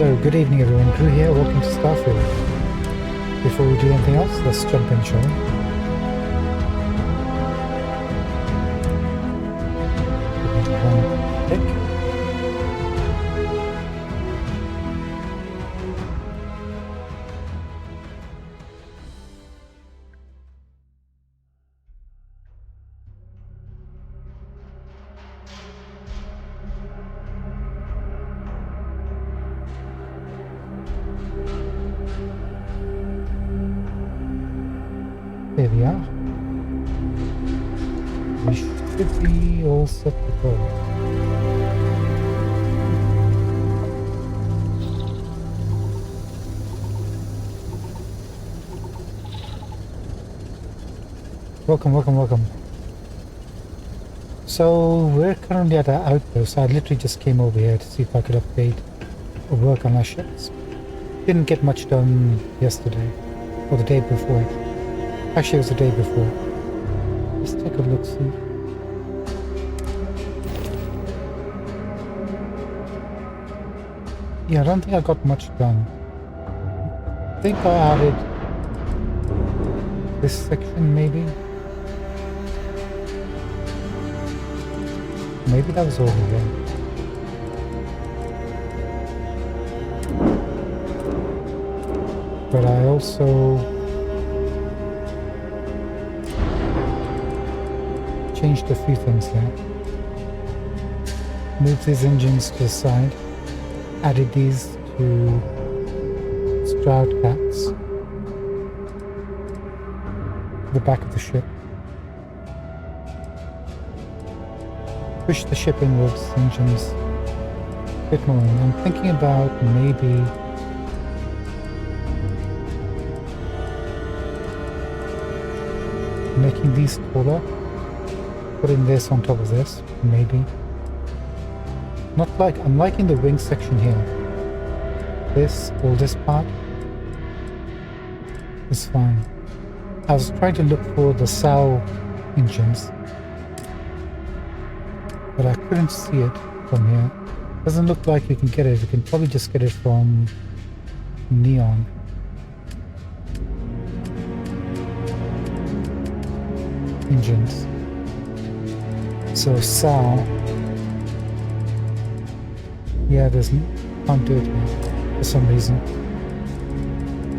Hello, good evening everyone. Drew here, welcome to Starfield. Before we do anything else, let's jump in, shall we? One tick. There we are. We should be all set to go. Welcome. So we're currently at our outpost. I literally just came over here to see if I could update or work on our ships. Didn't get much done yesterday or the day before it. Actually, it was the day before. Let's take a look, see. Yeah, I don't think I got much done. I think I added this section, maybe. Maybe that was over there. But I also changed a few things there. Moved these engines to the side. Added these to stroud caps. The back of the ship. Push the ship inwards, engines a bit more in. I'm thinking about maybe making these taller, putting this on top of this, maybe. I'm liking the wing section here. All this part is fine. I was trying to look for the SAO engines, but I couldn't see it from here. Doesn't look like you can get it. You can probably just get it from Neon. Engines. So SAO. Yeah, can't do it here for some reason.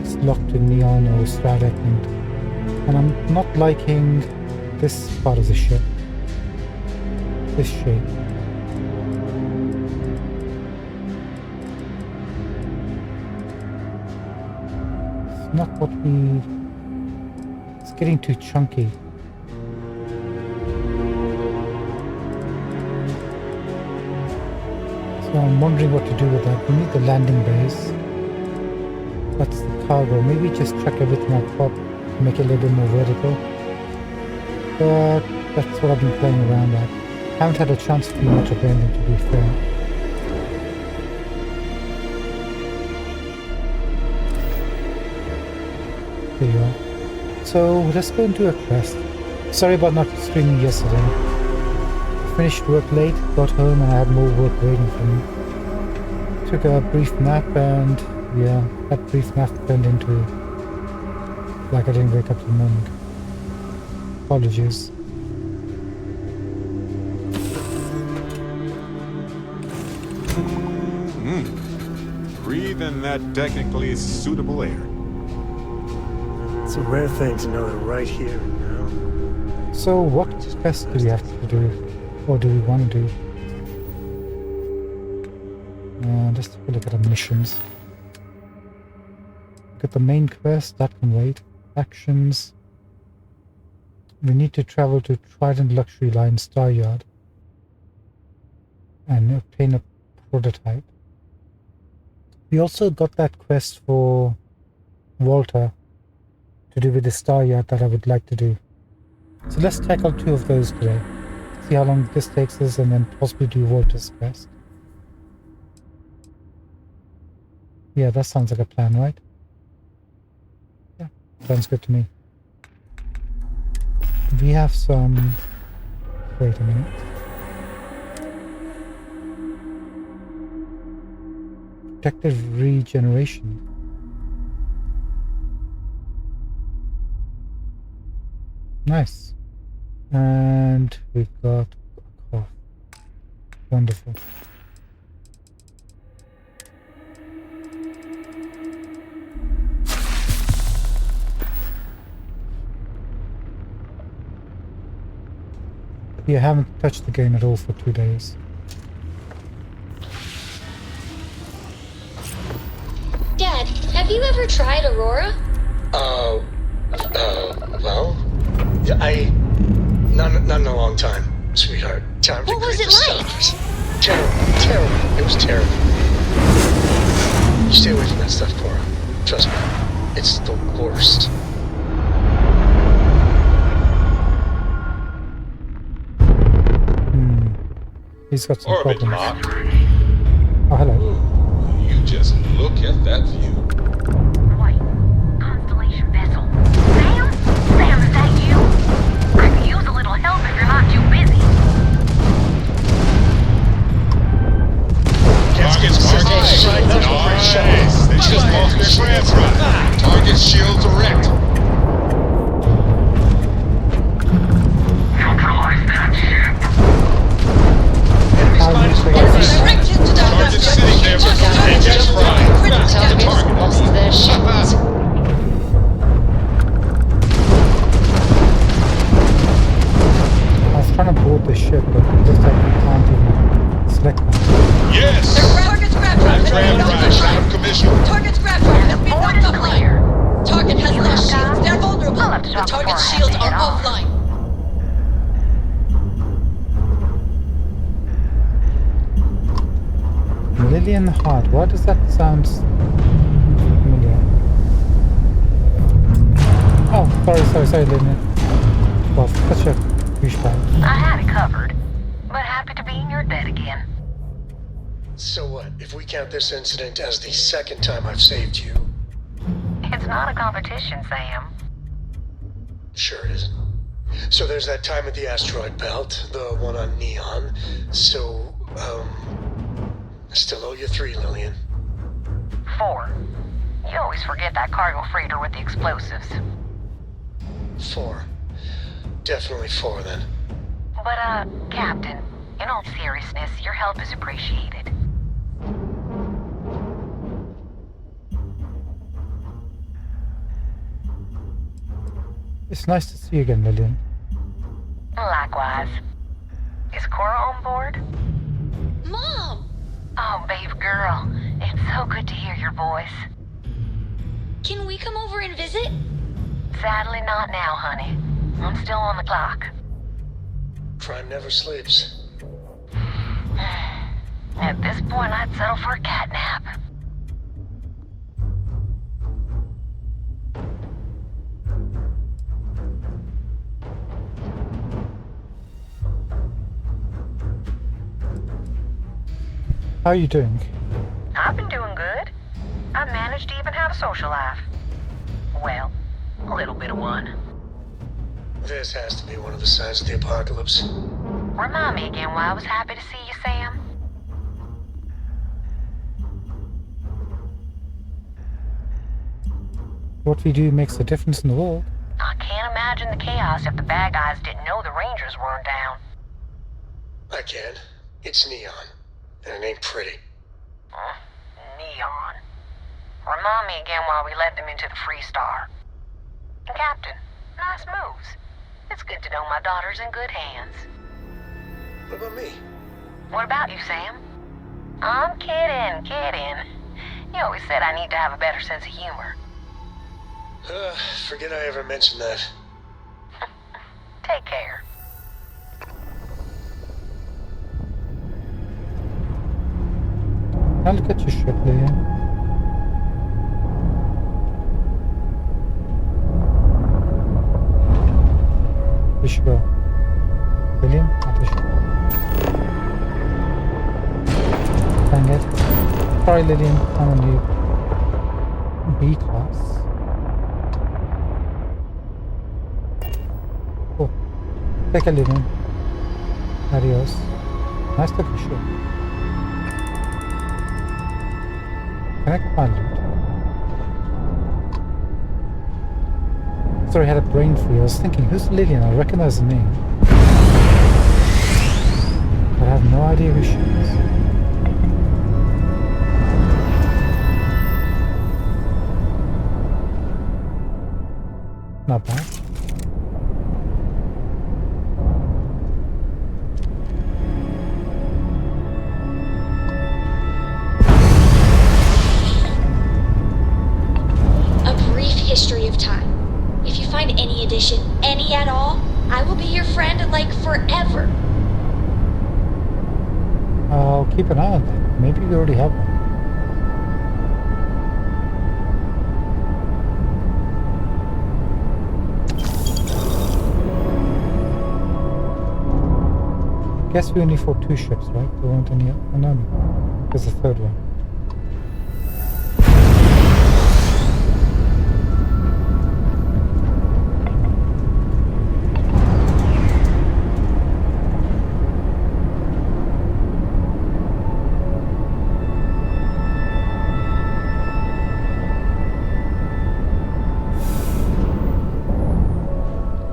It's locked to Neon or Stradic, and I'm not liking this part of the ship. This shape. It's not what it's getting too chunky. So I'm wondering what to do with that. We need the landing base. That's the cargo. Maybe just chuck everything on top, make it a little bit more vertical. But that's what I've been playing around at. Haven't had a chance to do much of anything, to be fair. There you are. So let's go into a quest. Sorry about not streaming yesterday. Finished work late, got home, and I had more work waiting for me. Took a brief nap, and yeah, that brief nap turned into like I didn't wake up in the morning. Apologies. Breathe in that technically suitable air. It's a rare thing to know that right here and now. So what quest do we have to do? Or do we want to do? Let's take a look at the missions. Look at the main quest, that can wait. Actions. We need to travel to Trident Luxury Line Star Yard and obtain a prototype. We also got that quest for Walter to do with the Star Yard that I would like to do. So let's tackle 2 of those today. See how long this takes us, and then possibly do Walter's quest. Yeah, that sounds like a plan, right? Yeah, sounds good to me. We have some... Wait a minute. protective regeneration. Nice. And we've got a cough. Wonderful. You haven't touched the game at all for 2 days. Dad, have you ever tried Aurora? Well, not in a long time, sweetheart. Time to What was greet it the like? stars. Terrible. It was terrible. Stay away from that stuff, Cora. Trust me, it's the worst. He's got some Orbit problems. lock. Oh, hello. Ooh, you just look at that view. Wait, Constellation vessel. Sam? Sam, is that you? I could use a little help if you're not too busy. Nice. They just lost their grab drive. Target shields erect. Neutralize that ship. Target sitting there for no engines fried. Target Lost their ships. I was trying to board the ship, but it looks like we can't even select that. Yes. Target's grab drive has Grab been knocked drive out offline. of commission. Target's grab drive has been Board knocked is clear. offline. Target has lost shields. They're vulnerable. I'll have to The talk target's before I shields have to are head off. offline. Lillian Hart. Why does that sound familiar? Oh, sorry, Lillian. Well, such a douchebag. I had it covered, but happy to be in your debt again. So what, if we count this incident as the second time I've saved you? It's not a competition, Sam. Sure it isn't. So there's that time at the asteroid belt, the one on Neon. So, I still owe you 3, Lillian. 4. You always forget that cargo freighter with the explosives. 4. Definitely 4 then. But, Captain, in all seriousness, your help is appreciated. It's nice to see you again, Lillian. Likewise. Is Cora on board? Mom! Oh, babe girl, it's so good to hear your voice. Can we come over and visit? Sadly not now, honey. I'm still on the clock. Crime never sleeps. At this point, I'd settle for a cat nap. How are you doing? I've been doing good. I've managed to even have a social life. Well, a little bit of one. This has to be one of the signs of the apocalypse. Remind me again why I was happy to see you, Sam. What we do makes a difference in the world. I can't imagine the chaos if the bad guys didn't know the Rangers weren't down. I can. It's Neon. And it ain't pretty. Neon. Remind me again why we let them into the Free Star. Captain, nice moves. It's good to know my daughter's in good hands. What about me? What about you, Sam? I'm kidding. You always said I need to have a better sense of humor. Forget I ever mentioned that. Take care. Now look at your ship, Lillian. We should go. Lillian, at the ship. Dang it. Sorry, Lillian, I'm on the B class. Oh, take a Lillian. Adios. Nice looking ship. Can I get my loot? Sorry, I had a brain freeze. I was thinking, who's Lillian? I recognize the name. But I have no idea who she is. Not bad. A brief history of time. If you find any edition, any at all, I will be your friend like forever. I'll keep an eye on that. Maybe we already have one. Guess we only fought 2 ships, right? There weren't any. Oh no, there's a third one.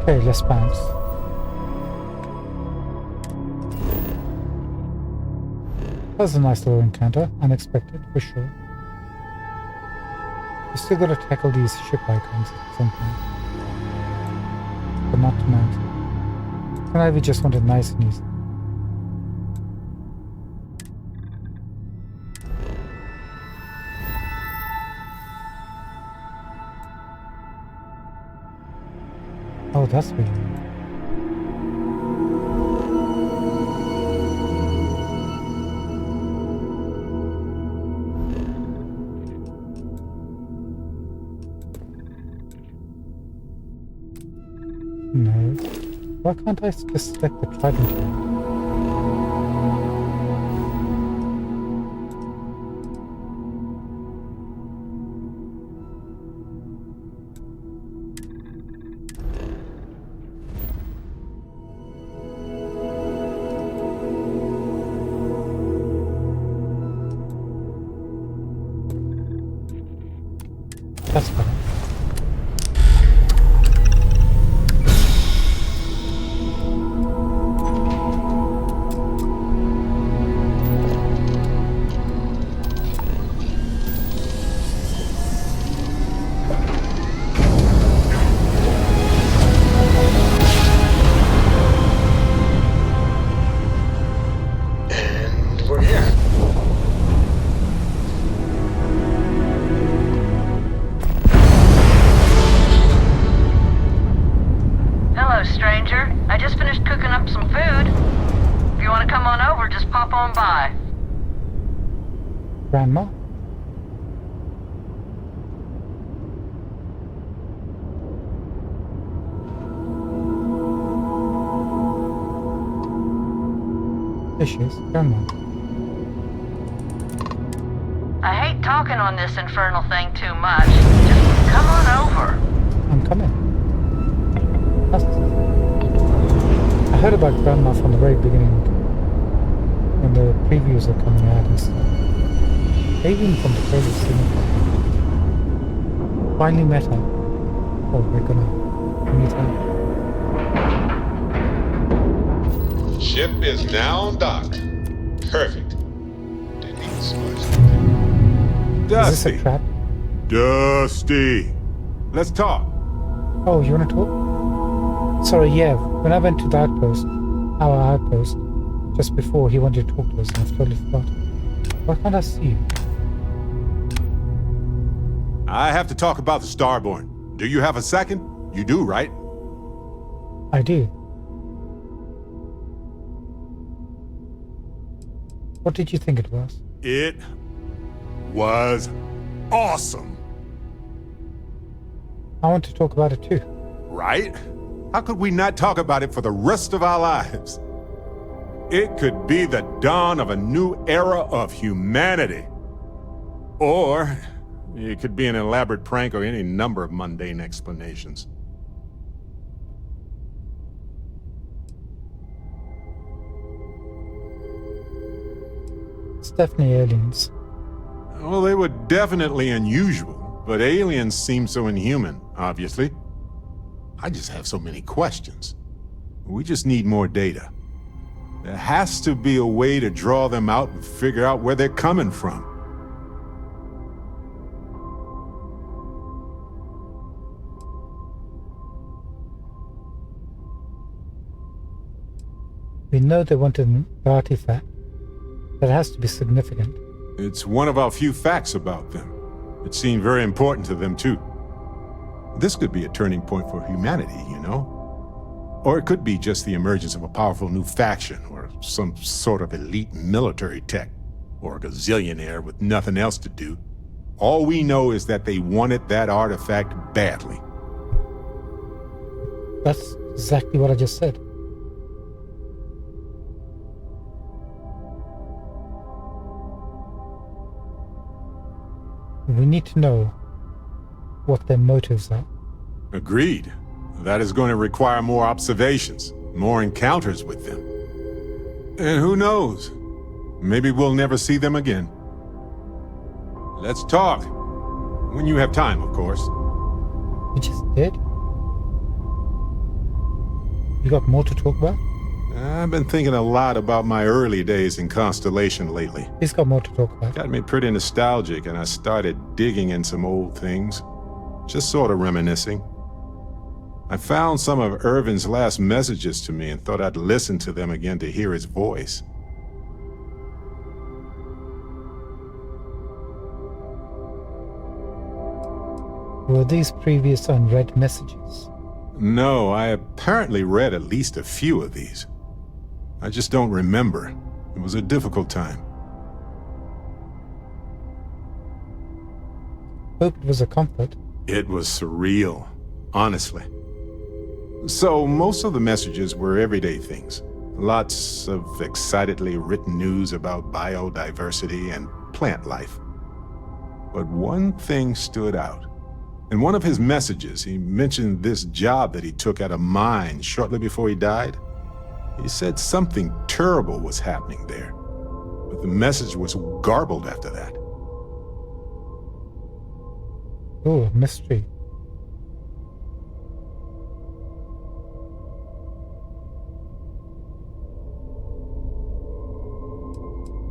Okay, let's bounce. That was a nice little encounter, unexpected for sure. We still gotta tackle these ship icons at some point. But not tonight. Tonight we just want it nice and easy. Oh, that's weird. No. Why can't I just select the trident here? That's better. And we're here. Hello, stranger. I just finished cooking up some food. If you want to come on over, just pop on by. Grandma? There she is, Grandma. I hate talking on this infernal thing too much. Just come on over. I'm coming. I heard about Grandma from the very beginning, when the previews are coming out and stuff. Even from the credits scene. Finally met her. Oh, we're gonna meet her. Ship is now docked. Perfect. Didn't need to smudge Is this a Dusty. trap? Dusty. Let's talk. Oh, you wanna talk? Sorry, yeah. When I went to the outpost, our outpost, just before he wanted to talk to us, and I totally forgot. Why can't I see you? I have to talk about the Starborn. Do you have a second? You do, right? I do. What did you think it was? It was awesome, I want to talk about it too. right? How could we not talk about it for the rest of our lives? It could be the dawn of a new era of humanity. Or it could be an elaborate prank or any number of mundane explanations. It's definitely aliens. Well, they were definitely unusual, but aliens seem so inhuman, obviously. I just have so many questions. We just need more data. There has to be a way to draw them out and figure out where they're coming from. We know they wanted an artifact. That has to be significant. It's one of our few facts about them. It seemed very important to them, too. This could be a turning point for humanity, you know? Or it could be just the emergence of a powerful new faction, or some sort of elite military tech, or a gazillionaire with nothing else to do. All we know is that they wanted that artifact badly. That's exactly what I just said. We need to know what their motives are. Agreed. That is going to require more observations, more encounters with them. And who knows? Maybe we'll never see them again. Let's talk. When you have time, of course. We just did? You got more to talk about? I've been thinking a lot about my early days in Constellation lately. He's got more to talk about. Got me pretty nostalgic, and I started digging in some old things. Just sort of reminiscing. I found some of Irvin's last messages to me and thought I'd listen to them again to hear his voice. Were these previous unread messages? No, I apparently read at least a few of these. I just don't remember. It was a difficult time. Hope it was a comfort. It was surreal, honestly. So, most of the messages were everyday things. Lots of excitedly written news about biodiversity and plant life. But one thing stood out. In one of his messages, he mentioned this job that he took at a mine shortly before he died. He said something terrible was happening there, but the message was garbled after that. Oh, a mystery.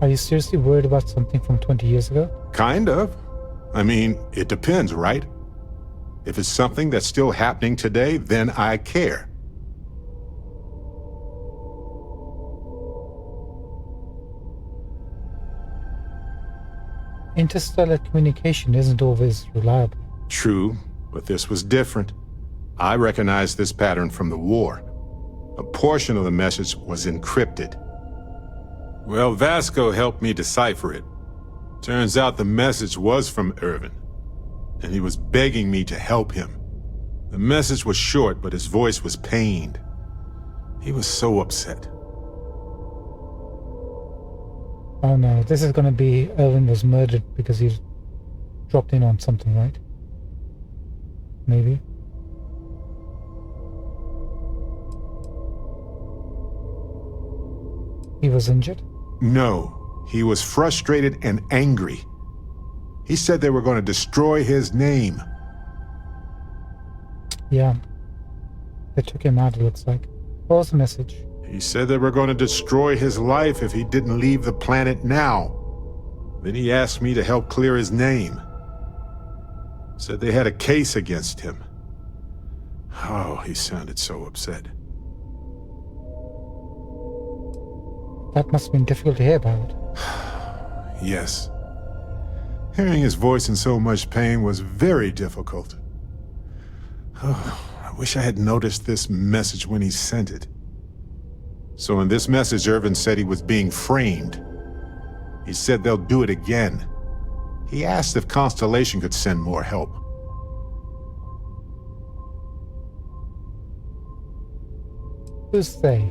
Are you seriously worried about something from 20 years ago? Kind of. I mean, it depends, right? If it's something that's still happening today, then I care. Interstellar communication isn't always reliable. True, but this was different. I recognized this pattern from the war. A portion of the message was encrypted. Well, Vasco helped me decipher it. Turns out the message was from Irvin, and he was begging me to help him. The message was short, but his voice was pained. He was so upset. Oh no, this is gonna be Irvin was murdered because he dropped in on something, right? Maybe. He was injured? No, he was frustrated and angry. He said they were going to destroy his name. Yeah. They took him out, it looks like. What was the message? He said they were going to destroy his life if he didn't leave the planet now. Then he asked me to help clear his name. Said they had a case against him. Oh, he sounded so upset. That must have been difficult to hear about. Yes. Hearing his voice in so much pain was very difficult. Oh, I wish I had noticed this message when he sent it. So in this message, Irvin said he was being framed. He said they'll do it again. He asked if Constellation could send more help. Who's they?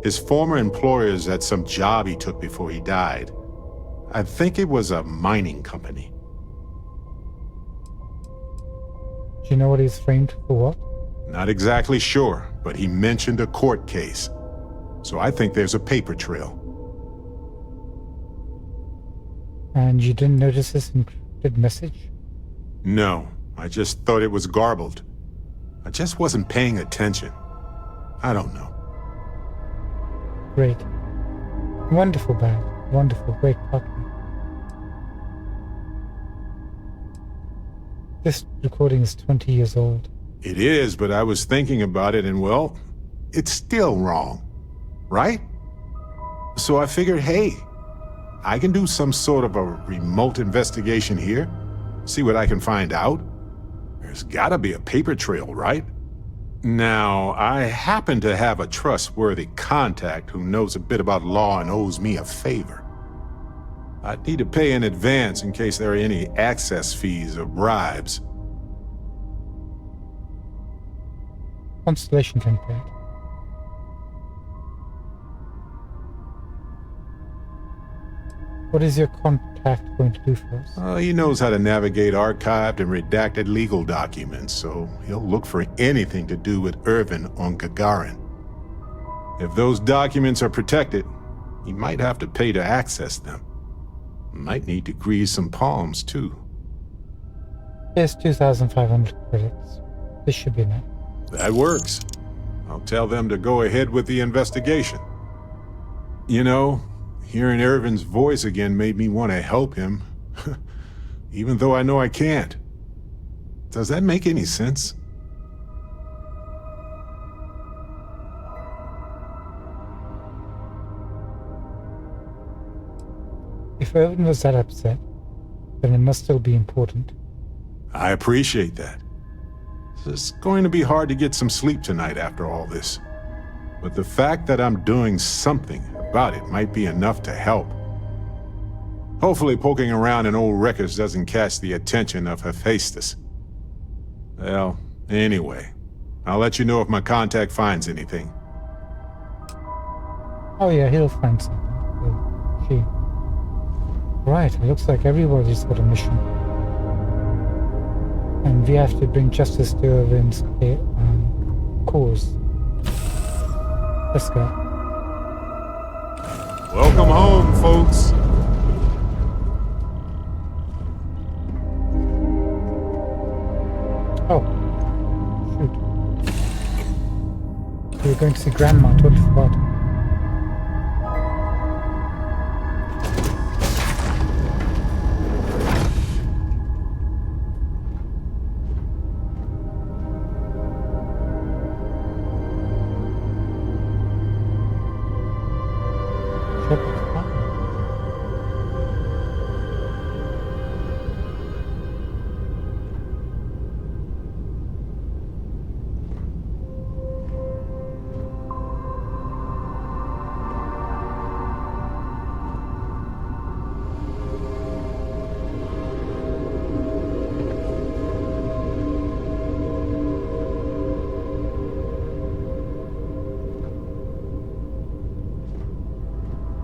His former employers had some job he took before he died. I think it was a mining company. Do you know what he's framed for what? Not exactly sure, but he mentioned a court case. So I think there's a paper trail. And you didn't notice this encrypted message? No, I just thought it was garbled. I just wasn't paying attention. I don't know. Great. Wonderful band. Wonderful. Great partner. This recording is 20 years old. It is, but I was thinking about it and, well, it's still wrong. Right? So I figured, hey, I can do some sort of a remote investigation here. See what I can find out. There's gotta be a paper trail, right? Now, I happen to have a trustworthy contact who knows a bit about law and owes me a favor. I'd need to pay in advance in case there are any access fees or bribes. Constellation template. What is your contact going to do for us? He knows how to navigate archived and redacted legal documents, so he'll look for anything to do with Irvin on Gagarin. If those documents are protected, he might have to pay to access them. Might need to grease some palms, too. Here's 2,500 credits. This should be enough. That works. I'll tell them to go ahead with the investigation. You know, hearing Irvin's voice again made me want to help him, even though I know I can't. Does that make any sense? If Irvin was that upset, then it must still be important. I appreciate that. It's going to be hard to get some sleep tonight after all this. But the fact that I'm doing something about it might be enough to help. Hopefully poking around in old records doesn't catch the attention of Hephaestus. Well, anyway, I'll let you know if my contact finds anything. Oh yeah, he'll find something. She. Right, it looks like everybody's got a mission. And we have to bring justice to Irvin's cause. Let's go. Welcome home, folks. Oh. Shoot. We were going to see Grandma, totally forgot.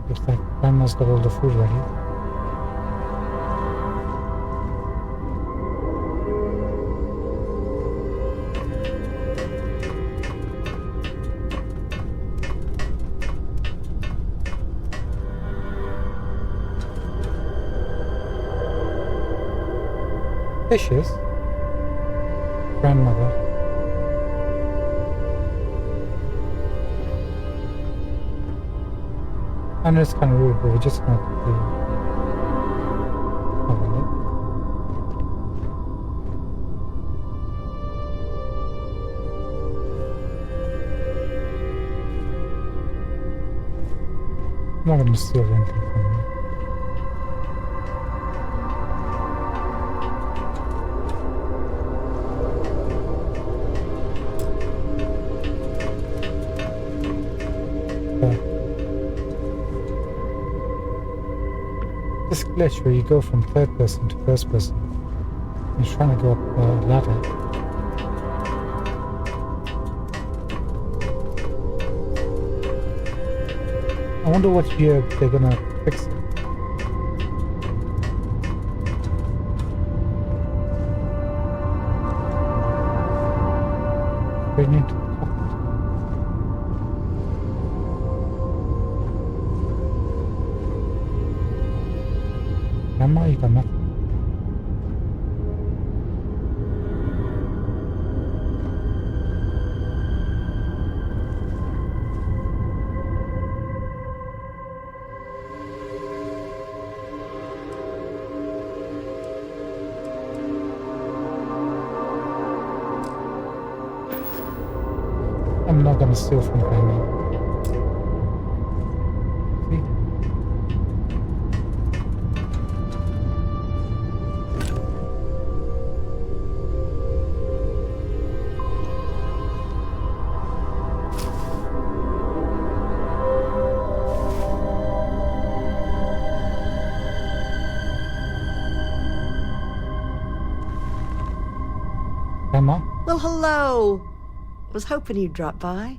Looks like Grandma's got all the food ready. Dishes? Grandmother. I know it's kind of rude, but we're just going to have a look. I'm not going to steal anything from you. This glitch where you go from third person to first person. You're trying to go up a ladder. I wonder what year they're gonna fix it. We need to Grandma, you got nothing. I'm not gonna steal from Grandma. See? Grandma? Well, hello. Was hoping you'd drop by.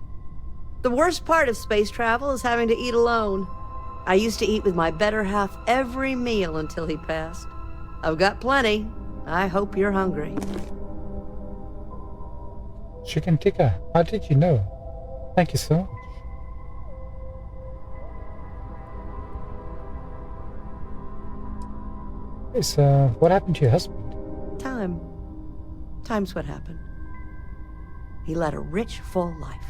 The worst part of space travel is having to eat alone. I used to eat with my better half every meal until he passed. I've got plenty. I hope you're hungry. Chicken tikka. How did you know? Thank you so much. So, what happened to your husband? Time's what happened. He led a rich, full life.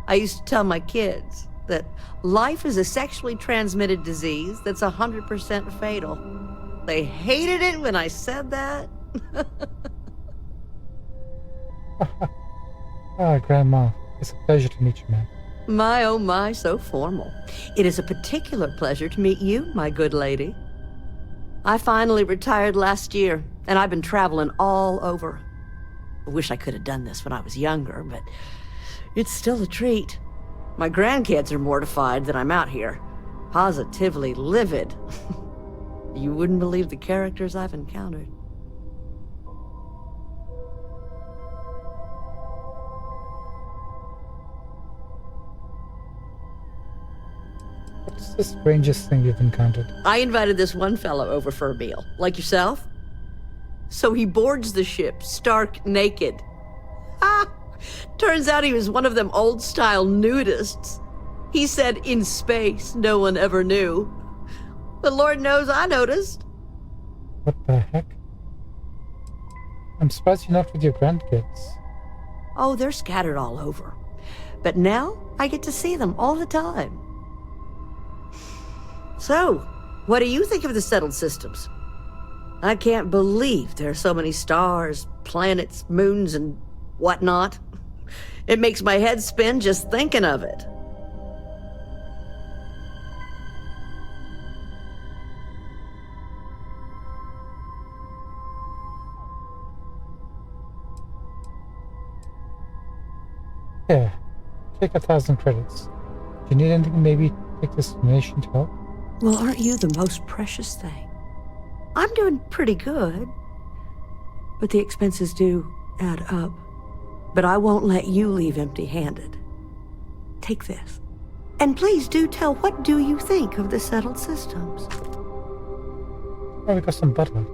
I used to tell my kids that life is a sexually transmitted disease that's 100% fatal. They hated it when I said that. Ah, Grandma. It's a pleasure to meet you, ma'am. My, oh my, so formal. It is a particular pleasure to meet you, my good lady. I finally retired last year, and I've been traveling all over. I wish I could have done this when I was younger, but it's still a treat. My grandkids are mortified that I'm out here. Positively livid. You wouldn't believe the characters I've encountered. What's the strangest thing you've encountered? I invited this one fellow over for a meal, like yourself. So he boards the ship, stark naked. Ah! Turns out he was one of them old-style nudists. He said in space no one ever knew. But Lord knows I noticed. What the heck? I'm surprised you're not with your grandkids. Oh, they're scattered all over. But now I get to see them all the time. So, what do you think of the settled systems? I can't believe there are so many stars, planets, moons, and whatnot. It makes my head spin just thinking of it. Here, take 1,000 credits. Do you need anything? Maybe take this donation to help? Well, aren't you the most precious thing? I'm doing pretty good, but the expenses do add up. But I won't let you leave empty-handed. Take this. And please do tell, what do you think of the settled systems? Oh, we got some butter.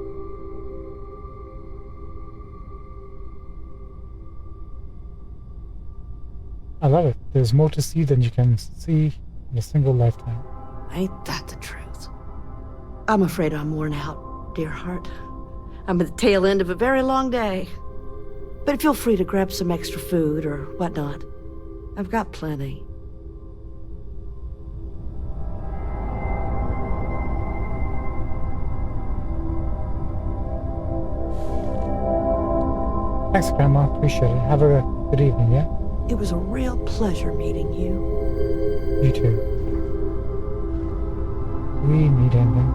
I love it. There's more to see than you can see in a single lifetime. Ain't that the truth? I'm afraid I'm worn out, dear heart. I'm at the tail end of a very long day. But feel free to grab some extra food or whatnot. I've got plenty. Thanks, Grandma. Appreciate it. Have a good evening, yeah? It was a real pleasure meeting you. You too. Do we need anything?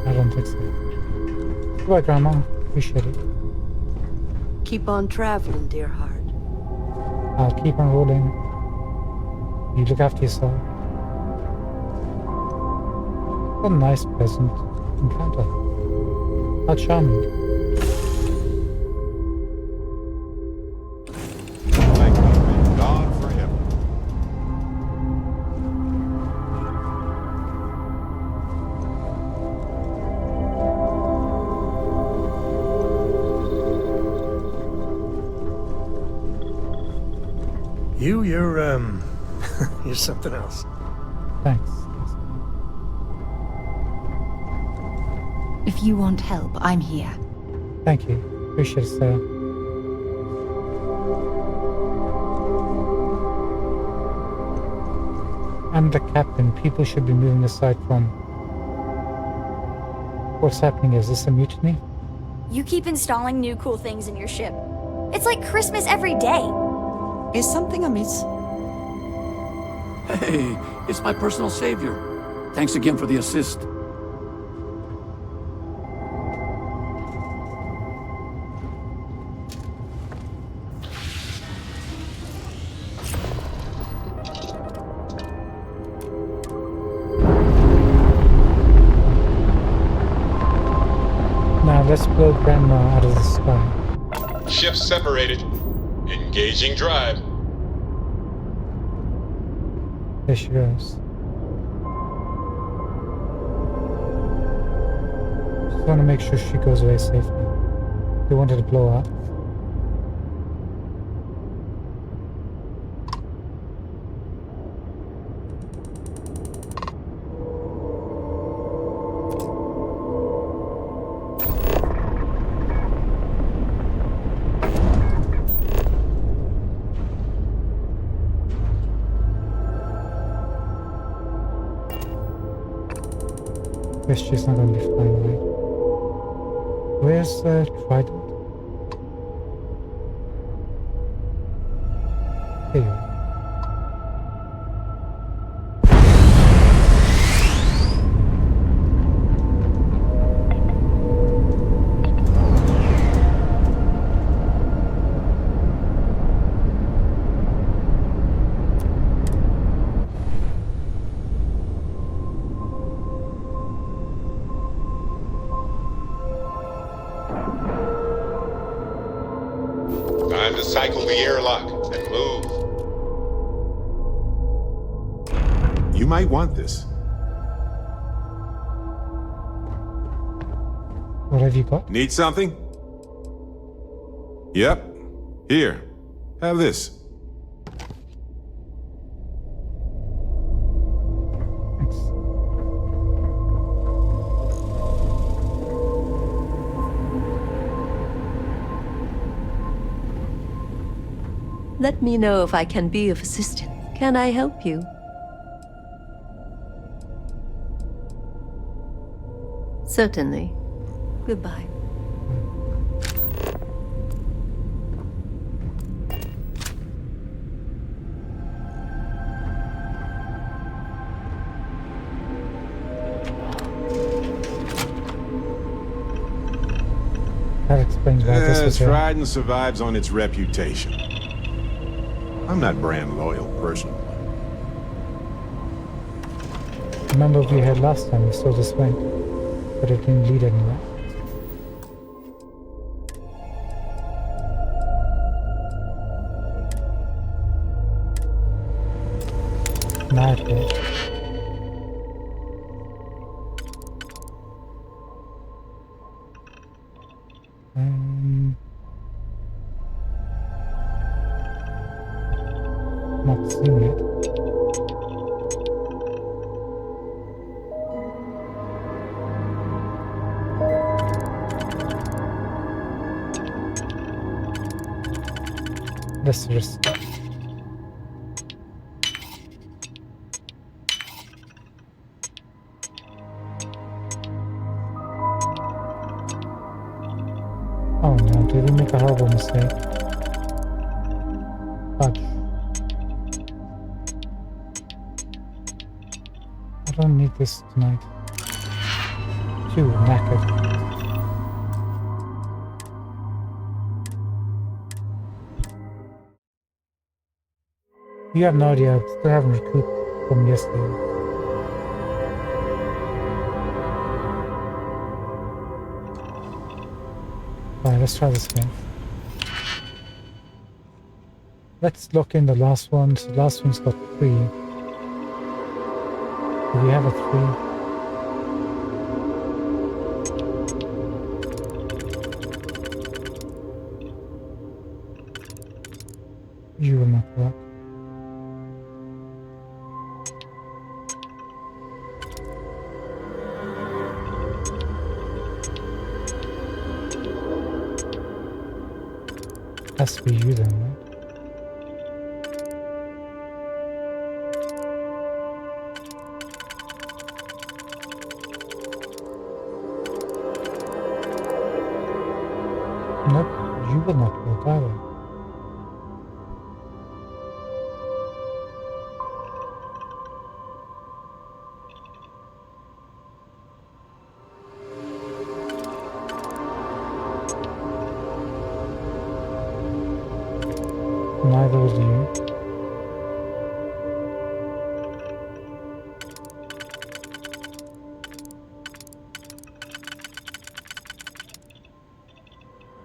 I don't think so. Goodbye, Grandma. Appreciate it. Keep on traveling, dear heart. I'll keep on rolling. You look after yourself. What a nice, pleasant encounter. How charming. Thank you, God for heaven. You're, you're something else. Thanks. If you want help, I'm here. Thank you. Appreciate it, Sarah. I'm the captain. People should be moving aside from... What's happening? Is this a mutiny? You keep installing new cool things in your ship. It's like Christmas every day. Is something amiss? Hey, it's my personal savior. Thanks again for the assist. Now let's blow Grandma out of the sky. Ships separated. Engaging drive. There she goes. Just want to make sure she goes away safely. They wanted to blow up. Guess she's not going to be flying away. Where's the trident? There you are. Time to cycle the airlock and move. You might want this. What have you got? Need something? Yep. Here. Have this. Thanks. Let me know if I can be of assistance. Can I help you? Certainly. Goodbye. That explains why this was here. Trident survives on its reputation. I'm not brand loyal, personally. Remember we had last time we saw this went, but it didn't lead anywhere. Mad here. Not seeing it. Let's risk it. Oh no, did we make a horrible mistake? Fudge. I don't need this tonight. Too knackered. You have no idea, I still haven't recouped from yesterday. Alright, let's try this again. Let's lock in the last one. So the last one's got 3. Do we have a 3? You will not work. Has to be you then, right? Nope, you will not walk either. Neither will you.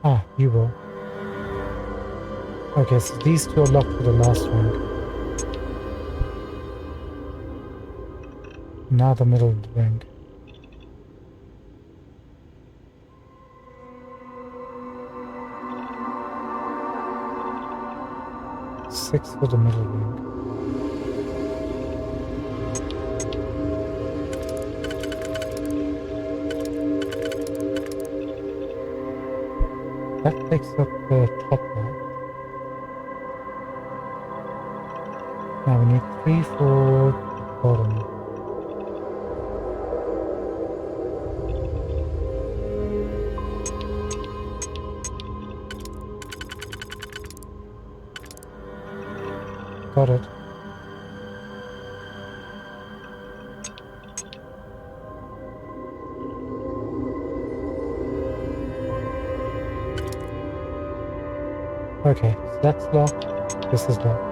Ah, you will. Okay, so these two are locked for the last rank. Now the middle of the rank. 6 for the middle rank. That takes up the top one. Now we need 3 for the bottom. Got it. Okay, so that's locked. This is locked.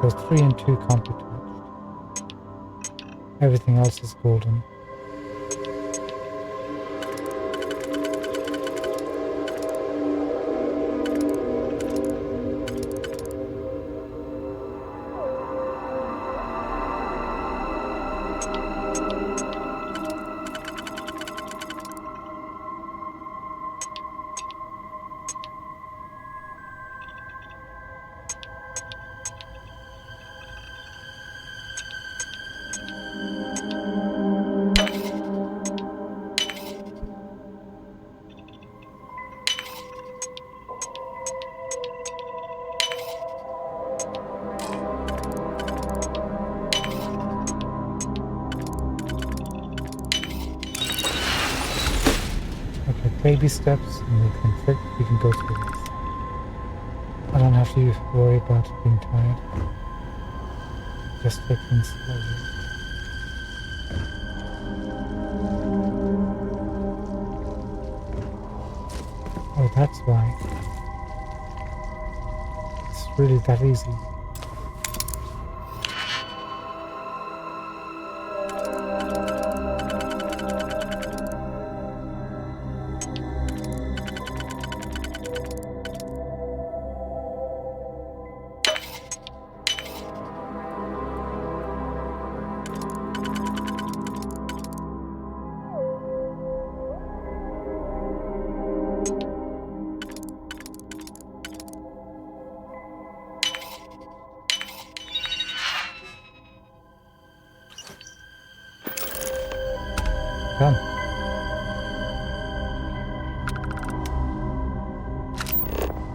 So 3 and 2 can't be touched. Everything else is golden. Baby steps, and we can go through this. I don't have to worry about being tired. Just take things slowly. Oh, that's why. It's really that easy. Done.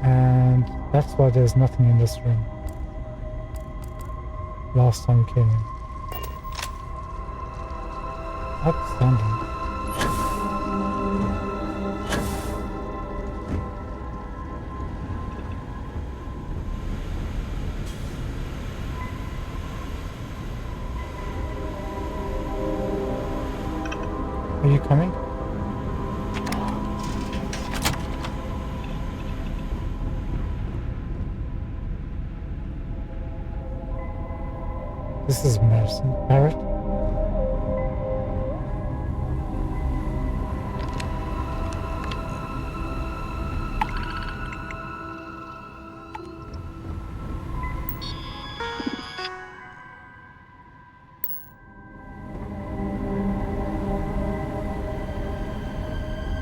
And that's why there's nothing in this room. Last time we came in. Outstanding. Are you coming? This is medicine. Parrot?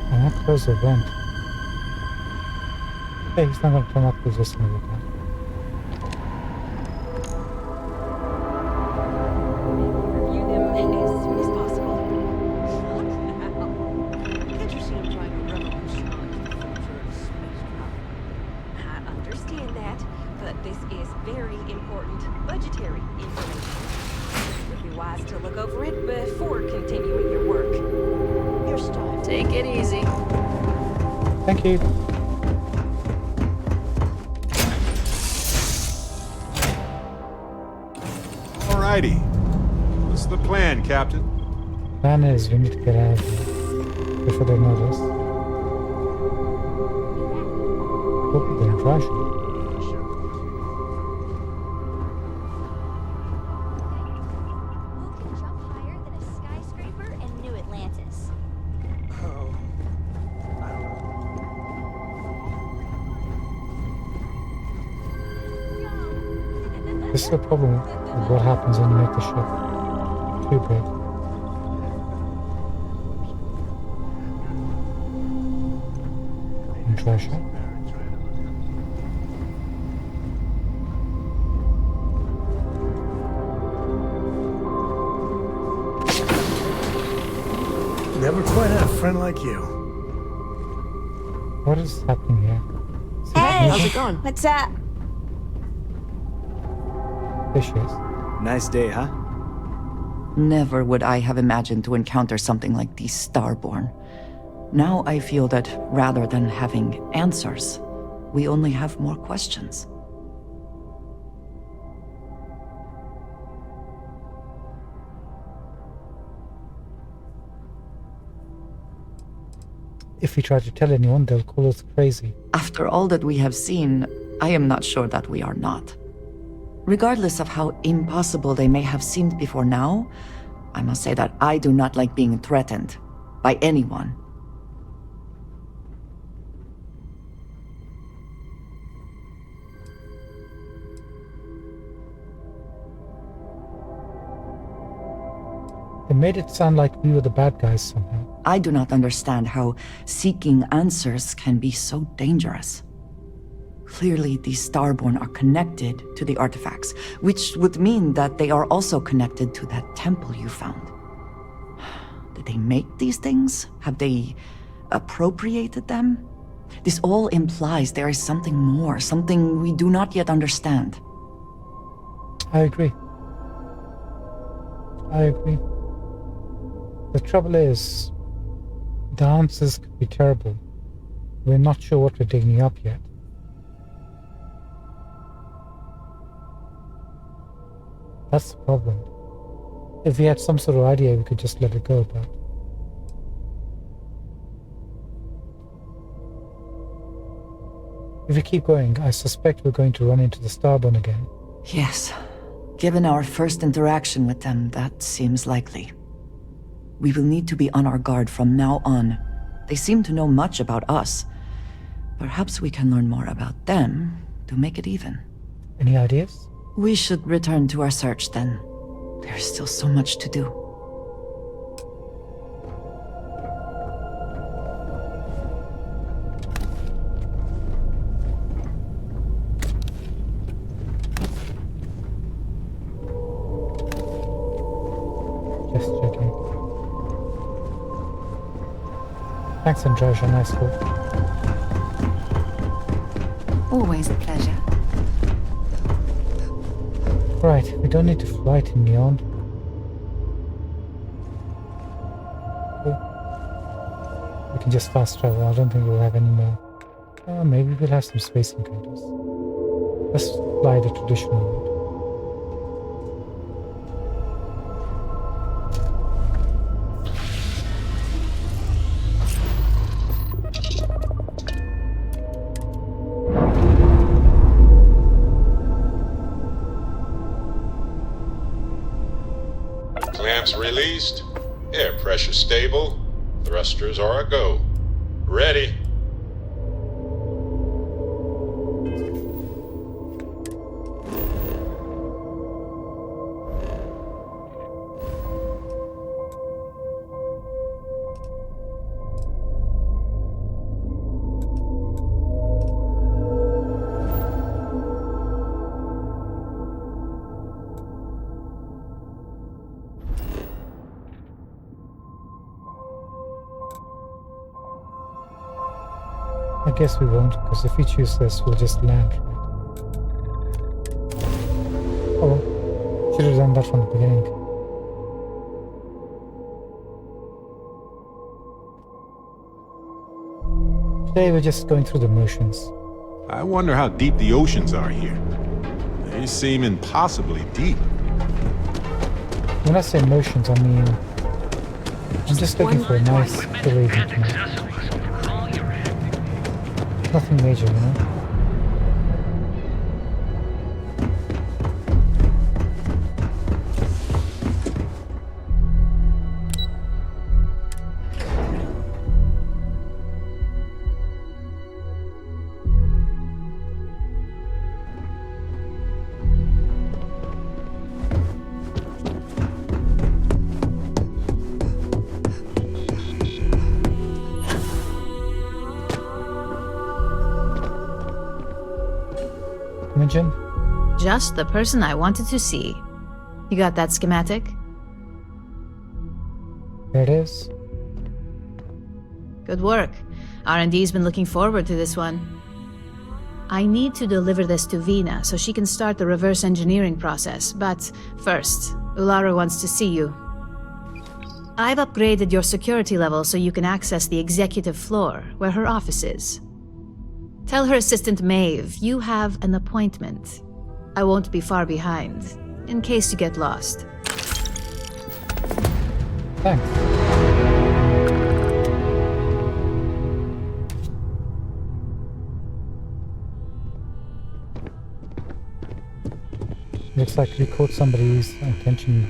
I want to close the vent. Hey, he's not going to turn up with this another time. Review them as soon as possible. Not now. Can't you see I'm trying to revolutionize the future of space travel? Take it easy. Thank you. Alrighty. What's the plan, Captain? Plan is we need to get out of here before they notice. Hope they didn't rush it. Who can jump higher than a skyscraper in New Atlantis? This is the problem with what happens when you make the ship too big. And trash it. Never quite had a friend like you. What is happening here? Hey, how's it going? What's up? Fishes. Nice day, huh? Never would I have imagined to encounter something like these Starborn. Now I feel that rather than having answers, we only have more questions. If we try to tell anyone, they'll call us crazy. After all that we have seen, I am not sure that we are not. Regardless of how impossible they may have seemed before now, I must say that I do not like being threatened by anyone. They made it sound like we were the bad guys somehow. I do not understand how seeking answers can be so dangerous. Clearly, these Starborn are connected to the artifacts, which would mean that they are also connected to that temple you found. Did they make these things? Have they appropriated them? This all implies there is something more, something we do not yet understand. I agree. I agree. The trouble is, the answers could be terrible. We're not sure what we're digging up yet. That's the problem. If we had some sort of idea, we could just let it go, but... if we keep going, I suspect we're going to run into the Starborn again. Yes. Given our first interaction with them, that seems likely. We will need to be on our guard from now on. They seem to know much about us. Perhaps we can learn more about them to make it even. Any ideas? We should return to our search then. There's still so much to do. Just checking. Thanks, Androsha. Nice talk. Always a pleasure. Right, we don't need to fly to Neon. We can just fast travel. I don't think we'll have any more. Maybe we'll have some space encounters. Let's fly the traditional route. Clamps released. Air pressure stable. Thrusters are a go. Ready. I guess we won't, because if we choose this, we'll just land, right? Oh well. Should have done that from the beginning. They were just going through the motions. I wonder how deep the oceans are here. They seem impossibly deep. When I say motions, I mean I'm just looking for a nice arrangement. Nothing major, you know? Imogen? Just the person I wanted to see. You got that schematic? There it is. Good work. R&D's been looking forward to this one. I need to deliver this to Vina so she can start the reverse engineering process, but first, Ulara wants to see you. I've upgraded your security level so you can access the executive floor, where her office is. Tell her assistant Maeve you have an appointment. I won't be far behind, in case you get lost. Thanks. Looks like we caught somebody's attention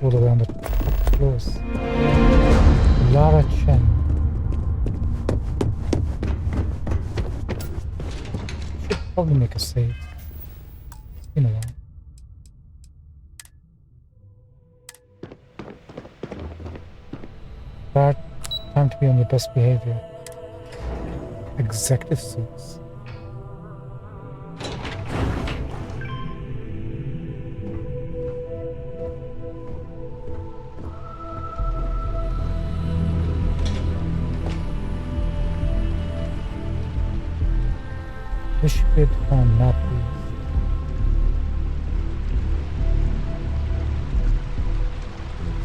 all around the floors. Lara Chen. Should probably make a save. It's been a while. Bad time to be on your best behavior. Executive suits. We should be able to find a map, please.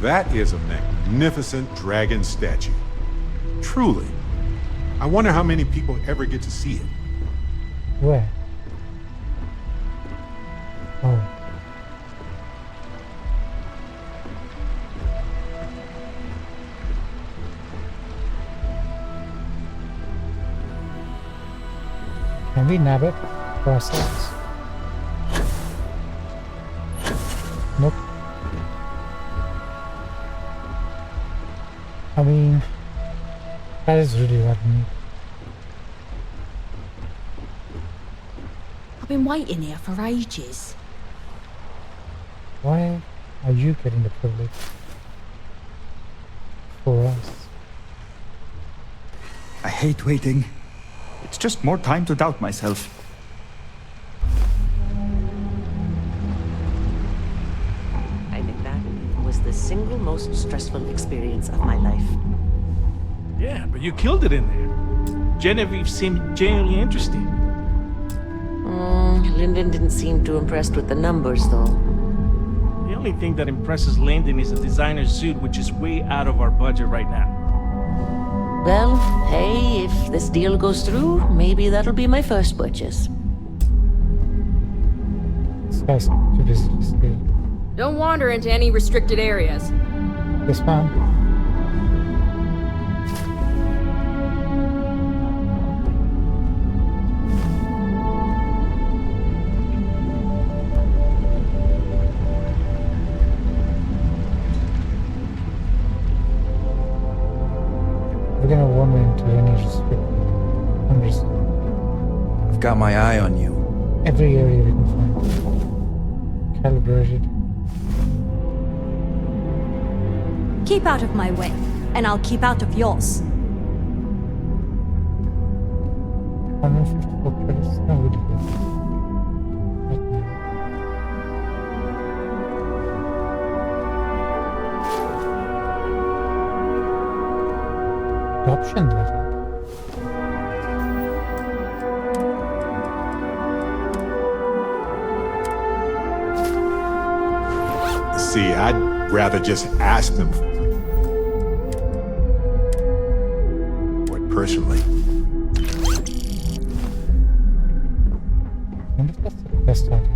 That is a magnificent dragon statue. Truly. I wonder how many people ever get to see it. Where? Oh. Can we nab it for ourselves? Nope. I mean, that is really what we need. I've been waiting here for ages. Why are you getting the privilege for us? I hate waiting. It's just more time to doubt myself. I think that was the single most stressful experience of my life. Yeah, but you killed it in there. Genevieve seemed genuinely interested. Lyndon didn't seem too impressed with the numbers, though. The only thing that impresses Lyndon is a designer suit, which is way out of our budget right now. Well, hey, if this deal goes through, maybe that'll be my first purchase. This guy's too busy to stay. Don't wander into any restricted areas. Yes, ma'am. We're gonna wander into any restricted. I've got my eye on you. Every area we can find. Calibrated. Keep out of my way, and I'll keep out of yours. 154 credits. Not really good. Adoption letter. See, I'd rather just ask them for it personally. just started.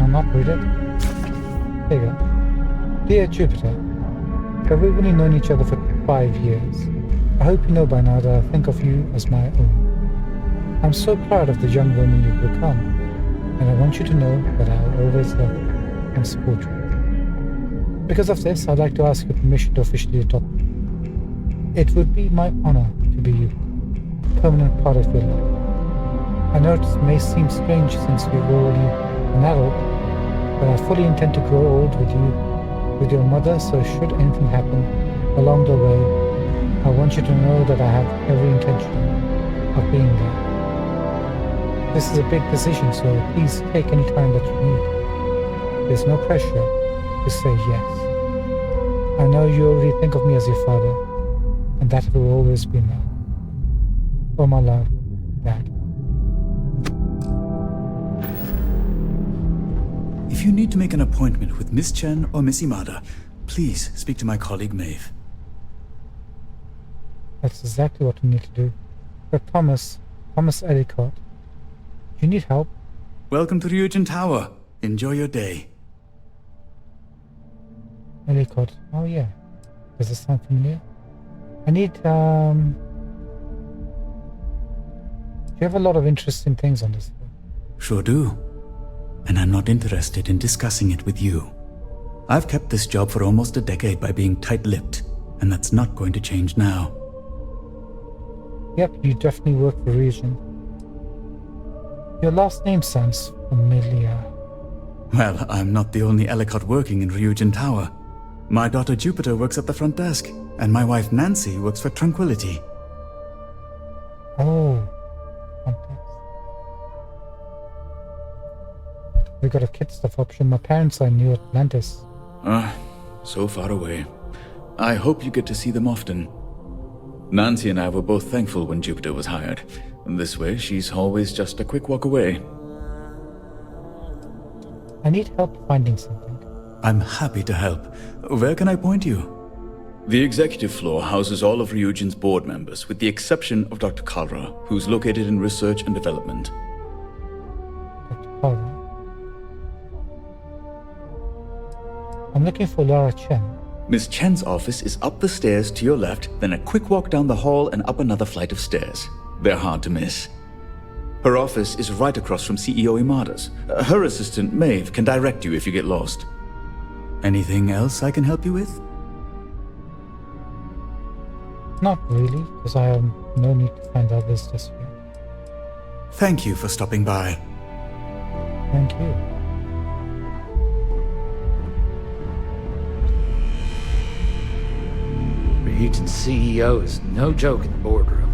Not read it. There you go. Dear Jupiter, we've only known each other for 5 years. I hope you know by now that I think of you as my own. I'm so proud of the young woman you've become, and I want you to know that I'll always love you and support you. Because of this, I'd like to ask your permission to officially adopt you. It would be my honor to be a permanent part of your life. I know it may seem strange since you're already an adult, but I fully intend to grow old with you, with your mother, so should anything happen along the way, I want you to know that I have every intention of being there. This is a big decision, so please take any time that you need. There's no pressure to say yes. I know you already think of me as your father, and that will always be now. Oh, my love, Dad. If you need to make an appointment with Miss Chen or Miss Imada, please speak to my colleague Maeve. That's exactly what we need to do. But Thomas Ellicott, you need help? Welcome to Ryujin Tower. Enjoy your day. Ellicott, oh yeah. Does this sound familiar? I need, do you have a lot of interesting things on this floor? Sure do. And I'm not interested in discussing it with you. I've kept this job for almost a decade by being tight-lipped, and that's not going to change now. Yep, you definitely work for Ryujin. Your last name sounds familiar. Well, I'm not the only Ellicott working in Ryujin Tower. My daughter Jupiter works at the front desk, and my wife Nancy works for Tranquility. Oh, fantastic. We got a kid stuff option. My parents are in New Atlantis. So far away. I hope you get to see them often. Nancy and I were both thankful when Jupiter was hired. This way, she's always just a quick walk away. I need help finding something. I'm happy to help. Where can I point you? The executive floor houses all of Ryujin's board members, with the exception of Dr. Kalra, who's located in research and development. Dr. Kalra? I'm looking for Laura Chen. Miss Chen's office is up the stairs to your left, then a quick walk down the hall and up another flight of stairs. They're hard to miss. Her office is right across from CEO Imada's. Her assistant, Maeve, can direct you if you get lost. Anything else I can help you with? Not really, because I have no need to find others just yet. Thank you for stopping by. Thank you. Ryujin's CEO is no joke in the boardroom.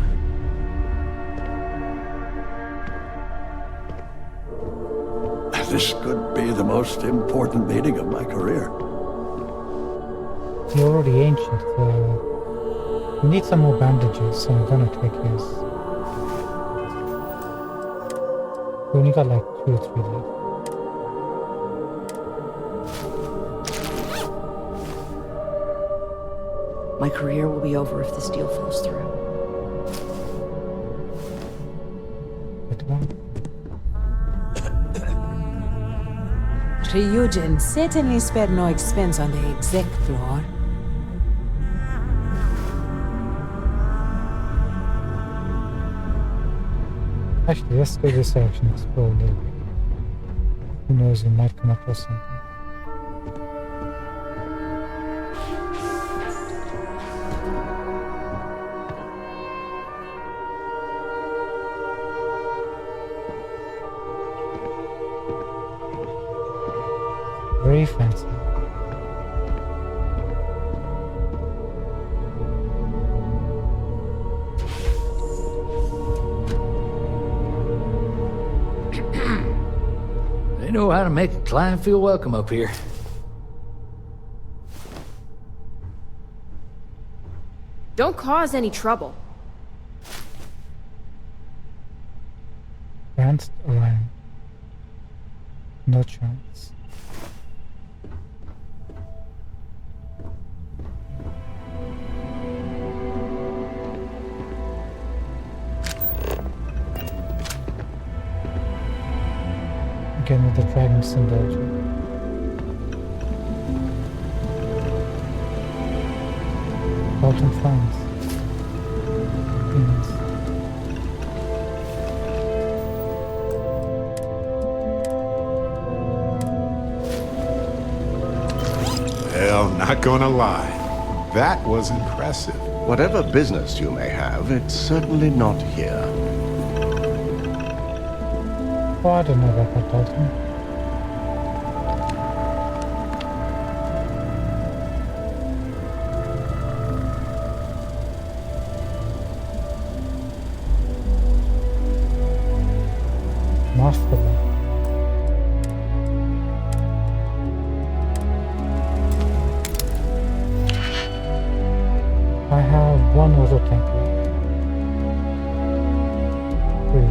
This could be the most important meeting of my career. You're already ancient, so we need some more bandages, so I'm gonna take his. We only got like 2 or 3 left. My career will be over if this deal falls through. Good one. Ryujin certainly spared no expense on the exec floor. Actually, let's go this direction, explore a little bit. Who knows, we might come across something. Very fancy. know how to make a client feel welcome up here. Don't cause any trouble. Advanced Orion. No chance. Again with the dragon symbology. Dalton finds. Venus. Well, not gonna lie. That was impressive. Whatever business you may have, it's certainly not here. Oh, I don't know about that, Dalton. Masterful. I have one auto tank left. 3.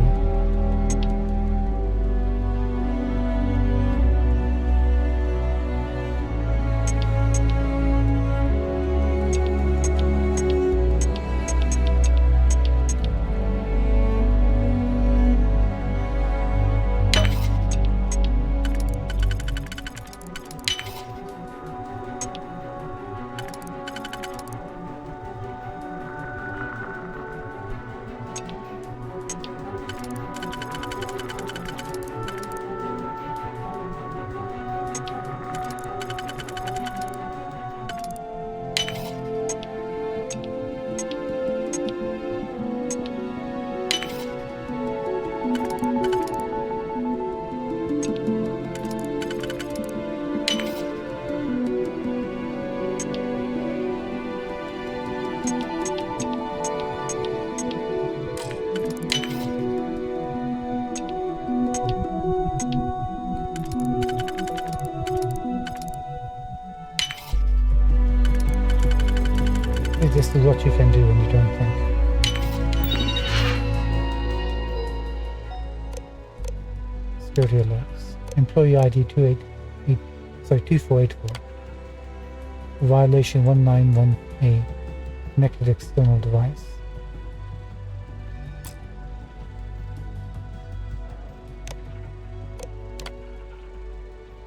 This is what you can do when you don't think. Security alerts. Employee ID 2484. Violation 191A. Connected external device.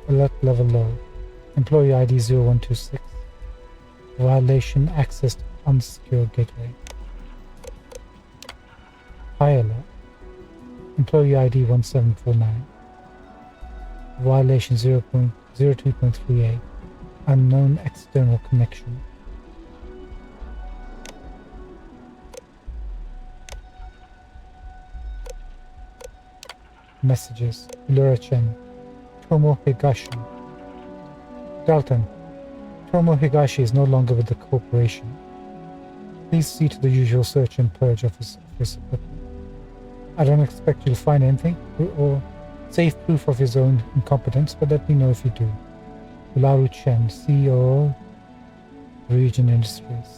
Alert level low. Employee ID 0126. Violation accessed unsecured gateway. High alert. Employee ID 1749. Violation 0.02.3a. Unknown external connection. Messages. Lura Chen. Tomo Higashi. Dalton. Tomo Higashi is no longer with the corporation. Please see to the usual search and purge of his equipment. I don't expect you to find anything or save proof of his own incompetence, but let me know if you do. Ularu Chen, CEO, Region Industries.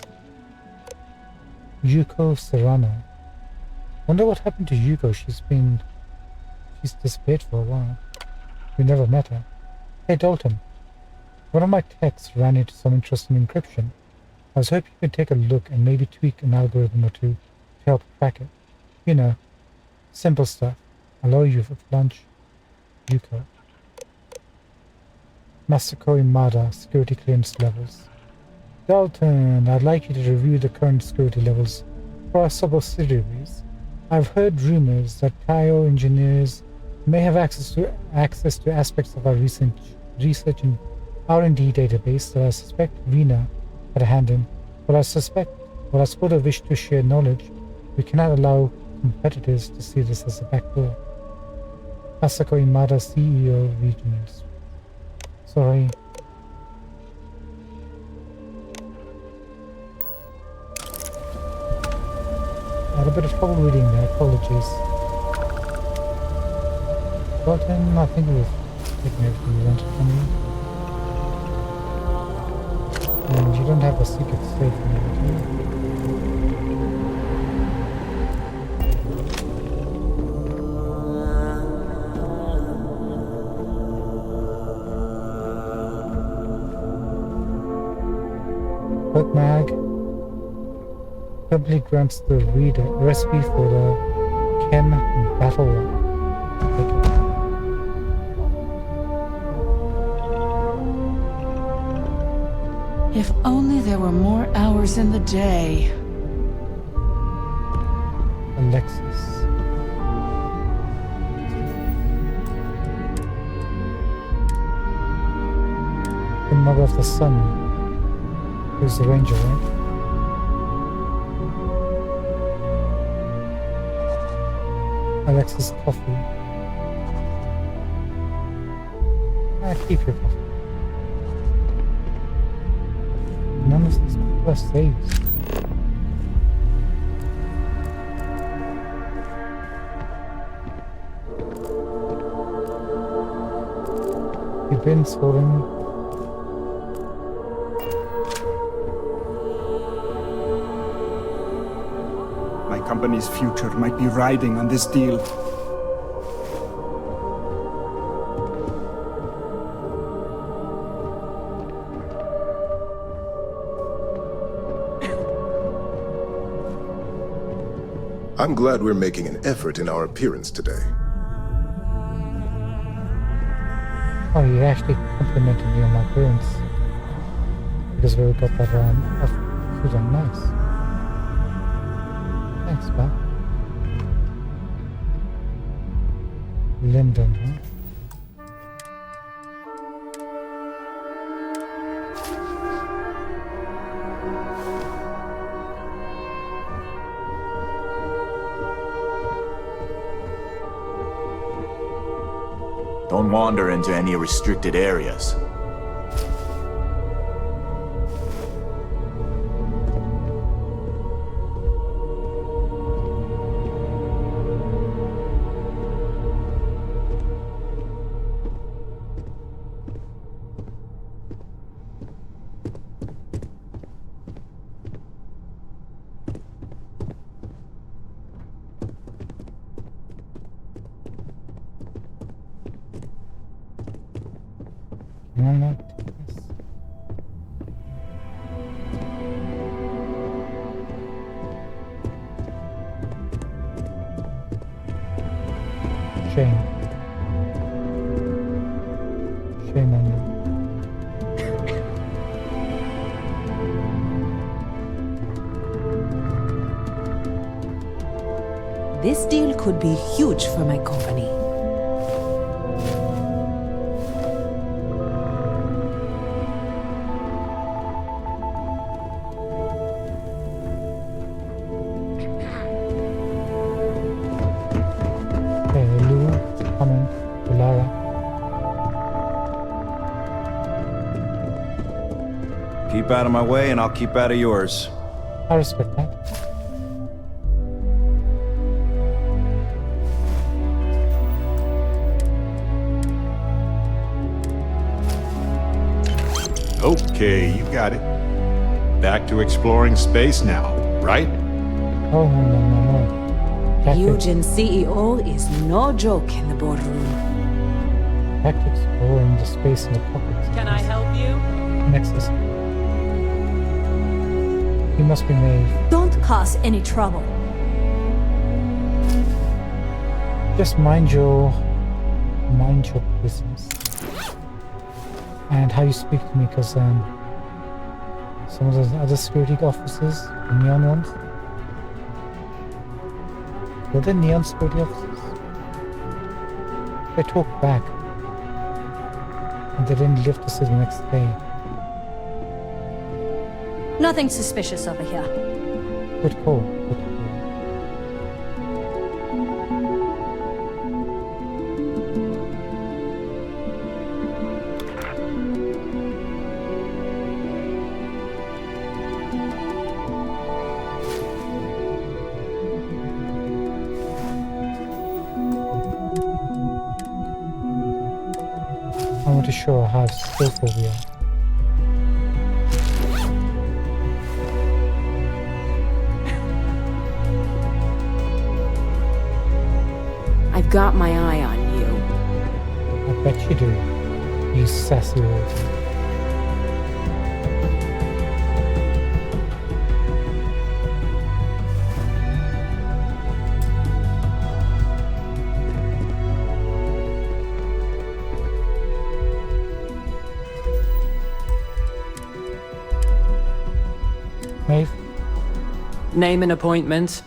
Yuko Serrano. Wonder what happened to Yuko. She's disappeared for a while. We never met her. Hey Dalton. One of my texts ran into some interesting encryption. I was hoping you could take a look and maybe tweak an algorithm or two to help crack it. You know, simple stuff. I'll owe you for lunch. Yuko. Masako Imada, security clearance levels. Dalton, I'd like you to review the current security levels for our subsidiaries. I've heard rumors that Tayo engineers may have access to aspects of our research and R&D database that I suspect Rena had a hand in. While I support a wish to share knowledge, we cannot allow competitors to see this as a backdoor. Masako Imada, CEO, Region Industries. Sorry. I had a bit of trouble reading there, apologies. Dalton, I think we've taken everything you wanted from me. And you don't have a secret safe in here, do you? Quick mag simply grants the reader a recipe for the Chem battle. If only there were more hours in the day. Alexis. The mother of the sun. Who's the ranger, right? Alexis coffee. Keep your coffee. None of these people are saves. You've been stolen. My company's future might be riding on this deal. I'm glad we're making an effort in our appearance today. Oh, you actually complimented me on my appearance. Because we got that food on. Nice. Thanks, pal. Lyndon, huh? Don't wander into any restricted areas. Shame. Shame on you. This deal could be huge for my company. Keep out of my way and I'll keep out of yours. I respect that. Okay, you got it. Back to exploring space now, right? Oh, no. Eugen CEO is no joke in the boardroom. Back to exploring the space in the pockets. Can I help you? Nexus. He must be made. Don't cause any trouble. Just mind your business. And how you speak to me, because some of the other security officers, the neon ones, were they neon security officers? They talked back, and they didn't live to see the next day. Nothing suspicious over here. Good call. want to show her how skillful we are. I've got my eye on you. I bet you do, you sassy wolf. Maeve? Name and appointment.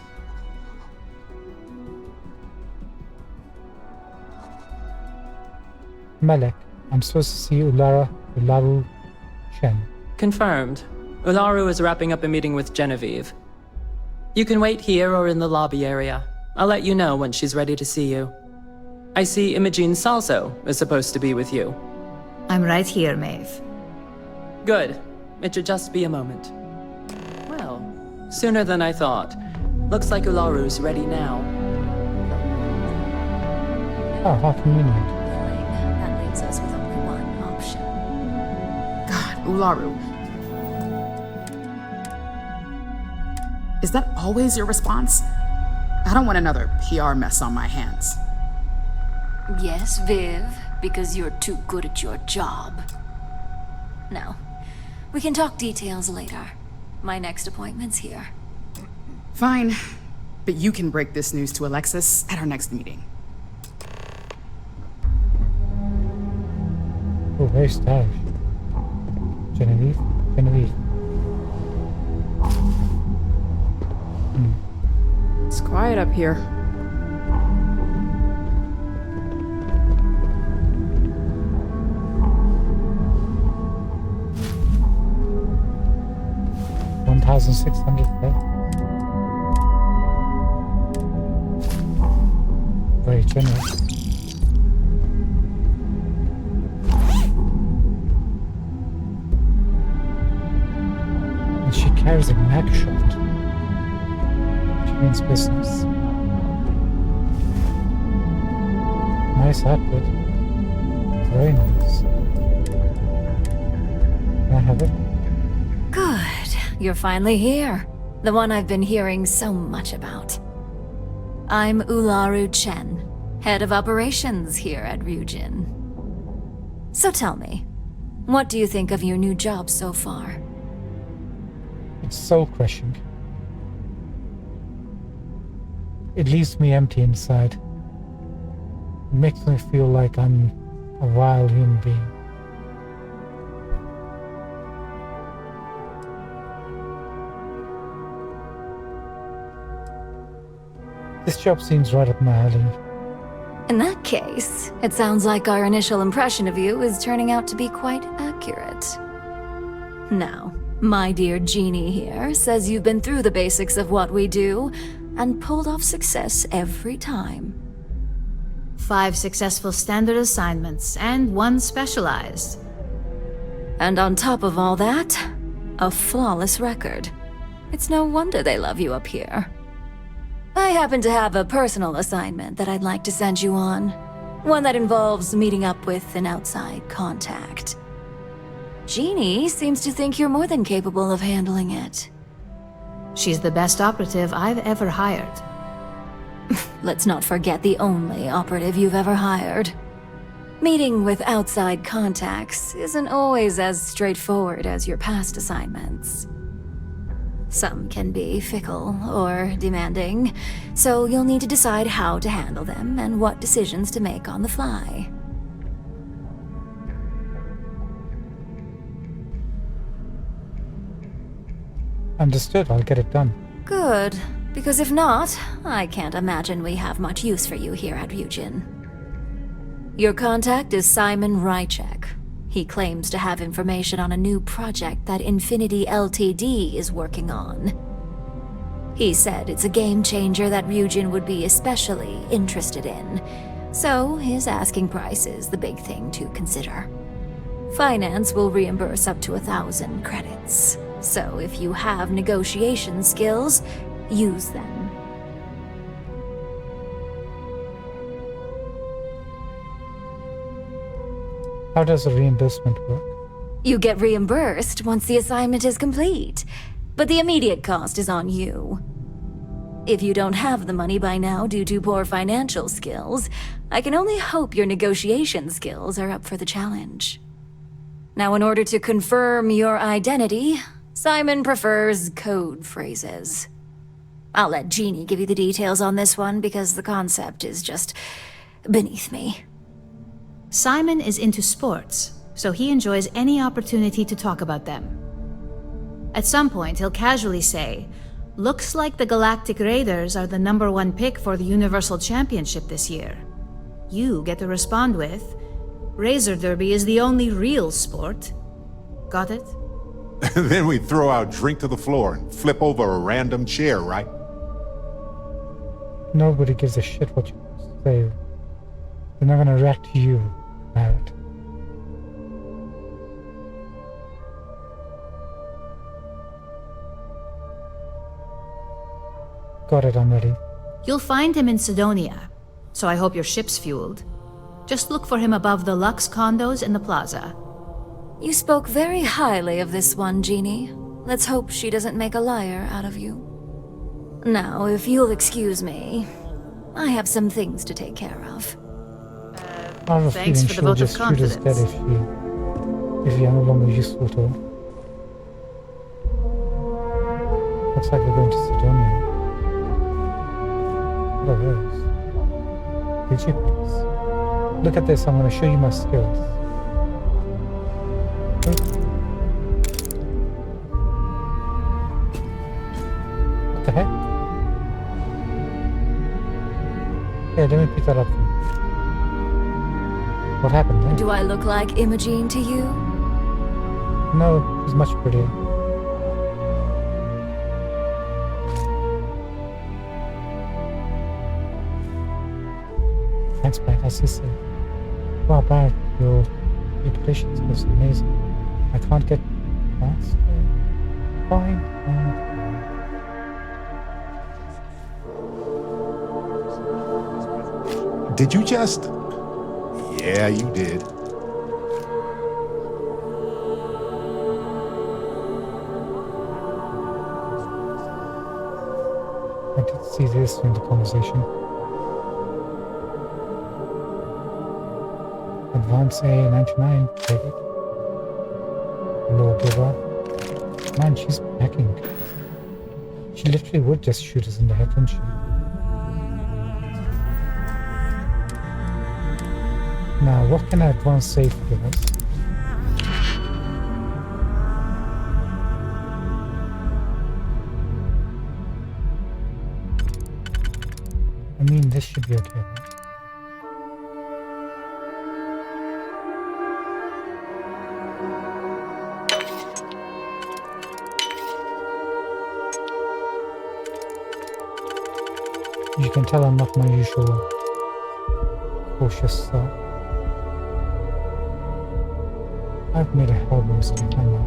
Malek. I'm supposed to see Ularu Chen. Confirmed. Ularu is wrapping up a meeting with Genevieve. You can wait here or in the lobby area. I'll let you know when she's ready to see you. I see Imogene Salso is supposed to be with you. I'm right here, Maeve. Good. It should just be a moment. Well, sooner than I thought. Looks like Ularu's ready now. Oh, how convenient. That leaves us with only one option. God, Ularu. Is that always your response? I don't want another PR mess on my hands. Yes, Viv, because you're too good at your job. Now, we can talk details later. My next appointment's here. Fine, but you can break this news to Alexis at our next meeting. Oh, very stylish. Genevieve? Genevieve. It's quiet up here. $1,600, right? Very generous. And she carries a mag shot. Which means business. Nice outfit. Very nice. Can I have it? Good. You're finally here. The one I've been hearing so much about. I'm Ularu Chen, head of operations here at Ryujin. So tell me, what do you think of your new job so far? It's soul crushing. It leaves me empty inside. It makes me feel like I'm a vile human being. This job seems right up my alley. In that case, it sounds like our initial impression of you is turning out to be quite accurate. Now, my dear Jeannie here says you've been through the basics of what we do and pulled off success every time. 5 successful standard assignments and 1 specialized. And on top of all that, a flawless record. It's no wonder they love you up here. I happen to have a personal assignment that I'd like to send you on. One that involves meeting up with an outside contact. Jeannie seems to think you're more than capable of handling it. She's the best operative I've ever hired. Let's not forget the only operative you've ever hired. Meeting with outside contacts isn't always as straightforward as your past assignments. Some can be fickle or demanding, so you'll need to decide how to handle them and what decisions to make on the fly. Understood, I'll get it done. Good, because if not, I can't imagine we have much use for you here at Ryujin. Your contact is Simon Rychek. He claims to have information on a new project that Infinity Ltd is working on. He said it's a game changer that Ryujin would be especially interested in, so his asking price is the big thing to consider. Finance will reimburse up to 1,000 credits, so if you have negotiation skills, use them. How does the reimbursement work? You get reimbursed once the assignment is complete, but the immediate cost is on you. If you don't have the money by now due to poor financial skills, I can only hope your negotiation skills are up for the challenge. Now, in order to confirm your identity, Simon prefers code phrases. I'll let Jeannie give you the details on this one because the concept is just beneath me. Simon is into sports, so he enjoys any opportunity to talk about them. At some point, he'll casually say, "Looks like the Galactic Raiders are the #1 pick for the Universal Championship this year." You get to respond with, "Razor Derby is the only real sport." Got it? Then we throw our drink to the floor and flip over a random chair, right? Nobody gives a shit what you say. They're not gonna react to you, Barrett. Got it, I'm ready. You'll find him in Sidonia, so I hope your ship's fueled. Just look for him above the Lux condos in the plaza. You spoke very highly of this one, Jeannie. Let's hope she doesn't make a liar out of you. Now, if you'll excuse me, I have some things to take care of. I have a Thanks feeling for the she'll vote of just shoot us dead confidence. if you're no longer useful to her. Looks like we're going to Sidonia. What are those? Did you please? Look at this, I'm going to show you my skills. What the heck? Here, let me pick that up for you. What happened there? Do I look like Imogene to you? No, he's much prettier. Thanks, Brad. As you say. Wow, Brad, your reputation is amazing. I can't get past it. Fine. Did you just... Yeah, you did. I did see this in the conversation. Advance A99, take it. Lawgiver. Man, she's packing. She literally would just shoot us in the head, wouldn't she? Now, what can advanced safe give us? I mean, this should be okay, right? You can tell I'm not my usual cautious self. I've made a horrible mistake, I know.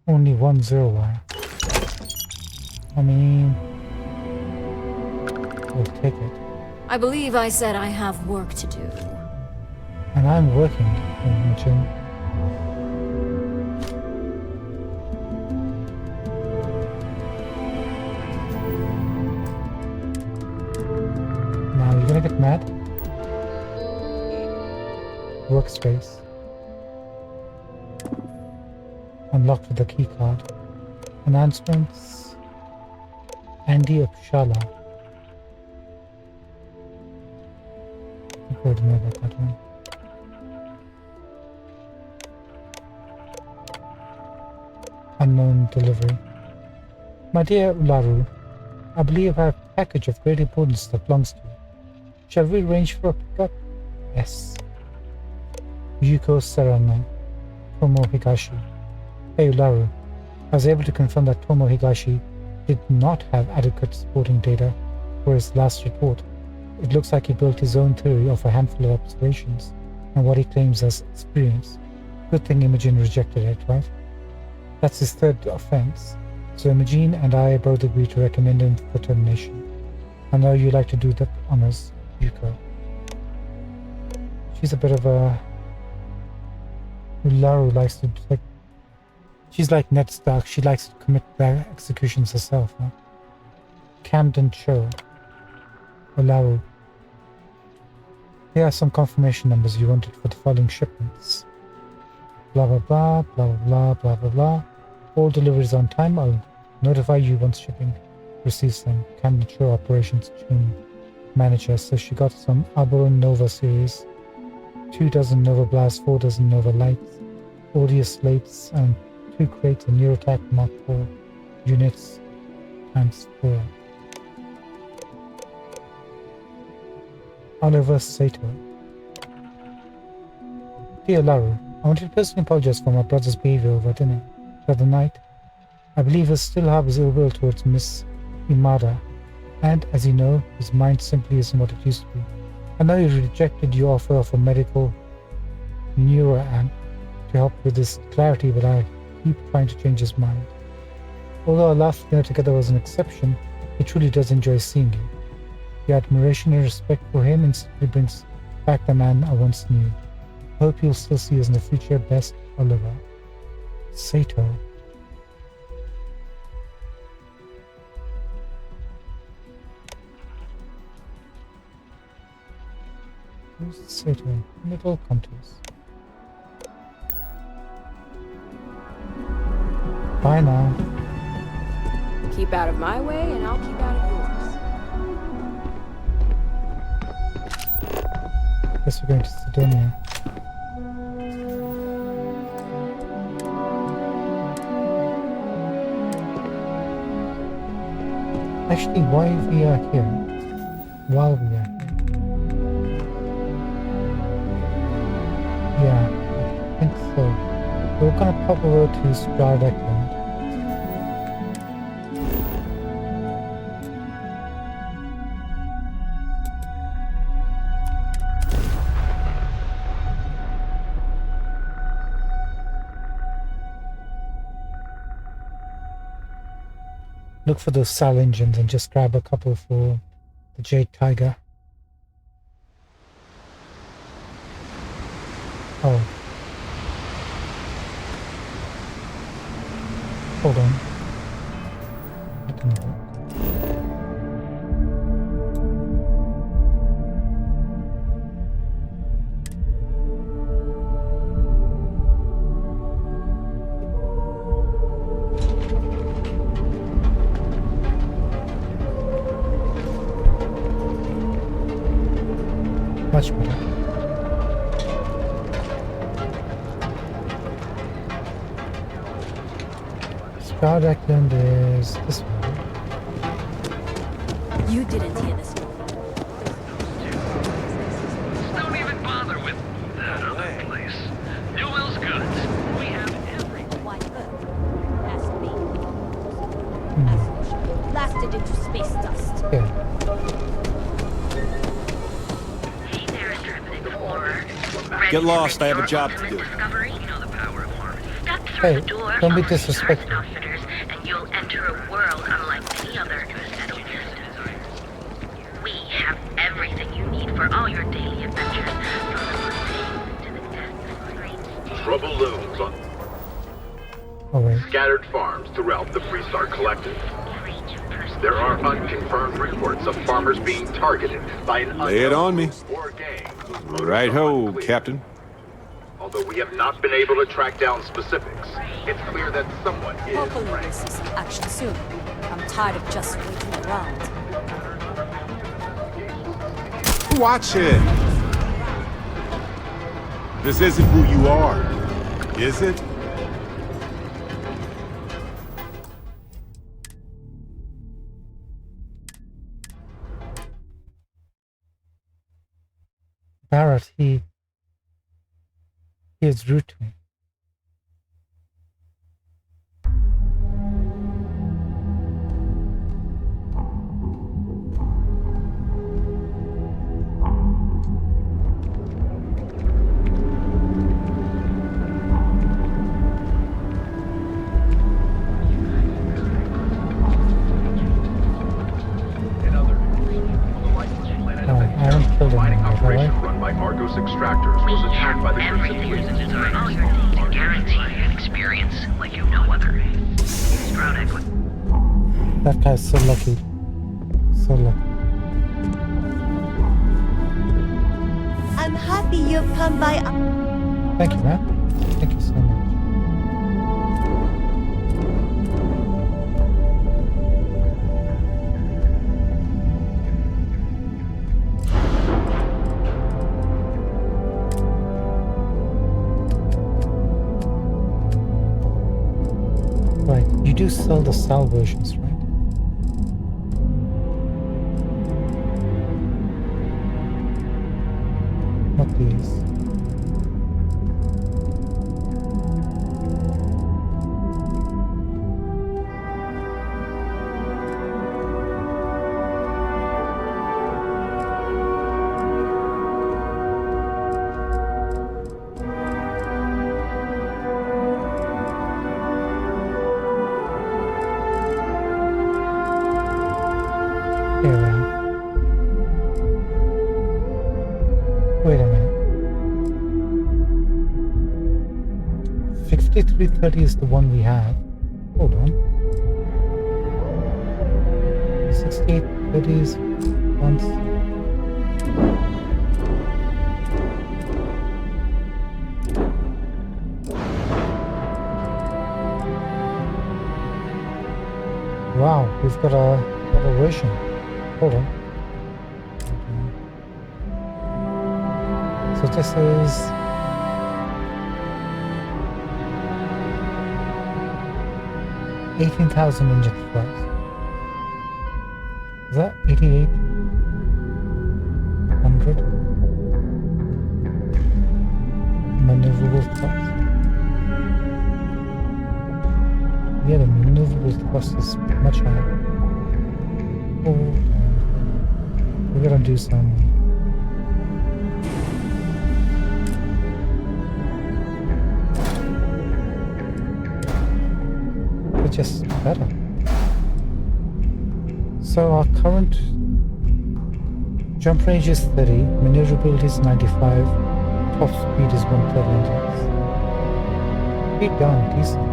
Only 1-0 wire. I mean, we'll take it. I believe I said I have work to do. And I'm working in the gym. Now, you're gonna get mad? Workspace. Unlocked with the key card. Announcements. Andy Upshala. I don't know about that one. Unknown delivery. My dear Ularu, I believe I have a package of great importance that belongs to you. Shall we arrange for a pickup? Yes. Yuko Serrano. Tomo Higashi. Hey Ularu, I was able to confirm that Tomo Higashi did not have adequate supporting data for his last report. It looks like he built his own theory of a handful of observations and what he claims as experience. Good thing Imogen rejected it, right? That's his third offense. So Imogen and I both agree to recommend him for termination. I know you like to do the honors, Yuko. She's a bit of a... Ularu likes to... She's like Ned Stark. She likes to commit the executions herself, huh? Camden Cho. Ularu. Here are some confirmation numbers you wanted for the following shipments. Blah blah blah, blah blah blah, blah blah blah. All deliveries on time. I'll notify you once shipping receives them. Camden Cho Operations June Manager. So she got some Arboron Nova series, 2 dozen Nova Blasts, 4 dozen Nova Lights, audio slates, and 2 crates of Neurotac Mark IV units times 4. Oliver Sato. Dear Laru, I wanted to personally apologize for my brother's behavior over dinner the other night. I believe he still harbors ill will towards Miss Imada, and as you know, his mind simply isn't what it used to be. I know he rejected your offer of a medical neuroamp to help with his clarity, but I keep trying to change his mind. Although our last dinner together was an exception, he truly does enjoy seeing you. Your admiration and respect for him instantly brings back the man I once knew. I hope you'll still see us in the future. Best, Oliver. Sato. Who's Sato? When it all come to us. Bye now. Keep out of my way, and I'll keep out of yours. Guess we're going to Sidonia. Actually, why we are here? While we are here. Yeah, I think so. We're gonna pop over to Strad Eklund. Look for those SAL engines and just grab a couple for the Jade Tiger. Oh. Hold on. That didn't work. Much better. Star Eklund is this one. You didn't hear this. Don't even bother with that other place. Newell's Goods. We have everything. Why good? Ask me. Blasted into space dust. Yeah. Get lost, I have a job to do. Hey, don't be disrespectful. And you'll enter a world unlike any other in the settled East. We have everything you need for all your daily adventures, from the mundane to the death. Trouble looms on scattered farms throughout the Freestar Collective. There are unconfirmed reports of farmers being targeted by an Lay it on me. or gang. Right ho, Captain. Although we have not been able to track down specifics, it's clear that someone is Hopefully we'll see some action soon. I'm tired of just waiting around. Watch it. This isn't who you are, is it? Barrett, he is rude to me. resource extractors was attacked by the Crimson Fleet. All your data guarantee an experience like you no other. Sprout Equity. That guy's so lucky. So lucky. I'm happy you've come by. Thank you, man. Thank you so much. Right, you do sell the SAL versions, right? Not these. Here we are. Wait a minute. 5330 is the one we have. Hold on. 6830 is once. Wow, we've got a version. Hold on. So this is 18,000 inject price. Is that 8,800 maneuverable thrust? Yeah, the maneuverable thrust is much higher. Hold on. We're gonna do some. It's just better. So our current jump range is 30, maneuverability is 95, top speed is 130. Pretty darn decent.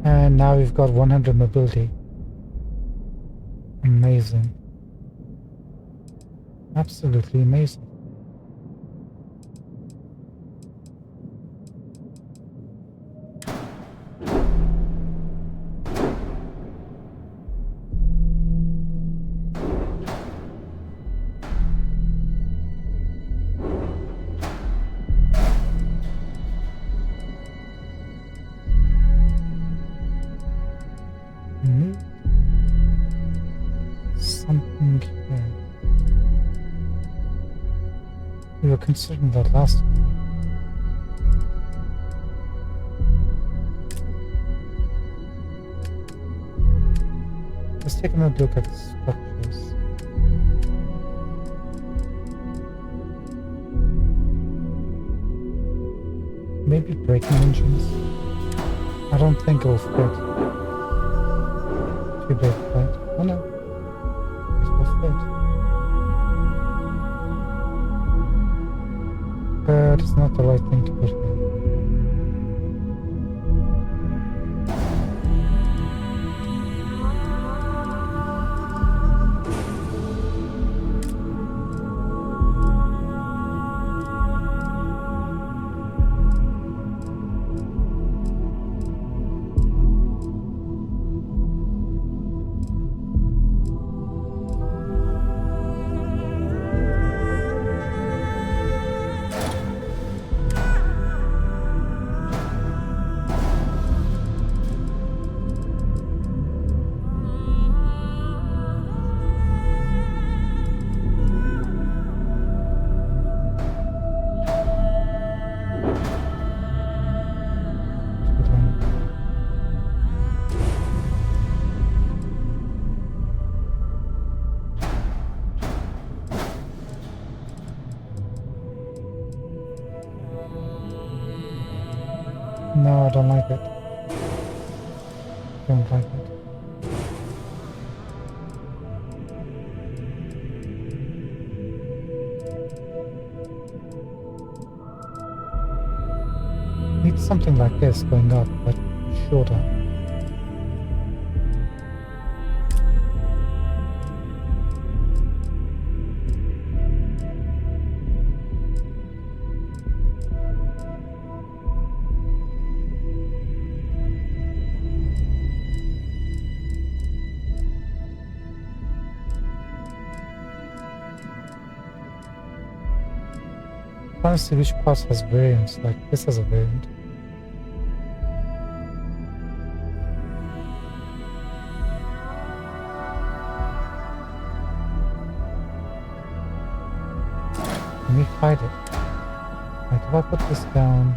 And now we've got 100 mobility. Amazing. Absolutely amazing. Something here. We were considering that last time. Let's take another look at the structures. Maybe braking engines. I don't think it'll fit. Too big, right? Oh no. It will fit. But it's not the right thing to put here. No, I don't like it. Don't like it. Need something like this going up, but shorter. Trying to see which parts has variants, like this has a variant. Let me hide it. Like if I put this down.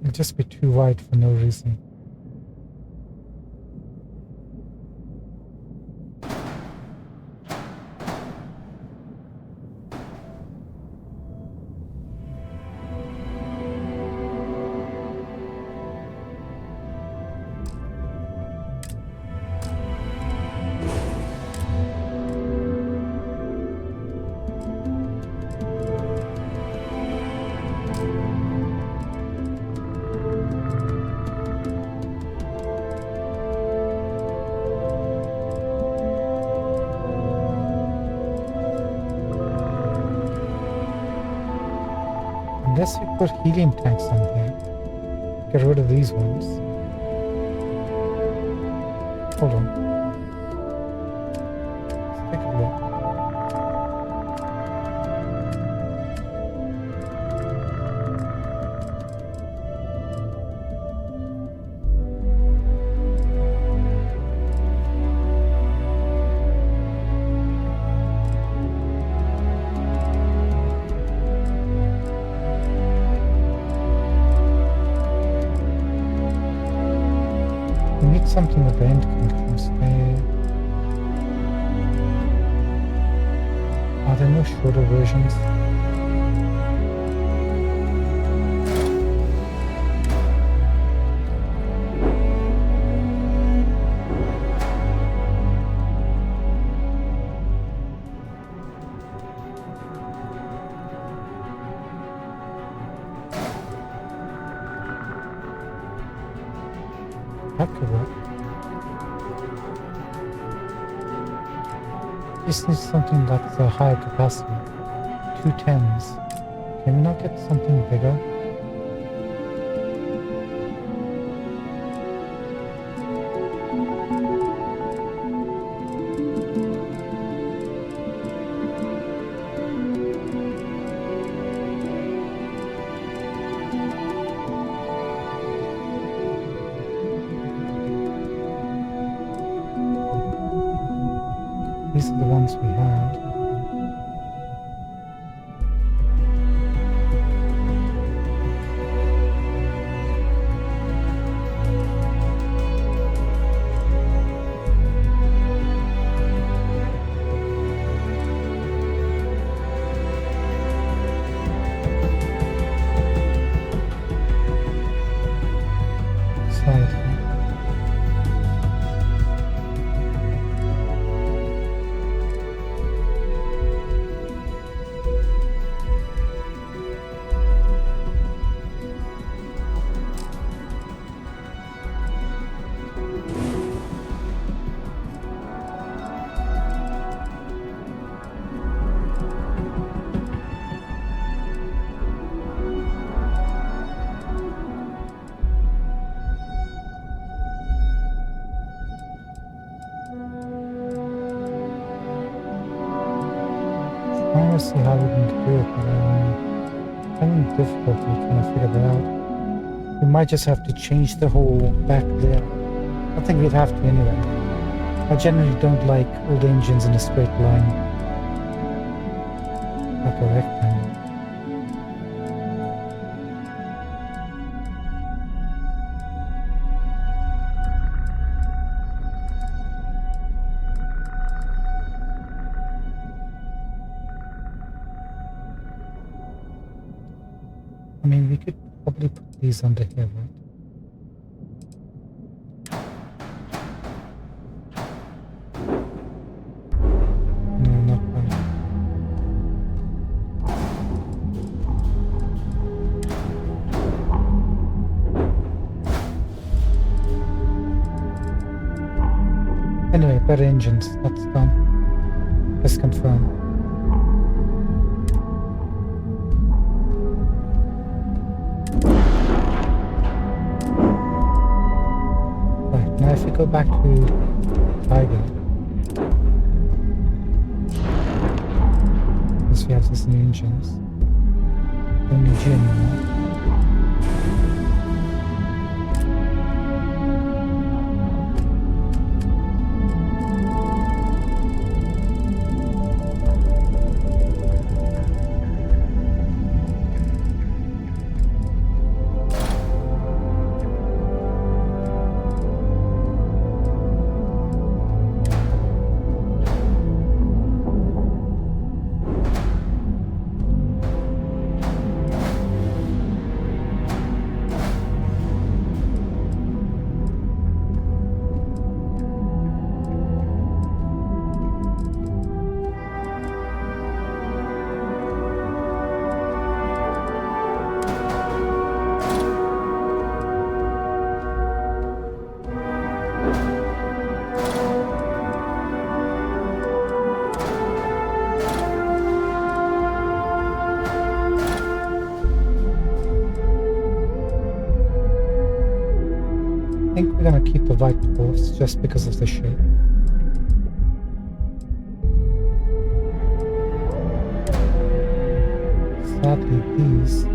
It'll just be too wide for no reason. Unless we put helium tanks on here. Get rid of these ones. Hold on. Let's take a look. Something at the end can stay. Are there no shorter versions? That could work. This needs something that's a higher capacity. 210s. Can we not get something bigger? These are the ones we had. Slide. I want to see how we can do it, but I'm having difficulty trying to figure that out. We might just have to change the whole back there. I think we'd have to anyway. I generally don't like all the engines in a straight line. Like a rectangle. I mean, we could probably put these under here, right? No, not quite. Anyway, better engines. That's done. Let's confirm. Right, now if we go back to Tiger. Because we have these new engines. Don't need you anymore. I think we're gonna keep the white dwarfs just because of the shape. Sadly, these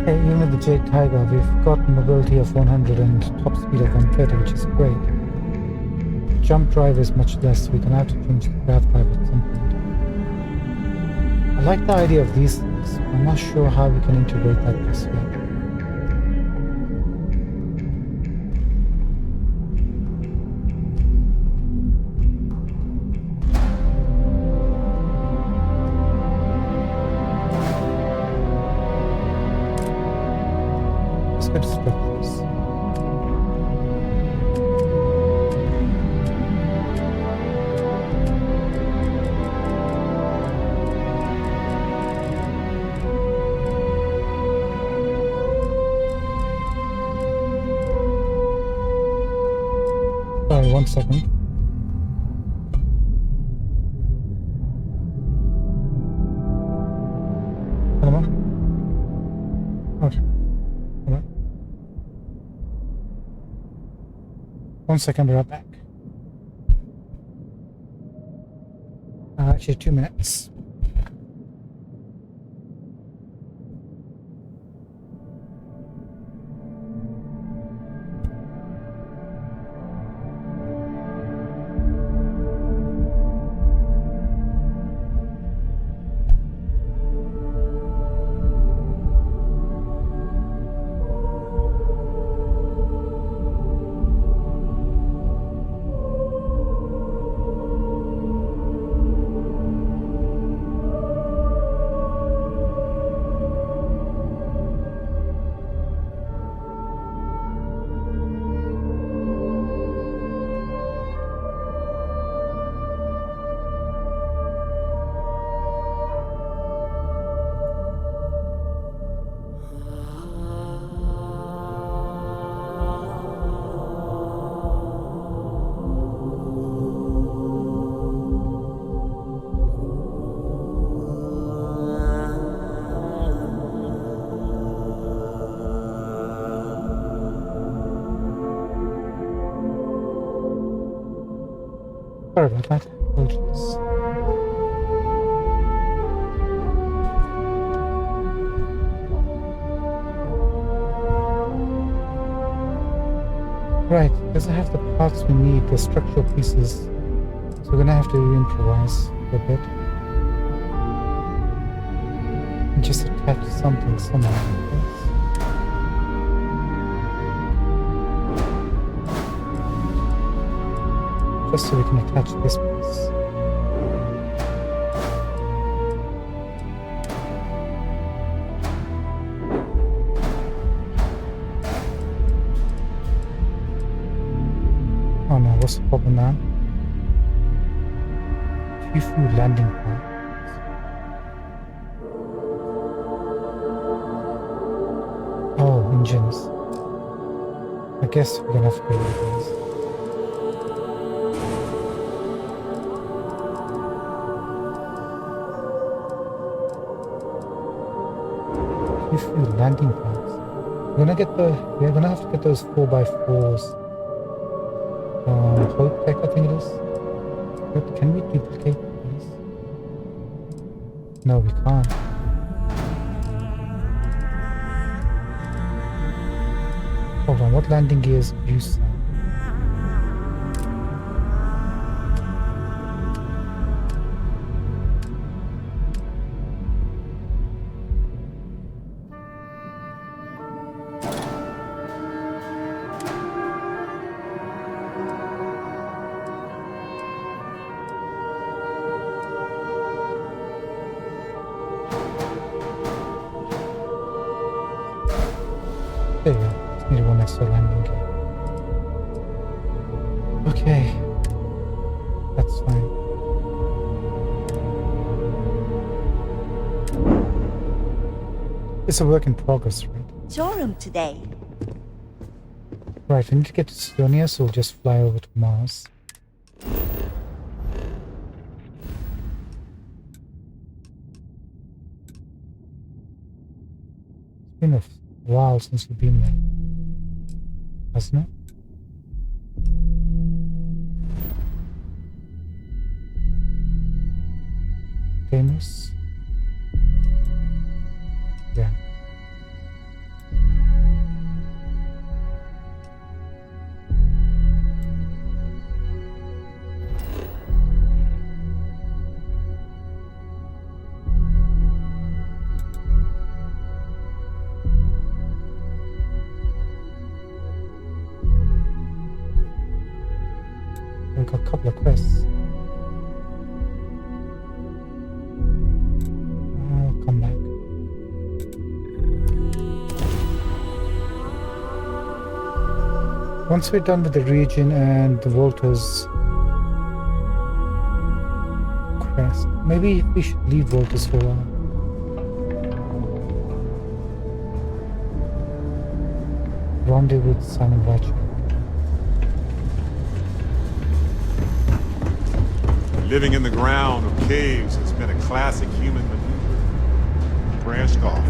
okay, even with the Jade Tiger, we've got mobility of 100 and top speed of 130, which is great. Jump drive is much less, so we're gonna have to change the grav drive at some point. I like the idea of these things. I'm not sure how we can integrate that this way. Good structures. Sorry, 1 second. Come on. Okay. Come on. 1 second, we're right back. Actually, 2 minutes. Sorry about that. Soldiers. Right, doesn't have the parts we need, the structural pieces. So we're gonna have to improvise a bit. And just attach something somewhere like this. Just so we can attach this piece. Oh no, what's the problem now? Too few landing parts. Oh, engines. I guess we're gonna have to do these. Too few landing parts. We're gonna have to get those 4x4s. Hope tech, I think it is. But can we duplicate these? No, we can't. Hold on, what landing gears use that? There you go. Just need one extra landing gear. Okay. That's fine. It's a work in progress, right? Showroom today. Right, we need to get to Sidonia, so we'll just fly over to Mars. It's been a while since we've been there, hasn't it? Famous? Yeah. We've got a couple of quests. I'll come back. Once we're done with the region and the Volta's quest, maybe we should leave Volta's for a while. Rendezvous with Simon Ratchet. Living in the ground or caves has been a classic human maneuver. Branched off.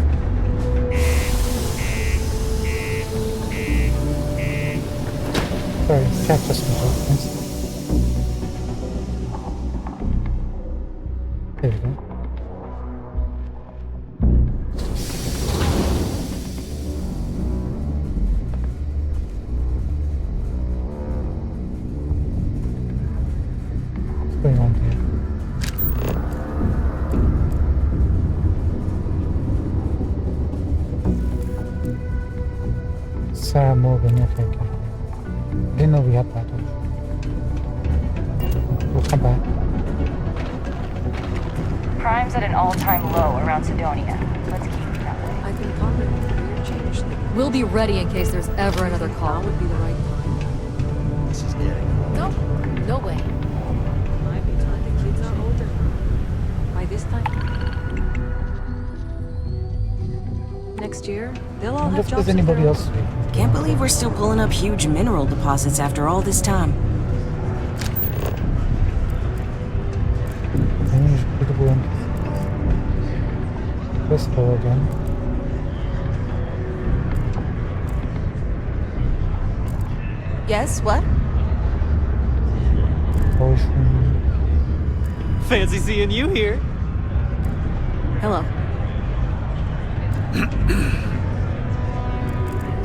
Sorry, chat just went off. Thanks. There we go. What's going on here? Sarah Morgan, okay. I didn't know we had that option. We'll come back. Crime's at an all-time low around Sidonia. Let's keep it that way. I've been pondering the career change thing. We'll be ready in case there's ever another call. Would be the right time. This is getting... No, no way. Might be time the kids are older. By this time... Next year, they'll all have If jobs there's of their anybody own. else. Can't believe we're still pulling up huge mineral deposits after all this time. Press forward again. Yes, what? Ocean. Fancy seeing you here. Hello.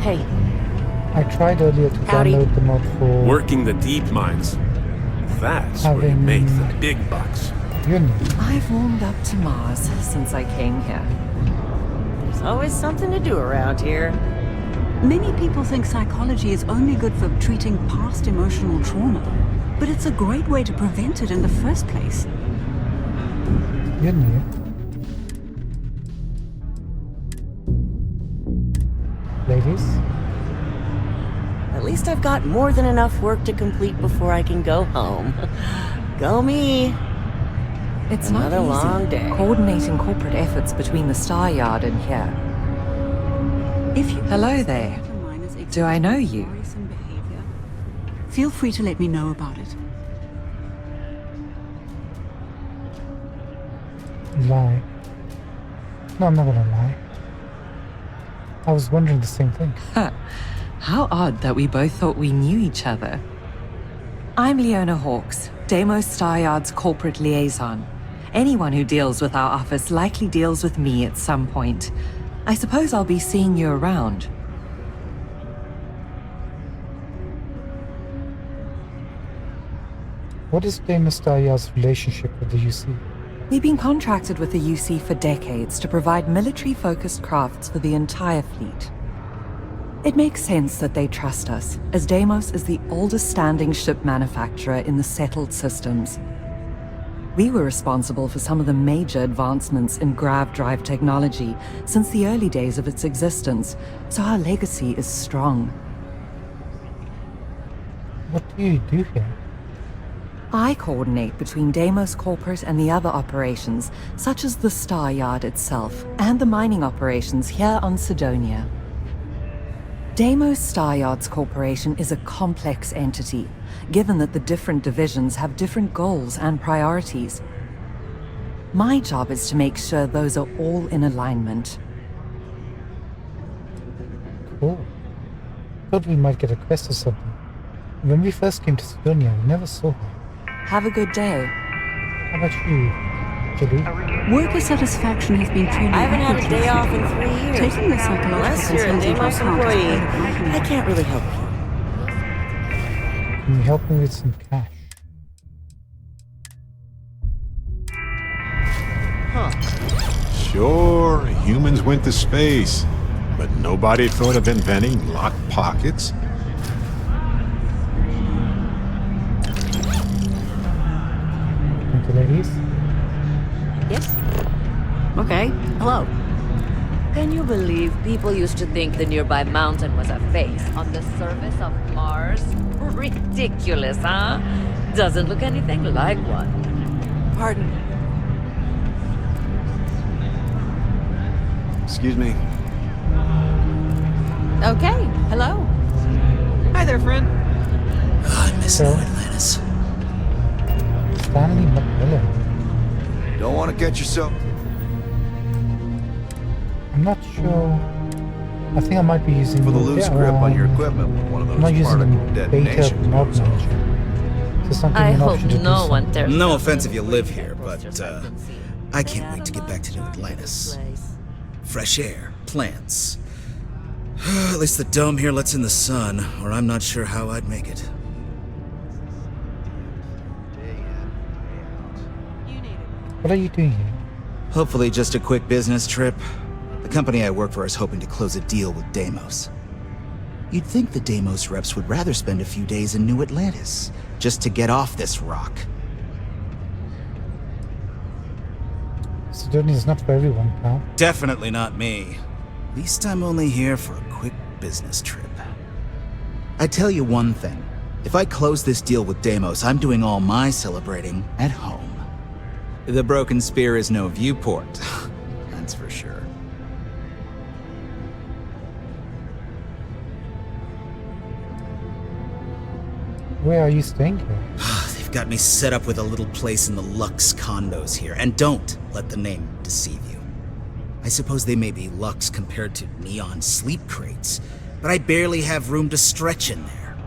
Hey. I tried earlier to Howdy. download the mod for Working the deep mines. That's where you make the big bucks. I've warmed up to Mars since I came here. There's always something to do around here. Many people think psychology is only good for treating past emotional trauma, but it's a great way to prevent it in the first place. You're new. Ladies? At least I've got more than enough work to complete before I can go home. Go me. It's Another not easy long day. coordinating corporate efforts between the Star Yard and here. Hello there. Do I know you? Feel free to let me know about it. Lie. No, I'm not gonna lie. I was wondering the same thing. How odd that we both thought we knew each other. I'm Leona Hawkes, Deimos Star Yard's corporate liaison. Anyone who deals with our office likely deals with me at some point. I suppose I'll be seeing you around. What is Deimos Star Yard's relationship with the UC? We've been contracted with the UC for decades to provide military-focused crafts for the entire fleet. It makes sense that they trust us, as Deimos is the oldest standing ship manufacturer in the settled systems. We were responsible for some of the major advancements in grav drive technology since the early days of its existence, so our legacy is strong. What do you do here? I coordinate between Deimos Corporate and the other operations, such as the Star Yard itself, and the mining operations here on Sidonia. Deimos Star Yards Corporation is a complex entity, given that the different divisions have different goals and priorities. My job is to make sure those are all in alignment. Cool. Thought we might get a quest or something. When we first came to Sidonia, we never saw her. Have a good day. How about you, Julie? Worker satisfaction has been trending. I haven't had a day off in 3 years. Taking the psychological Unless you're a concerns into Deimos account is employee, part of my commitment. I can't really help you. Can you help me with some cash? Sure, humans went to space, but nobody thought of inventing locked pockets. Thank you, ladies. Yes? Okay. Hello. Can you believe people used to think the nearby mountain was a face on the surface of Mars? Ridiculous, huh? Doesn't look anything like one. Pardon. Excuse me. Okay, hello. Hi there, friend. Oh, I miss New Atlantis. Stanley McMillan. Don't want to get yourself... I'm not sure. I think I might be using For the loose grip on your equipment with one of I'm not those using particle beta detonations mod goes off. manager. So something I an hope option to do no so. one tears No offense if you live here, but I can't wait to get back to New Atlantis. Fresh air, plants. At least the dome here lets in the sun, or I'm not sure how I'd make it. What are you doing here? Hopefully just a quick business trip. The company I work for is hoping to close a deal with Deimos. You'd think the Deimos reps would rather spend a few days in New Atlantis, just to get off this rock. Sidonia is not for everyone, pal. Definitely not me. At least I'm only here for a quick business trip. I tell you one thing. If I close this deal with Deimos, I'm doing all my celebrating at home. The broken spear is no viewport. That's for sure. Where are you staying here? They've got me set up with a little place in the Lux condos here, and don't let the name deceive you. I suppose they may be Lux compared to neon sleep crates, but I barely have room to stretch in there.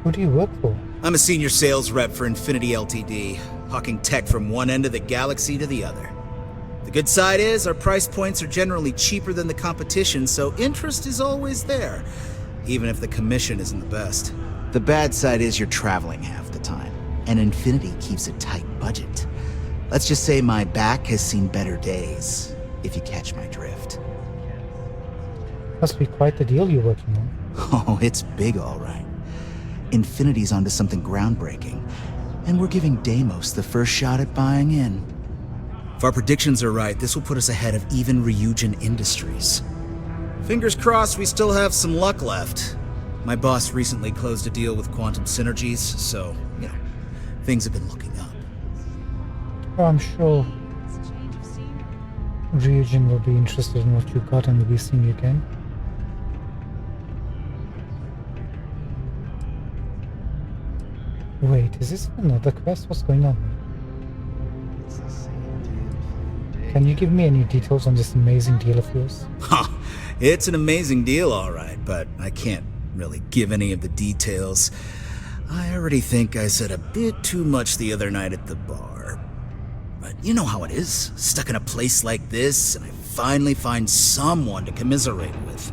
Who do you work for? I'm a senior sales rep for Infinity Ltd, hawking tech from one end of the galaxy to the other. The good side is our price points are generally cheaper than the competition, so interest is always there, even if the commission isn't the best. The bad side is you're traveling half the time, and Infinity keeps a tight budget. Let's just say my back has seen better days, if you catch my drift. Must be quite the deal you're working on. Oh, it's big, all right. Infinity's onto something groundbreaking, and we're giving Deimos the first shot at buying in. If our predictions are right, this will put us ahead of even Ryujin Industries. Fingers crossed we still have some luck left. My boss recently closed a deal with Quantum Synergies, so, things have been looking up. Oh, I'm sure Ryujin will be interested in what you got and will be seeing you again. Wait, is this another quest? What's going on? Can you give me any details on this amazing deal of yours? Huh, it's an amazing deal, all right, but I can't really give any of the details. I already think I said a bit too much the other night at the bar. But you know how it is, stuck in a place like this, and I finally find someone to commiserate with.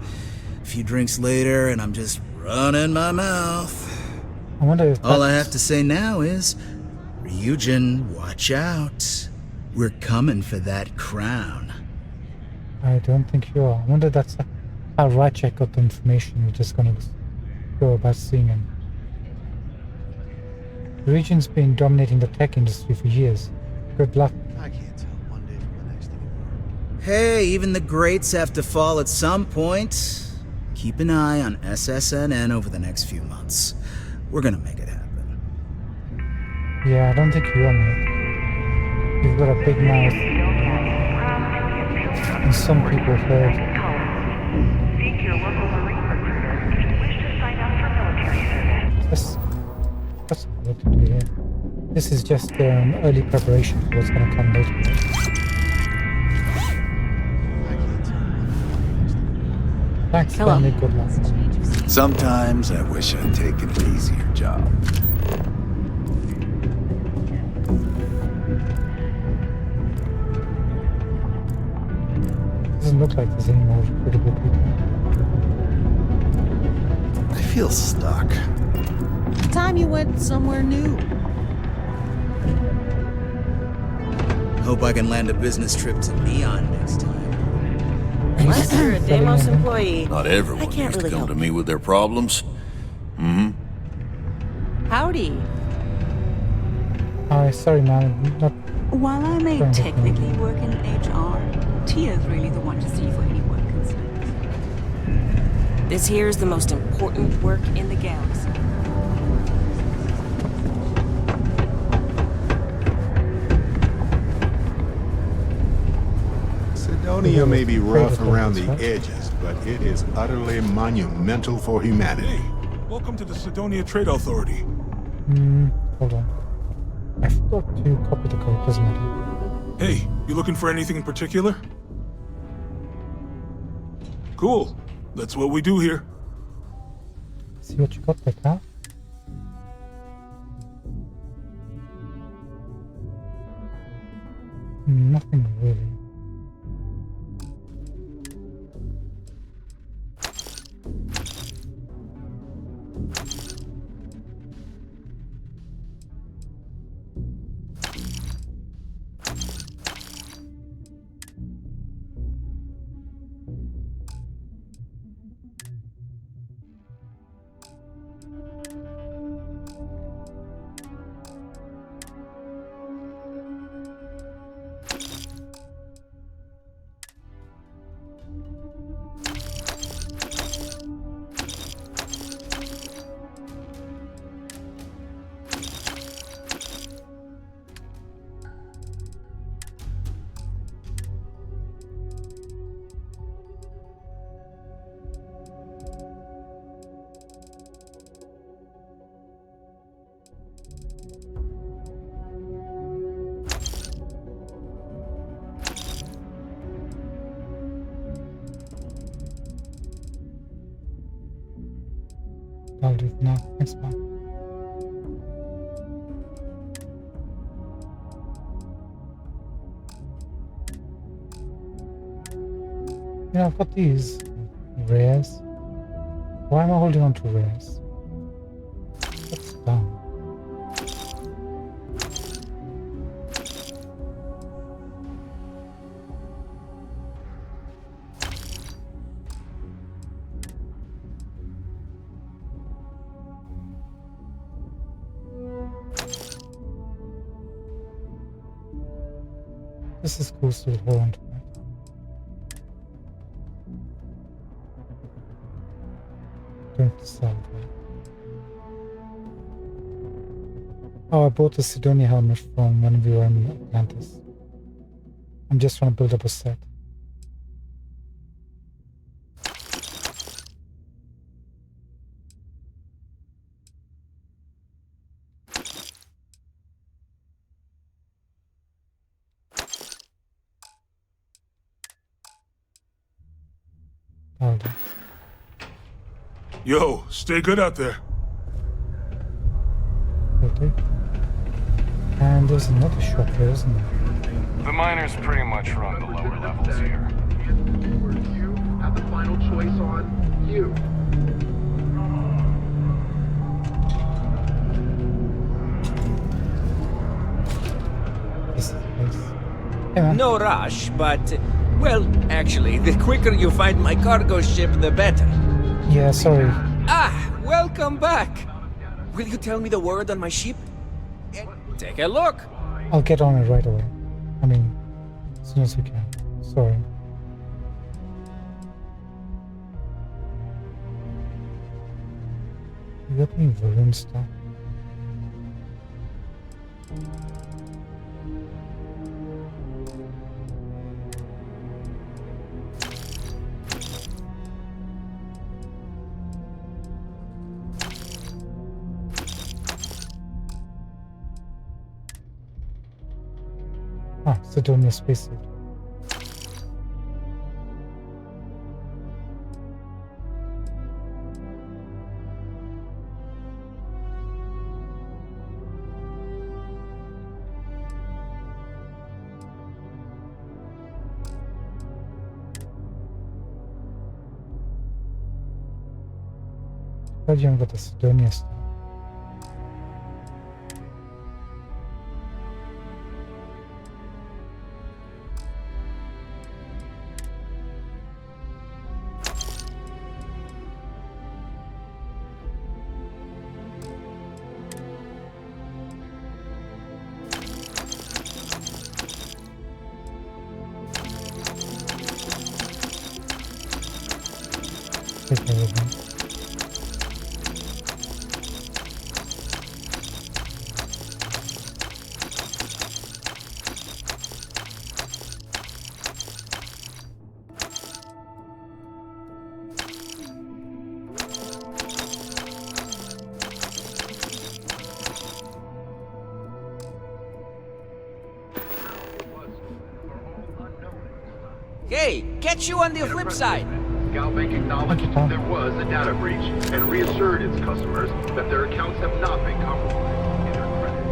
A few drinks later, and I'm just running my mouth. I wonder if all I have to say now is, Ryujin, watch out. We're coming for that crown. I don't think you are. I wonder that's how Rychek got the information. We're just gonna go about seeing him. The region's been dominating the tech industry for years. Good luck. I can't tell one day from the next anymore. Hey, even the greats have to fall at some point. Keep an eye on SSNN over the next few months. We're gonna make it happen. Yeah, I don't think you are, mate. You've got a big mouth. And some people heard. That's what to do here. This is just early preparation for what's going to come later. Thanks, family. Good luck. Sometimes I wish I'd taken an easier job. Doesn't look like there's any more recruitable people. I feel stuck. Time you went somewhere new. Hope I can land a business trip to Neon next time. Unless you're a Deimos employee. Not everyone needs to come to me with their problems. Howdy. Sorry, man. Not While I may technically work in HR, Tia's really the one to see for any work concerns. This here is the most important work in the galaxy. Sidonia may be rough around the edges, but it is utterly monumental for humanity. Hey, welcome to the Sidonia Trade Authority. Hold on. I forgot to copy the code, doesn't matter. Hey, you looking for anything in particular? Cool. That's what we do here. See what you got there, pal? Nothing really. I'll do it now. Thanks, man. You know, I've got these rares. Why am I holding on to rares? That's dumb. This is cool, so hold on to it. Don't sell that. Oh, I bought the Sidonia helmet from when we were in Atlantis. I'm just trying to build up a set. Hold on. Yo, stay good out there. Okay. And there's another shop here, isn't there? The miners pretty much run the lower levels here. You have the final choice on you. This is nice. Hey, man. No rush, but, well, actually, the quicker you find my cargo ship, the better. Yeah, sorry. Ah, welcome back. Will you tell me the word on my ship? Take a look. I'll get on it right away. I mean, as soon as we can. Sorry. You got any balloon stuff? Ah, Sidonia spacesuit. Glad you haven't got the Sidonia stuff. Take care of them. Hey, catch you on the flip side. Galbank acknowledged there was a data breach and reassured its customers that their accounts have not been compromised in their credit.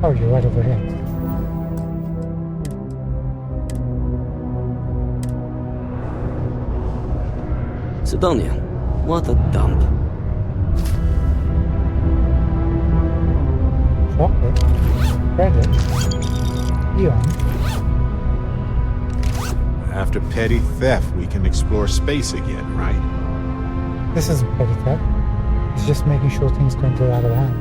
Oh, you're right over here. Sidonia, what a dump. Chocolate? Credit? Eon? After petty theft, we can explore space again, right? This isn't petty theft. It's just making sure things don't go out of hand.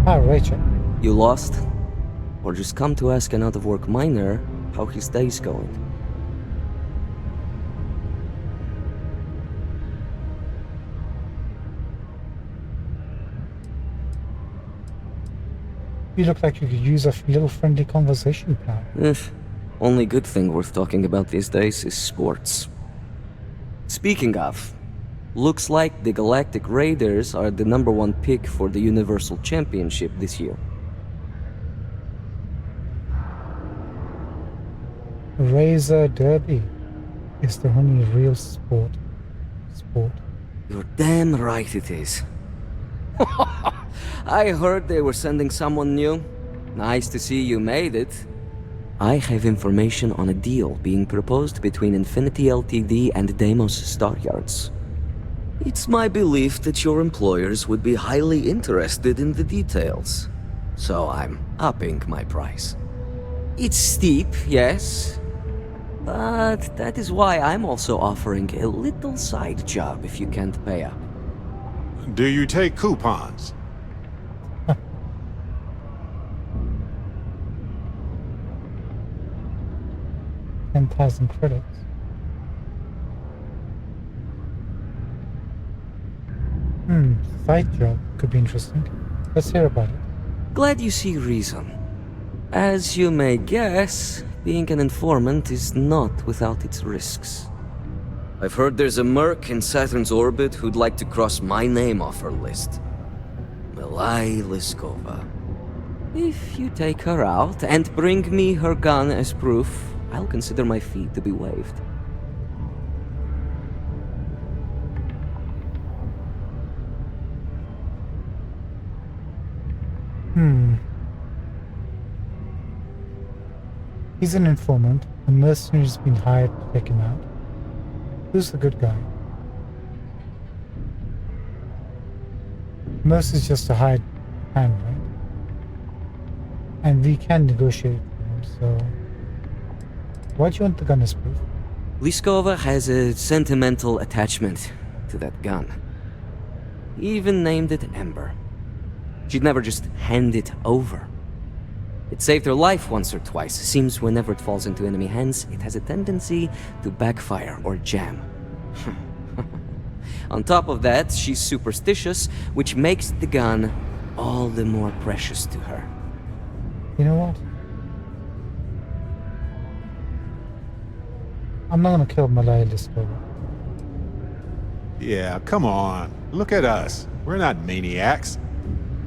Ah, Rachel. You lost? Or just come to ask an out-of-work miner how his day's going? You look like you could use a little friendly conversation pal. Only good thing worth talking about these days is sports. Speaking of, looks like the Galactic Raiders are the #1 pick for the Universal Championship this year. Razor Derby is the only real sport. You're damn right it is. I heard they were sending someone new. Nice to see you made it. I have information on a deal being proposed between Infinity Ltd and Deimos Staryards. It's my belief that your employers would be highly interested in the details, so I'm upping my price. It's steep, yes, but that is why I'm also offering a little side job if you can't pay up. Do you take coupons? 10,000 credits. Side job could be interesting. Let's hear about it. Glad you see reason. As you may guess, being an informant is not without its risks. I've heard there's a merc in Saturn's orbit who'd like to cross my name off her list. Milai Liskova. If you take her out and bring me her gun as proof, I'll consider my fee to be waived. He's an informant. A mercenary's been hired to take him out. Who's the good guy? Merce is just a hired hand, right? And we can negotiate with him, so... Why do you want the gun as proof? Liskova has a sentimental attachment to that gun. He even named it Ember. She'd never just hand it over. It saved her life once or twice. Seems whenever it falls into enemy hands, it has a tendency to backfire or jam. On top of that, she's superstitious, which makes the gun all the more precious to her. You know what? I'm not gonna kill Malaya Liskova. Yeah, come on. Look at us. We're not maniacs.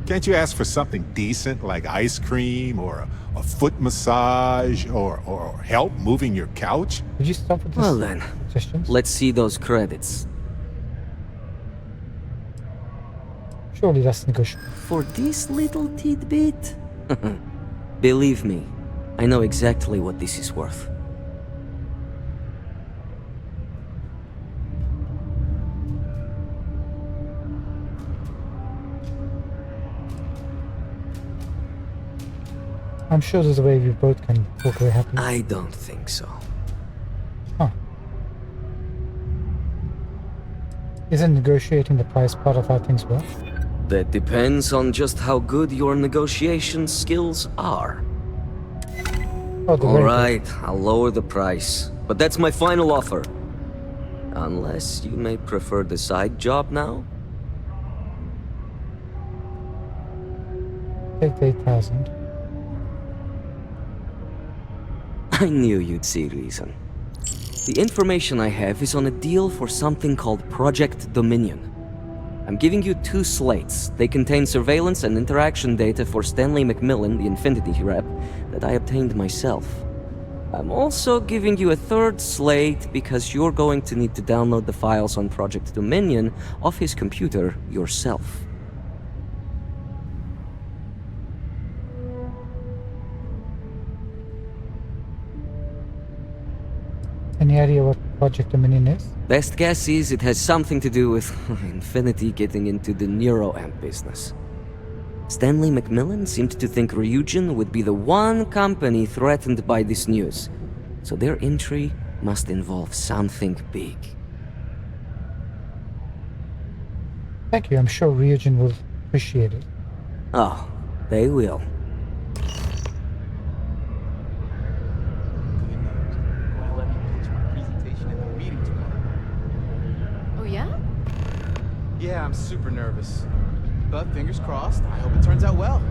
Can't you ask for something decent like ice cream or a foot massage or help moving your couch? Did you stop with this? Well then, let's see those credits. Surely that's negotiable. For this little tidbit? Believe me, I know exactly what this is worth. I'm sure there's a way we both can walk away happily. I don't think so. Huh. Isn't negotiating the price part of how things work? That depends on just how good your negotiation skills are. Alright, I'll lower the price. But that's my final offer. Unless you may prefer the side job now? Take the 8,000. I knew you'd see reason. The information I have is on a deal for something called Project Dominion. I'm giving you 2 slates. They contain surveillance and interaction data for Stanley McMillan, the Infinity rep, that I obtained myself. I'm also giving you a 3rd slate because you're going to need to download the files on Project Dominion off his computer yourself. Any idea what Project Dominion is? Best guess is it has something to do with Infinity getting into the neuroamp business. Stanley McMillan seemed to think Ryujin would be the one company threatened by this news, so their entry must involve something big. Thank you, I'm sure Ryujin will appreciate it. Oh, they will. Yeah, I'm super nervous. But fingers crossed, I hope it turns out well.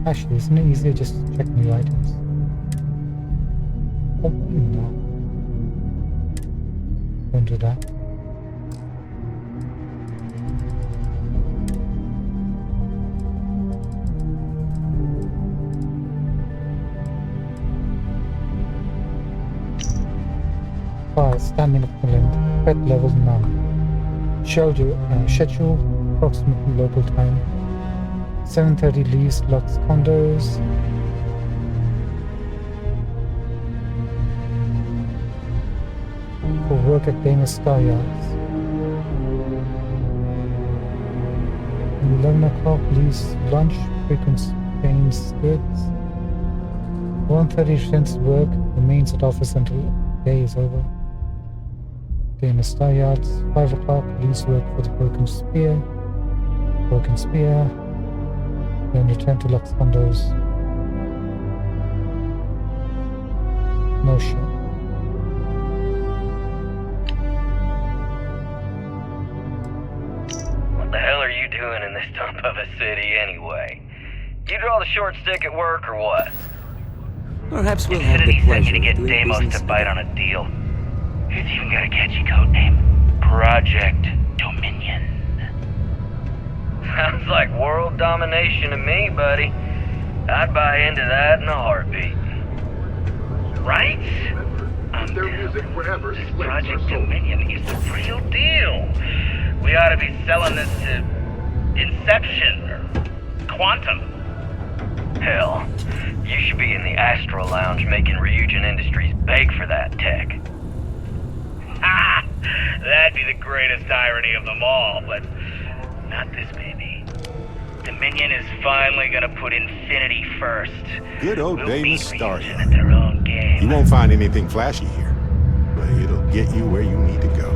Actually, isn't it easier just to check new items? Oh, no. Don't do that. Standing equivalent. Threat level none. Schedule approximately local time. 7:30 leaves Lux condos. For work at Damus Star Yards. 11 o'clock leaves lunch, frequent trains goods. 1:30 returns to work, remains at office until day is over. Damus Star Yards. 5 o'clock leaves work for the Broken Spear. Then return to Lux condos. No show. What the hell are you doing in this dump of a city anyway? You draw the short stick at work or what? Perhaps we'll have the Infinity sent me pleasure to of get doing Deimos business to bite together. on a deal. He's even got a catchy code name. Project Dominion. Sounds like world domination to me, buddy. I'd buy into that in a heartbeat. Right? Their music wherever This slaves are Project sold. Dominion is the real deal. We ought to be selling this to Inception or Quantum. Hell, you should be in the Astro Lounge making Ryujin Industries beg for that tech. Ha! That'd be the greatest irony of them all, but not this baby. Dominion is finally gonna put Infinity first. Good old We'll Damus beat Star Ryujin at their own game. You won't find anything flashy here, but it'll get you where you need to go.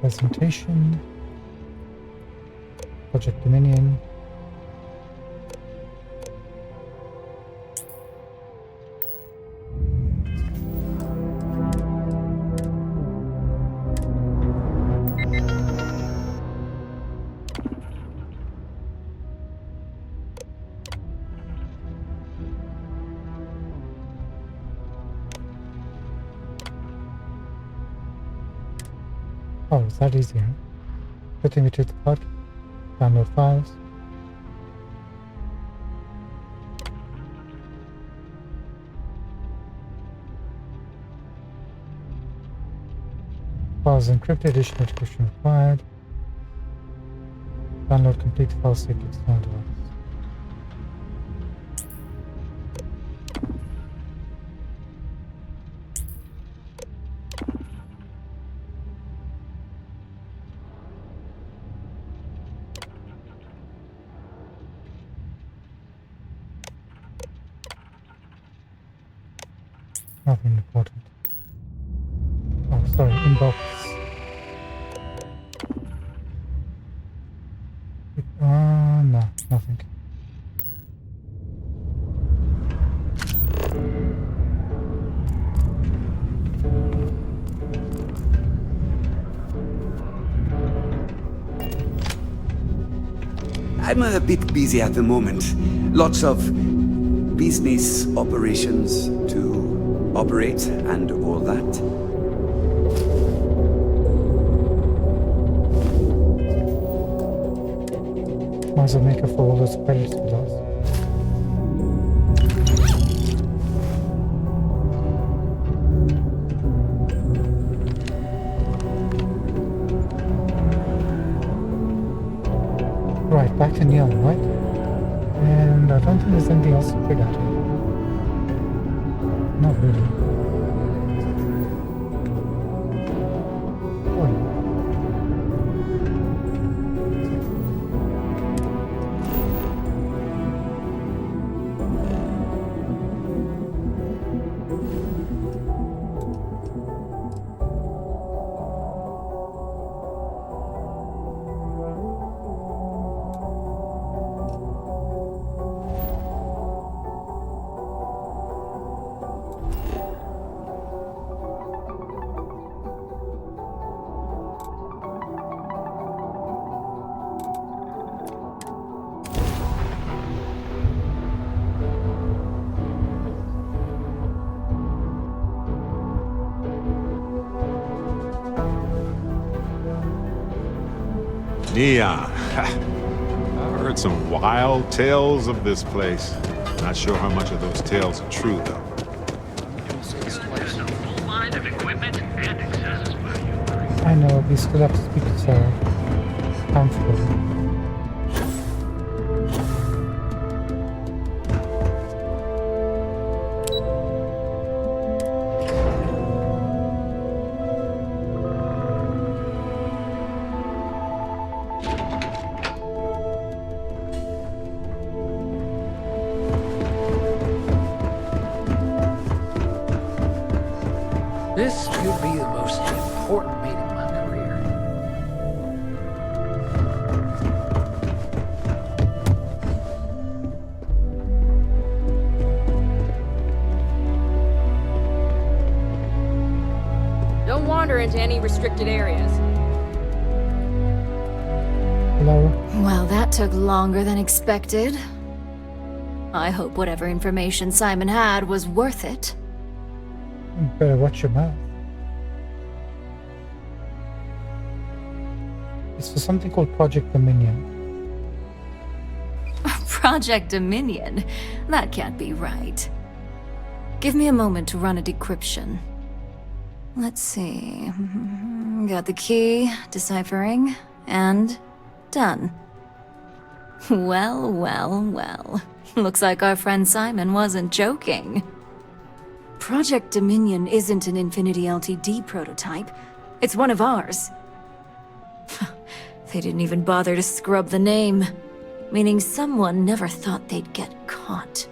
Presentation. Project Dominion. Oh, is that easy, huh? Putting it to the card. Download files. Files encrypted, additional encryption required. Download complete file safely external device. Nothing important. Oh, sorry, inbox. No, nothing. I'm a bit busy at the moment. Lots of business operations to operate and all that. Might as well make up for all those credits we lost. Right, back to Neon, right? And I don't think there's anything else to figure out here. Not really. Neon. Ha. I heard some wild tales of this place. Not sure how much of those tales are true, though. I know, we still have to speak to Sarah. Comfortable. This could be the most important meeting of my career. Don't wander into any restricted areas. Hello? Well, that took longer than expected. I hope whatever information Simon had was worth it. You better watch your mouth. It's for something called Project Dominion. Project Dominion? That can't be right. Give me a moment to run a decryption. Let's see. Got the key, deciphering, and done. Well, well, well. Looks like our friend Simon wasn't joking. Project Dominion isn't an Infinity Ltd prototype. It's one of ours. They didn't even bother to scrub the name, meaning someone never thought they'd get caught.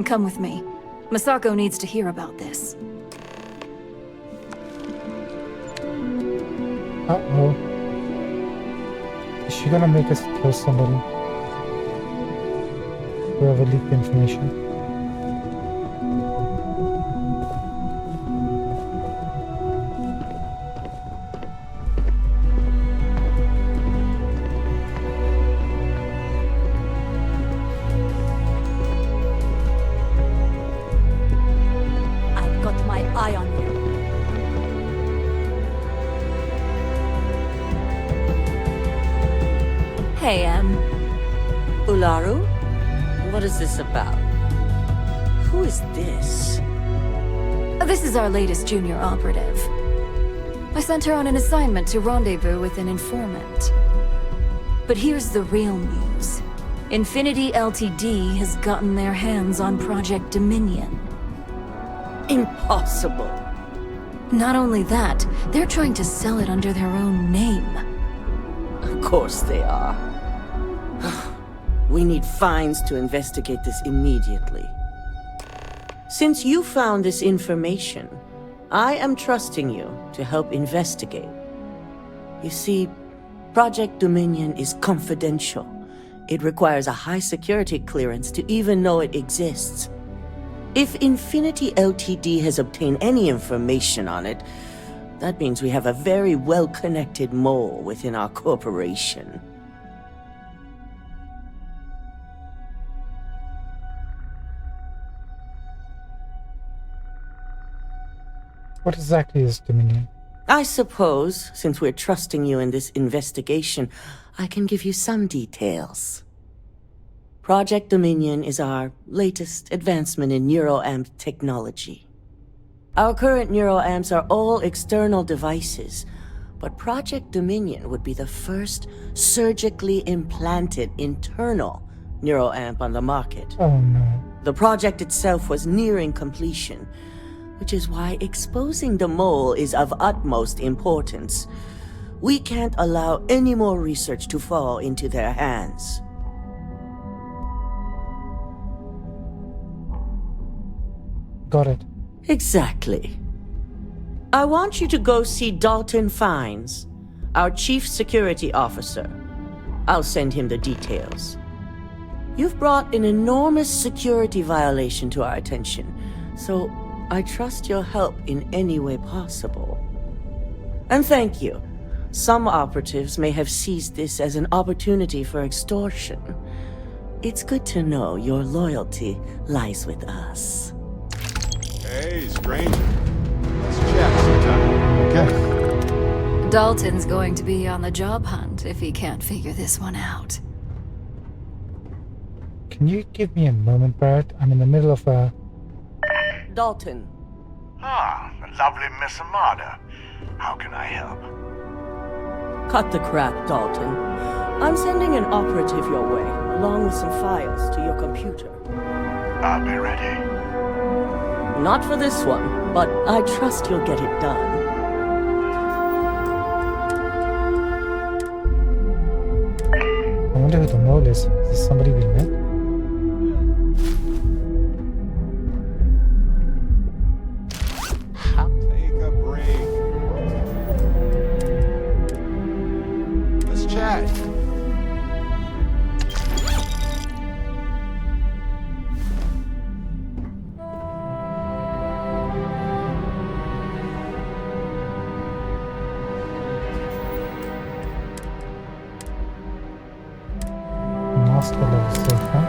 Come with me. Masako needs to hear about this. Uh-oh. Is she gonna make us kill somebody? Whoever leaked the information. I've got my eye on you. Hey, Ularu? What is this about? Who is this? This is our latest junior operative. I sent her on an assignment to rendezvous with an informant. But here's the real news. Infinity Ltd has gotten their hands on Project Dominion. Impossible. Not only that, they're trying to sell it under their own name. Of course they are. We need Fines to investigate this immediately. Since you found this information, I am trusting you to help investigate. You see, Project Dominion is confidential. It requires a high security clearance to even know it exists. If Infinity Ltd has obtained any information on it, that means we have a very well-connected mole within our corporation. What exactly is Dominion? I suppose, since we're trusting you in this investigation, I can give you some details. Project Dominion is our latest advancement in neuroamp technology. Our current neuroamps are all external devices, but Project Dominion would be the first surgically implanted internal neuroamp on the market. Oh no. The project itself was nearing completion, which is why exposing the mole is of utmost importance. We can't allow any more research to fall into their hands. Got it. Exactly. I want you to go see Dalton Fines, our Chief Security Officer. I'll send him the details. You've brought an enormous security violation to our attention, so I trust your help in any way possible. And thank you. Some operatives may have seized this as an opportunity for extortion. It's good to know your loyalty lies with us. Hey, stranger. Let's chat sometime, okay? Dalton's going to be on the job hunt if he can't figure this one out. Can you give me a moment, Barrett? I'm in the middle of a... Dalton. Ah, the lovely Miss Amada. How can I help? Cut the crap, Dalton. I'm sending an operative your way, along with some files to your computer. I'll be ready. Not for this one, but I trust you'll get it done. I wonder who the mole is. Is this somebody we met? Take a break. Let's chat. Master level safe, huh?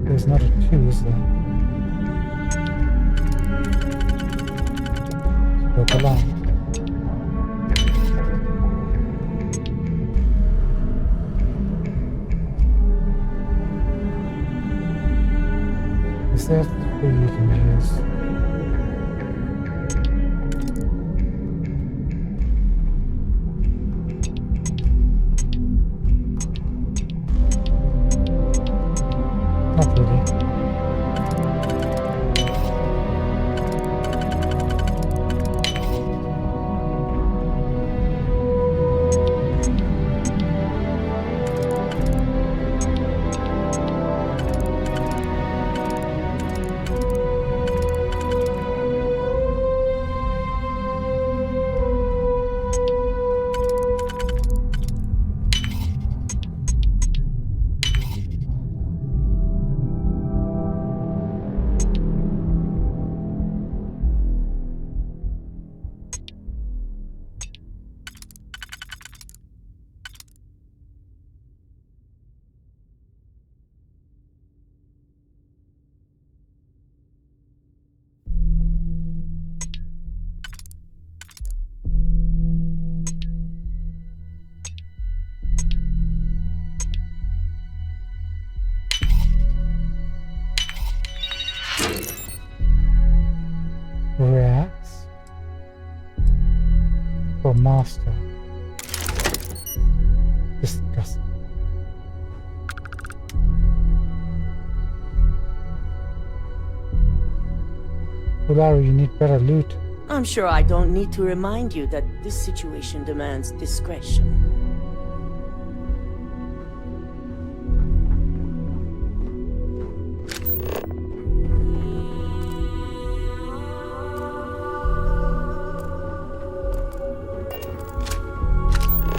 There's not a 2, is there? Look along. Is there 3 you can use? Not really. Rats for master. Disgusting. Ularu, you need better loot. I'm sure I don't need to remind you that this situation demands discretion.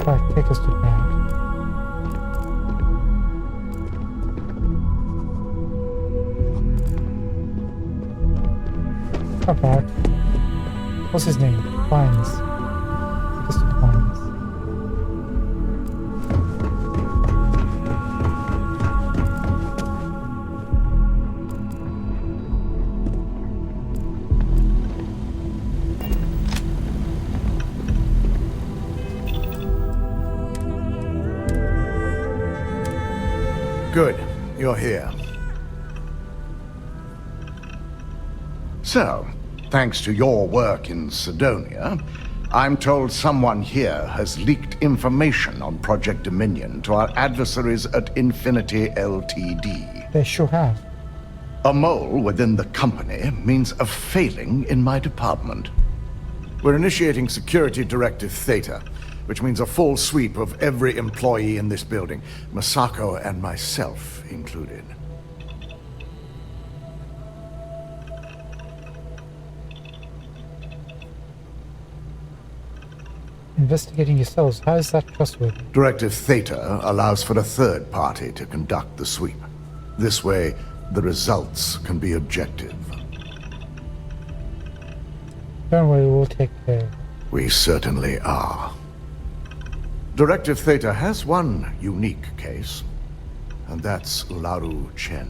Right, take us to ground. Not bad. What's his name? Pines. Take us to Pines. Good, you're here. So, thanks to your work in Sidonia, I'm told someone here has leaked information on Project Dominion to our adversaries at Infinity Ltd. They sure have. A mole within the company means a failing in my department. We're initiating Security Directive Theta, which means a full sweep of every employee in this building, Masako and myself included. Investigating yourselves, how is that trustworthy? Directive Theta allows for a third party to conduct the sweep. This way, the results can be objective. Don't worry, we'll take care. We certainly are. Directive Theta has one unique case, and that's Ularu Chen.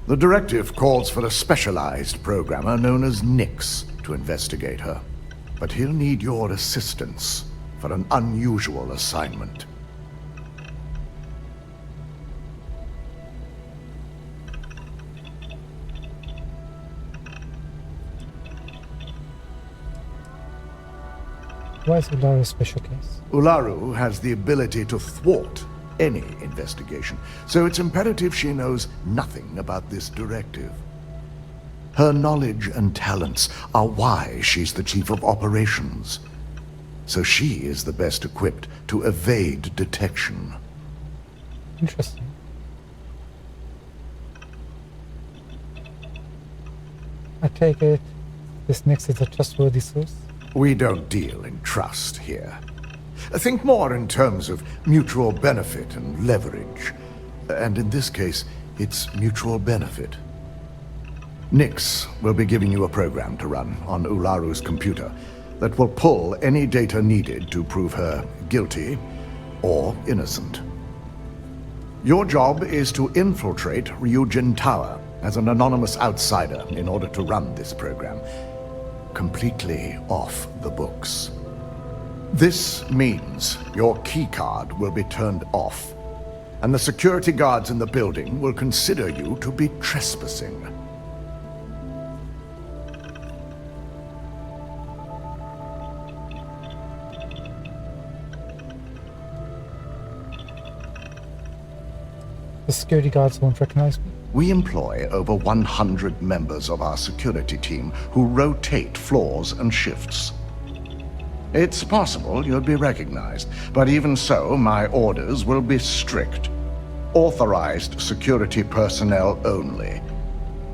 The directive calls for a specialized programmer known as Nix to investigate her. But he'll need your assistance for an unusual assignment. Why is Ularu a special case? Ularu has the ability to thwart any investigation, so it's imperative she knows nothing about this directive. Her knowledge and talents are why she's the chief of operations. So she is the best equipped to evade detection. Interesting. I take it this Nix is a trustworthy source? We don't deal in trust here. Think more in terms of mutual benefit and leverage. And in this case, it's mutual benefit. Nix will be giving you a program to run on Ularu's computer that will pull any data needed to prove her guilty or innocent. Your job is to infiltrate Ryujin Tower as an anonymous outsider in order to run this program, completely off the books. This means your keycard will be turned off, and the security guards in the building will consider you to be trespassing. The security guards won't recognize me? We employ over 100 members of our security team who rotate floors and shifts. It's possible you'll be recognized, but even so, my orders will be strict. Authorized security personnel only.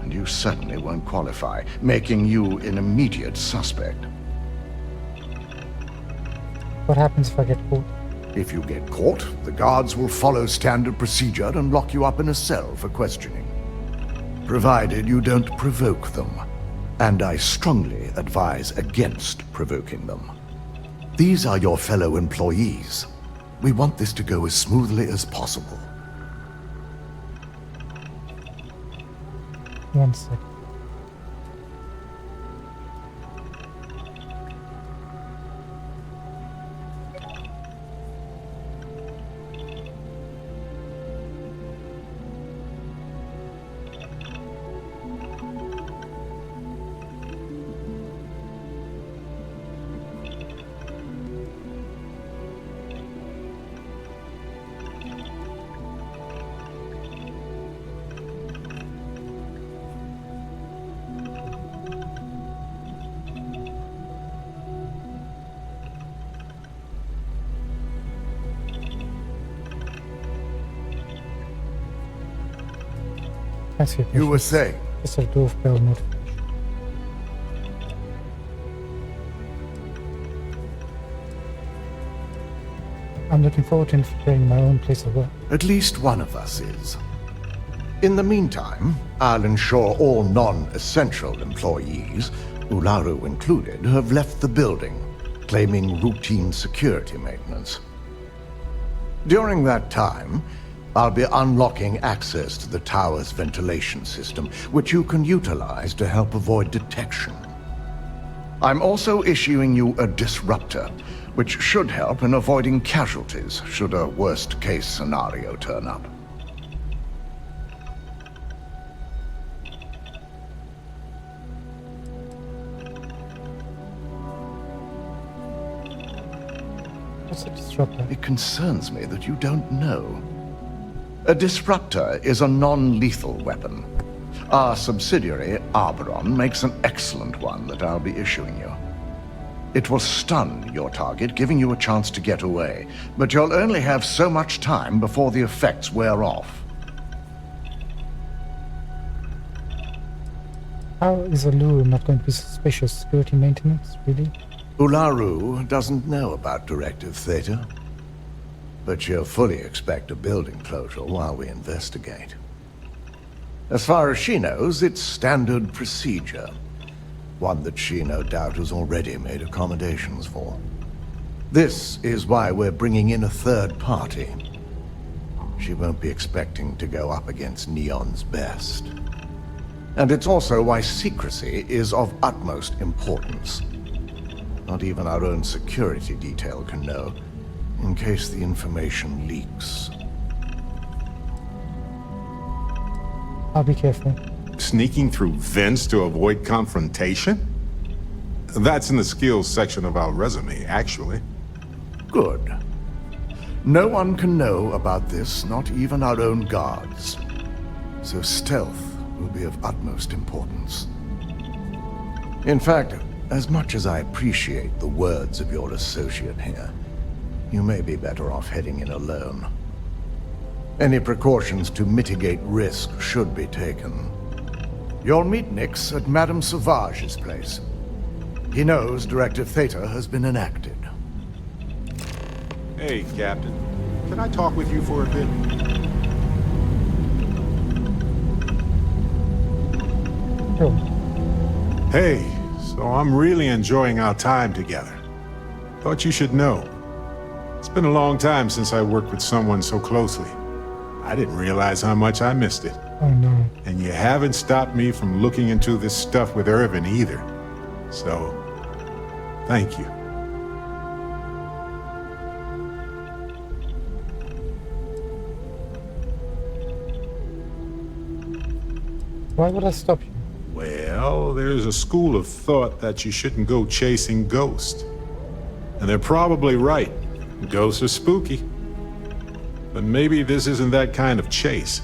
And you certainly won't qualify, making you an immediate suspect. What happens if I get caught? If you get caught, the guards will follow standard procedure and lock you up in a cell for questioning. Provided you don't provoke them. And I strongly advise against provoking them. These are your fellow employees. We want this to go as smoothly as possible. 1 second. You were saying? It's a doof bell notification. I'm looking forward to infiltrating my own place of work. At least one of us is. In the meantime, I'll ensure all non-essential employees, Ularu included, have left the building, claiming routine security maintenance. During that time, I'll be unlocking access to the tower's ventilation system, which you can utilize to help avoid detection. I'm also issuing you a disruptor, which should help in avoiding casualties should a worst-case scenario turn up. What's a disruptor? It concerns me that you don't know. A disruptor is a non-lethal weapon. Our subsidiary, Arboron, makes an excellent one that I'll be issuing you. It will stun your target, giving you a chance to get away, but you'll only have so much time before the effects wear off. How is Ularu not going to be suspicious? Security maintenance, really? Ularu doesn't know about Directive Theta, but she'll fully expect a building closure while we investigate. As far as she knows, it's standard procedure. One that she no doubt has already made accommodations for. This is why we're bringing in a third party. She won't be expecting to go up against Neon's best. And it's also why secrecy is of utmost importance. Not even our own security detail can know, in case the information leaks. I'll be careful. Sneaking through vents to avoid confrontation? That's in the skills section of our resume, actually. Good. No one can know about this, not even our own guards. So stealth will be of utmost importance. In fact, as much as I appreciate the words of your associate here, you may be better off heading in alone. Any precautions to mitigate risk should be taken. You'll meet Nix at Madame Sauvage's place. He knows Directive Theta has been enacted. Hey, Captain. Can I talk with you for a bit? Sure. Hey, so I'm really enjoying our time together. Thought you should know. It's been a long time since I worked with someone so closely. I didn't realize how much I missed it. Oh no. And you haven't stopped me from looking into this stuff with Irvin either. So, thank you. Why would I stop you? Well, there's a school of thought that you shouldn't go chasing ghosts. And they're probably right. Ghosts are spooky. But maybe this isn't that kind of chase.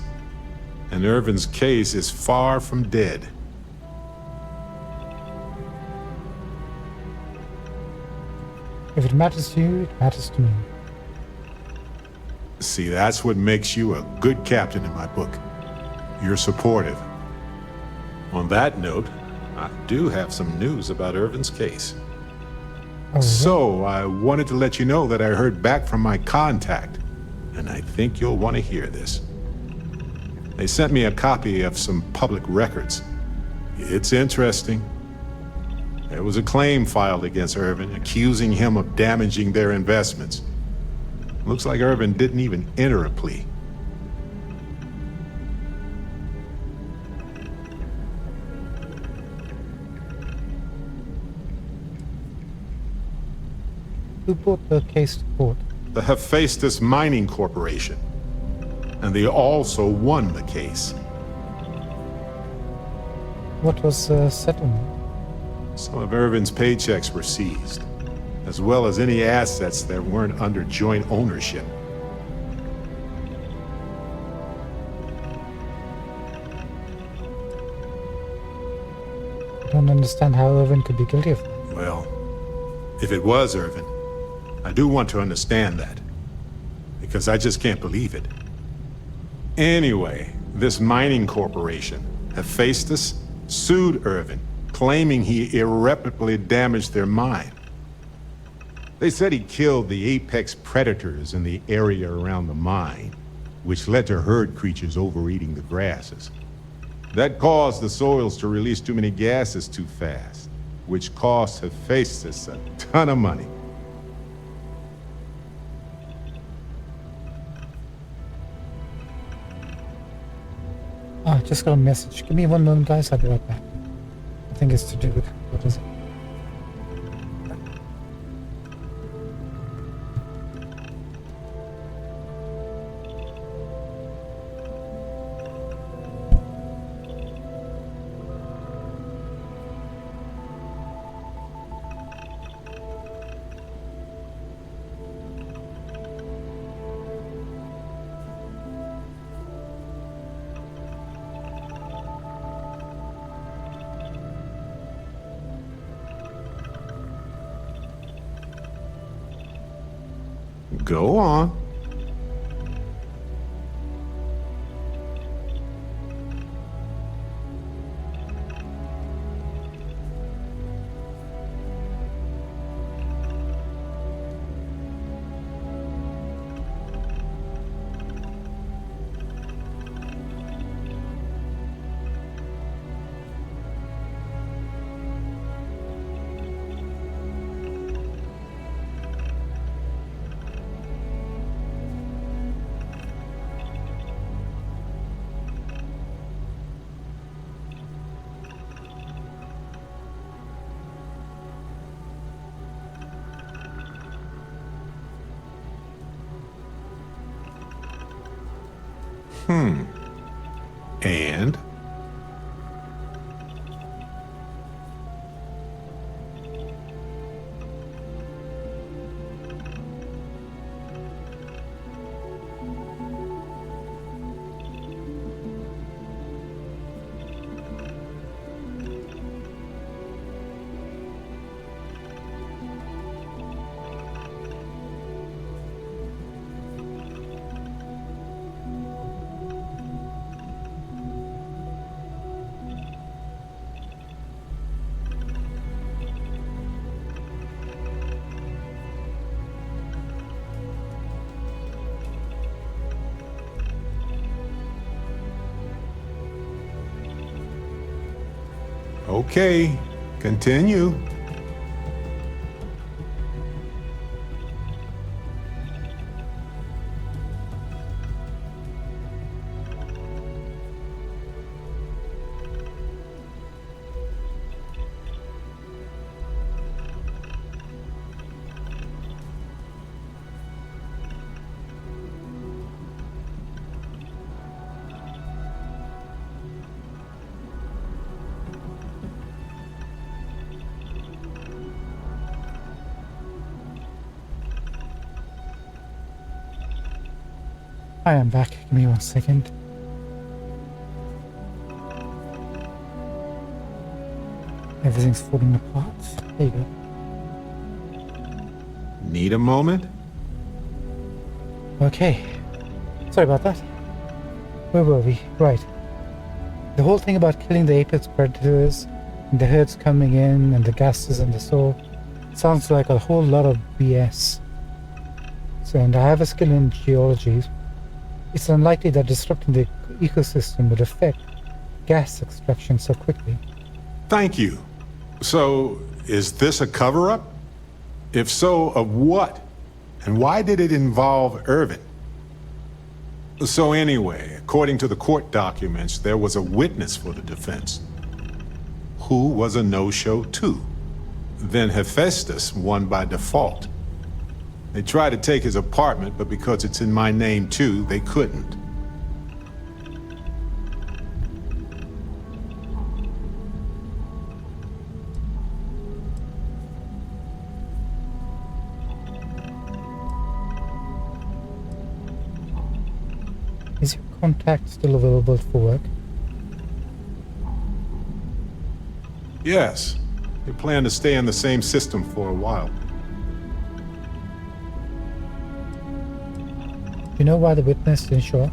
And Irvin's case is far from dead. If it matters to you, it matters to me. See, that's what makes you a good captain in my book. You're supportive. On that note, I do have some news about Irvin's case. Oh, So, I wanted to let you know that I heard back from my contact, and I think you'll want to hear this. They sent me a copy of some public records. It's interesting. There was a claim filed against Irvin, accusing him of damaging their investments. Looks like Irvin didn't even enter a plea. Who brought the case to court? The Hephaestus Mining Corporation. And they also won the case. What was the settlement? Some of Irvin's paychecks were seized, as well as any assets that weren't under joint ownership. I don't understand how Irvin could be guilty of that. Well, if it was Irvin, I do want to understand that, because I just can't believe it. Anyway, this mining corporation, Hephaestus, sued Irvin, claiming he irreparably damaged their mine. They said he killed the apex predators in the area around the mine, which led to herd creatures overeating the grasses. That caused the soils to release too many gases too fast, which cost Hephaestus a ton of money. I just got a message. Give me one moment, guys. I'll be right back. I think it's to do with... What is it? Go on. And? Okay, continue. I am back. Give me 1 second. Everything's falling apart. There you go. Need a moment? Okay. Sorry about that. Where were we? Right. The whole thing about killing the apex predators, and the herds coming in, and the gases and the soil, sounds like a whole lot of BS. So, and I have a skill in geology. It's unlikely that disrupting the ecosystem would affect gas extraction so quickly. Thank you. So, is this a cover-up? If so, of what? And why did it involve Irvin? So anyway, according to the court documents, there was a witness for the defense, who was a no-show too. Then Hephaestus won by default. They tried to take his apartment, but because it's in my name too, they couldn't. Is your contact still available for work? Yes. They plan to stay in the same system for a while. Do you know why the witness didn't show up?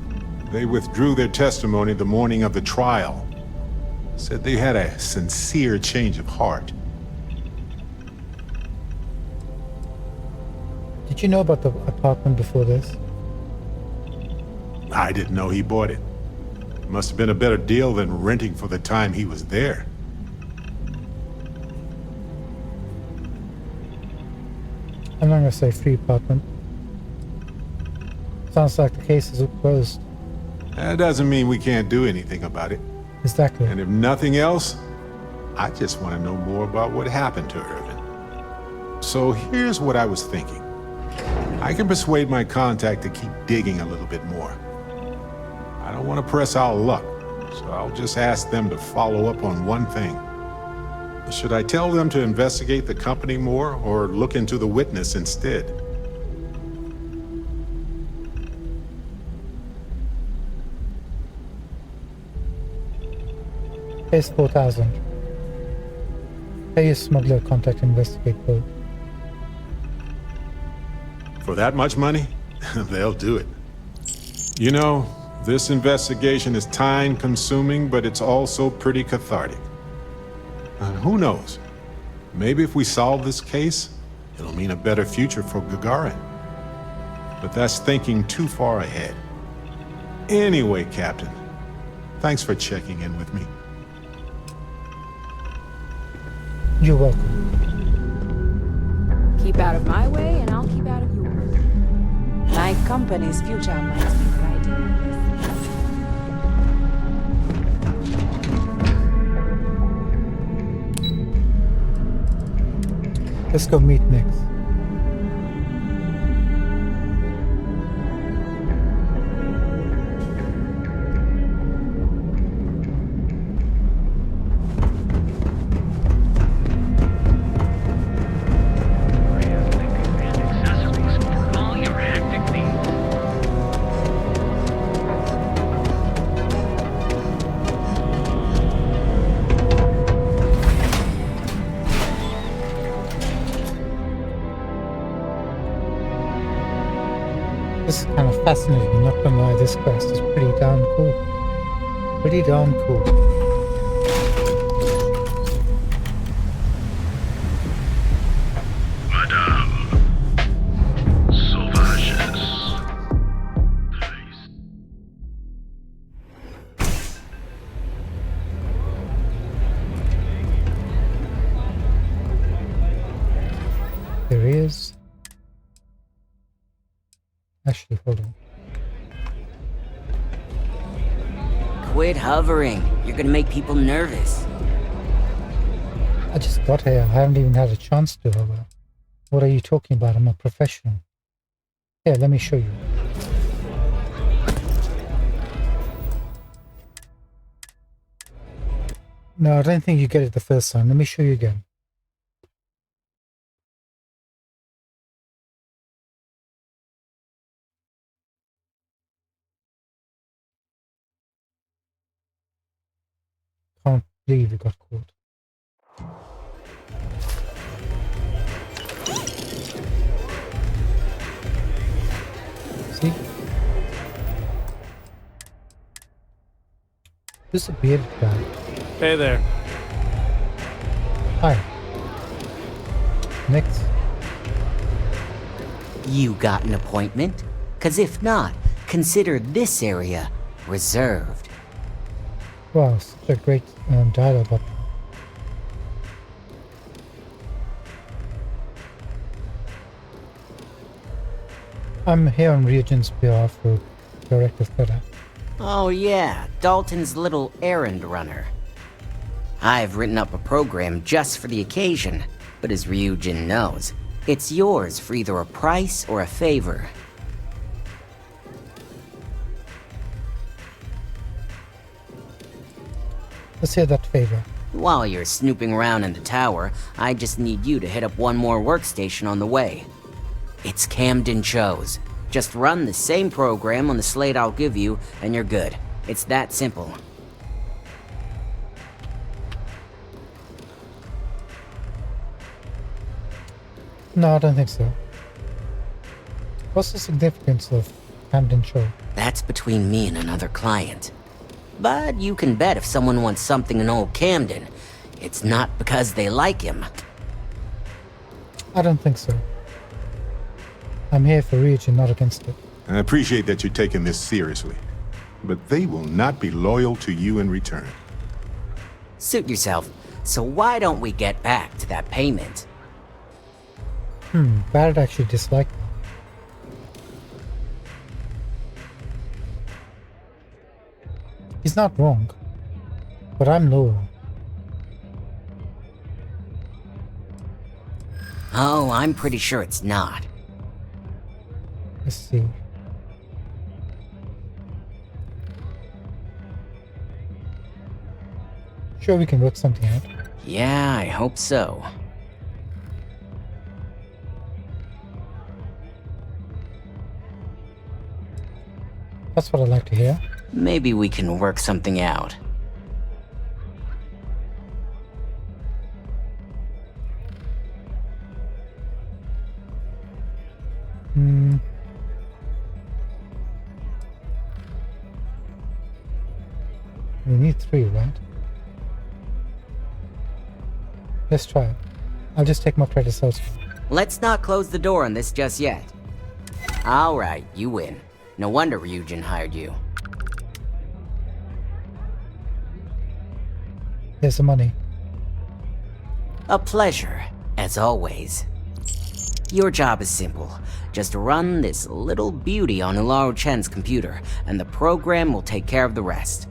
They withdrew their testimony the morning of the trial. Said they had a sincere change of heart. Did you know about the apartment before this? I didn't know he bought it. Must have been a better deal than renting for the time he was there. I'm not gonna say free apartment. Sounds like the case is closed. That doesn't mean we can't do anything about it. Exactly. And if nothing else, I just want to know more about what happened to Irvin. So here's what I was thinking. I can persuade my contact to keep digging a little bit more. I don't want to press our luck, so I'll just ask them to follow up on one thing. Should I tell them to investigate the company more, or look into the witness instead? Here's 4,000. Pay your smuggler contact investigate both. For that much money? They'll do it. You know, this investigation is time-consuming, but it's also pretty cathartic. And who knows? Maybe if we solve this case, it'll mean a better future for Gagarin. But that's thinking too far ahead. Anyway, Captain, thanks for checking in with me. You're welcome. Keep out of my way, and I'll keep out of yours. My company's future might be bright in this. Let's go meet next. fascinating, not gonna lie, this quest is pretty darn cool. Pretty darn cool. There is. Actually, hold on. Quit hovering. You're gonna make people nervous. I just got here. I haven't even had a chance to hover. What are you talking about? I'm a professional. Here, let me show you. No, I don't think you get it the first time. Let me show you again. Can't believe we got caught. See? This is a bearded guy. Hey there. Hi. Next. You got an appointment? 'Cause if not, consider this area reserved. Wow, such a great dialogue button. I'm here on Regent's behalf for Director Theta. Oh yeah, Dalton's little errand runner. I've written up a program just for the occasion, but as Ryujin knows, it's yours for either a price or a favor. Let's hear that favor. While you're snooping around in the tower, I just need you to hit up one more workstation on the way. It's Camden Cho's. Just run the same program on the slate I'll give you, and you're good. It's that simple. No, I don't think so. What's the significance of Camden Show? That's between me and another client. But you can bet if someone wants something in old Camden, it's not because they like him. I don't think so. I'm here for Ryujin, not against it. I appreciate that you're taking this seriously, but they will not be loyal to you in return. Suit yourself. So why don't we get back to that payment? Barrett actually disliked me. He's not wrong, but I'm lower. Oh, I'm pretty sure it's not. Let's see. Sure, we can work something out. Yeah, I hope so. That's what I like to hear. Maybe we can work something out. We need 3, right? Let's try it. I'll just take my credits elsewhere. Let's not close the door on this just yet. Alright, you win. No wonder Ryujin hired you. Here's the money. A pleasure, as always. Your job is simple. Just run this little beauty on Ularu Chen's computer, and the program will take care of the rest.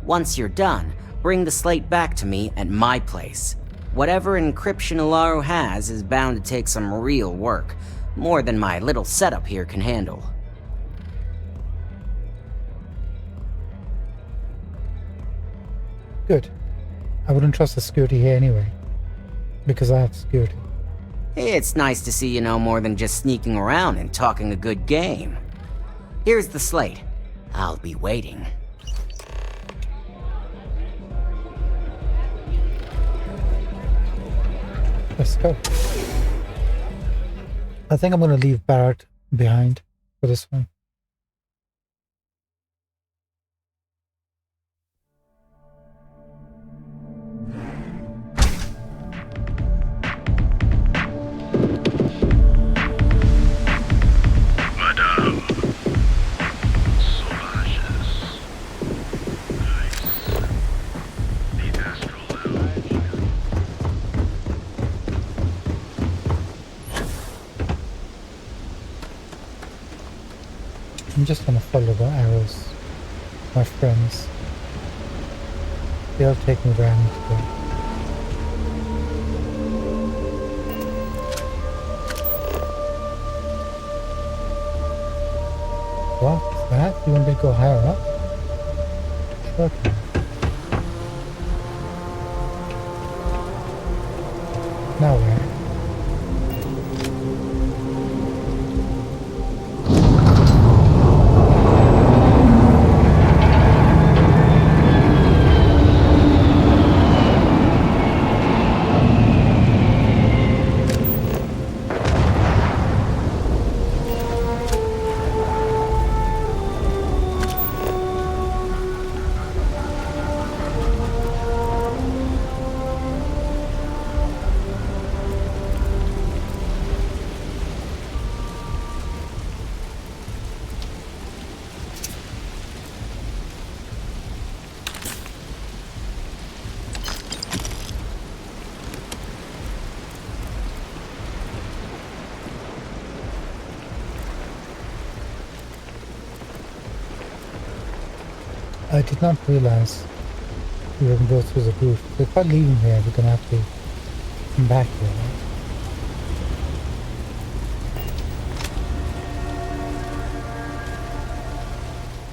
Once you're done, bring the slate back to me at my place. Whatever encryption Ularu has is bound to take some real work, more than my little setup here can handle. Good. I wouldn't trust the security here anyway, because I have security. It's nice to see you know more than just sneaking around and talking a good game. Here's the slate. I'll be waiting. Let's go. I think I'm going to leave Barrett behind for this one. I'm just gonna follow the arrows. My friends. They'll take me where I need to go. What's that? You want me to go higher up? Okay. Now where? I did not realize we were going to go through the roof. So if I leave him here, we're going to have to come back here, right?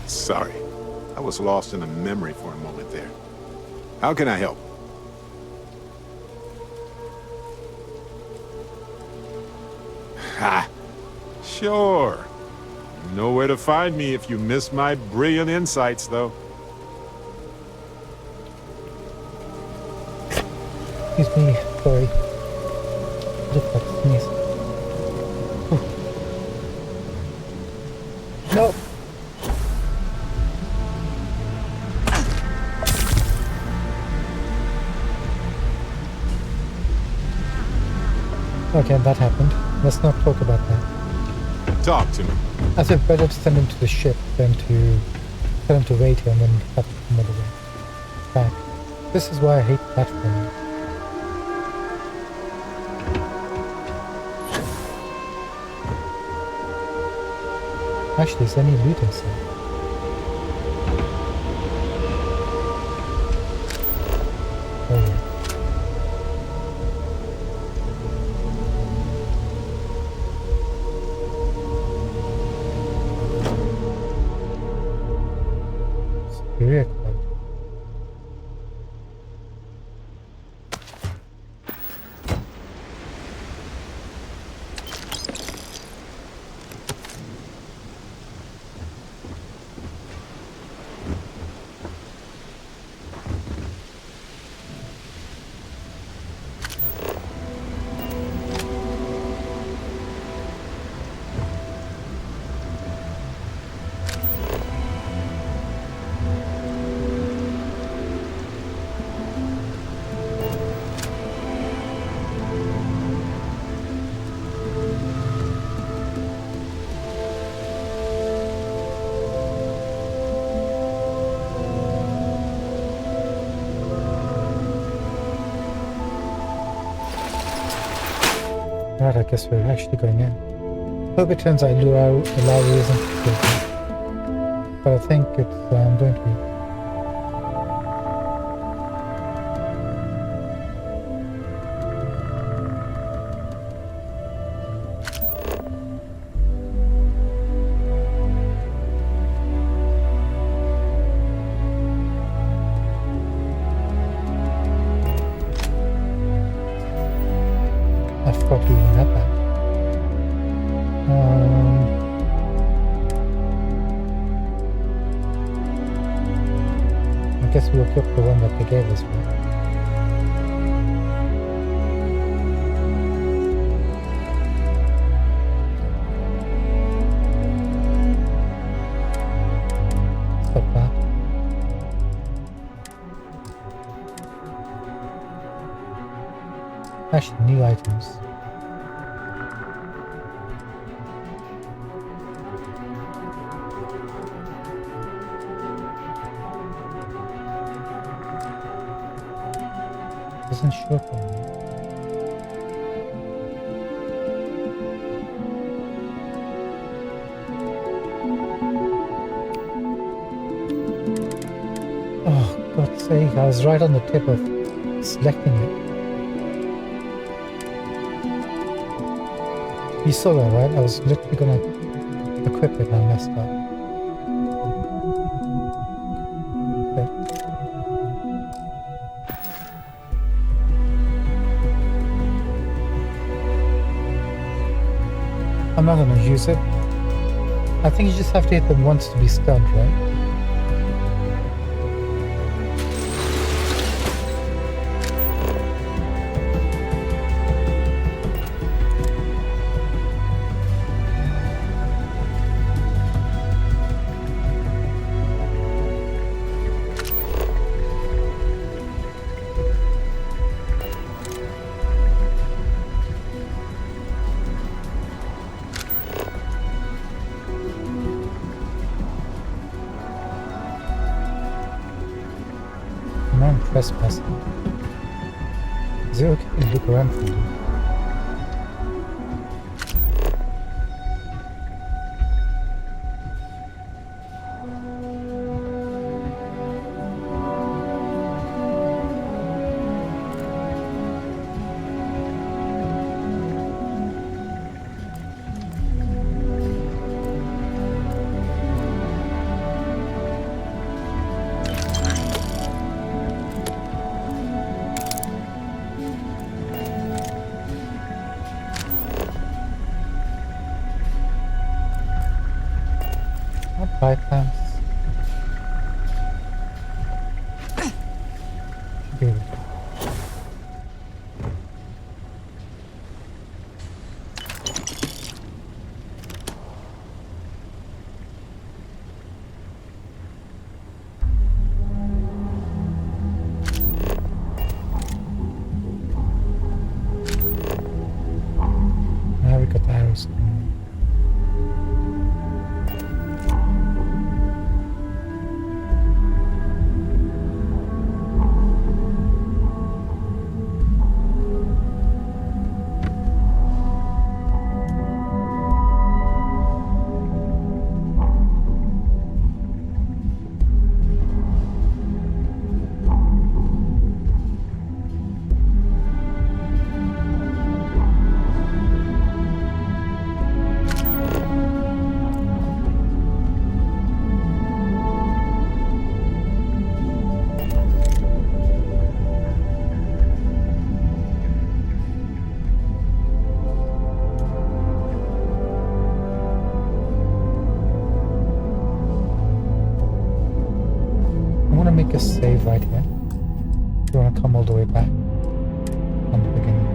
Sorry. I was lost in a memory for a moment there. How can I help? Ha! Sure. You know where to find me if you miss my brilliant insights, though. Excuse me, sorry. Look like a sneeze. No! Okay, that happened. Let's not talk about that. Talk to me. I said better to send him to the ship than to tell him to wait here and then have to come all the way back. This is why I hate platforming. Actually, is there any loot inside? Oh yeah. Superior quality. Right, I guess we're actually going in. Hope it turns out Lowry isn't guilty. But I think it's going to be. I forgot we even had that. I guess we'll keep the one that they gave us. Right? Stop that. Actually, new items. Doesn't show up on me. See, I was right on the tip of selecting it. You saw that, right? I was literally gonna equip it and I messed up. Okay. I'm not gonna use it. I think you just have to hit them once to be stunned, right? Trespassing. Is it okay to look around for you? Bypass. Should be able to. Now we got the arrows. Make a save right here. You want to come all the way back from the beginning.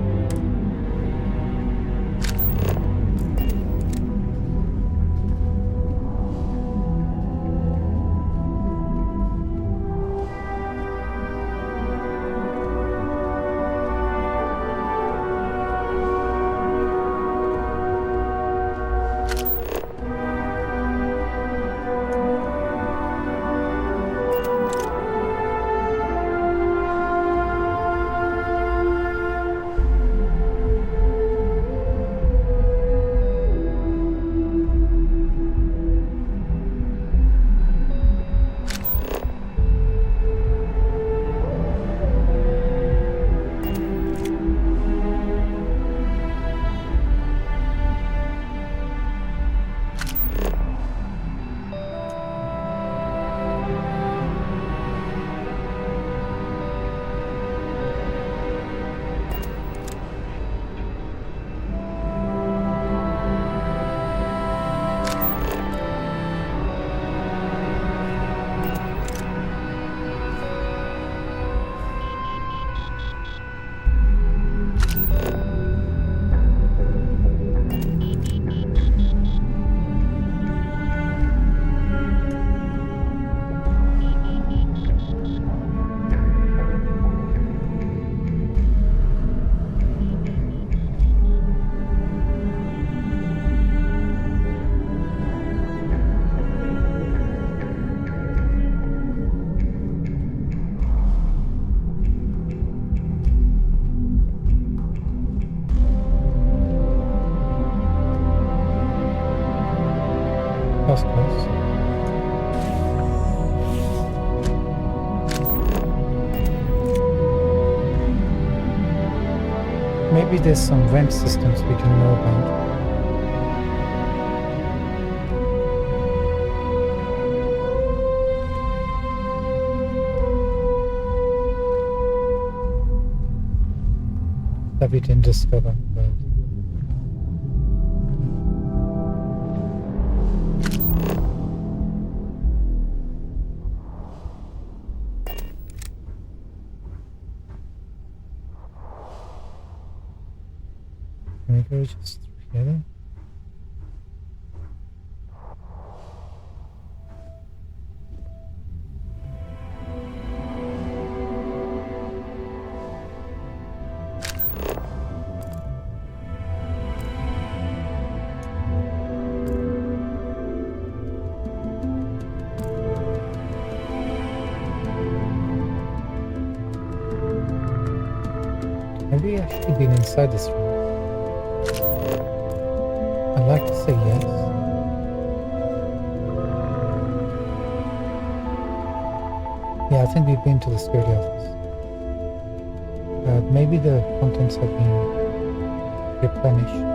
Maybe there's some vent systems we can know about. That we didn't discover, but can we go just through here then? Have we actually been inside this room? I'd like to say yes. Yeah, I think we've been to the security office. Maybe the contents have been replenished.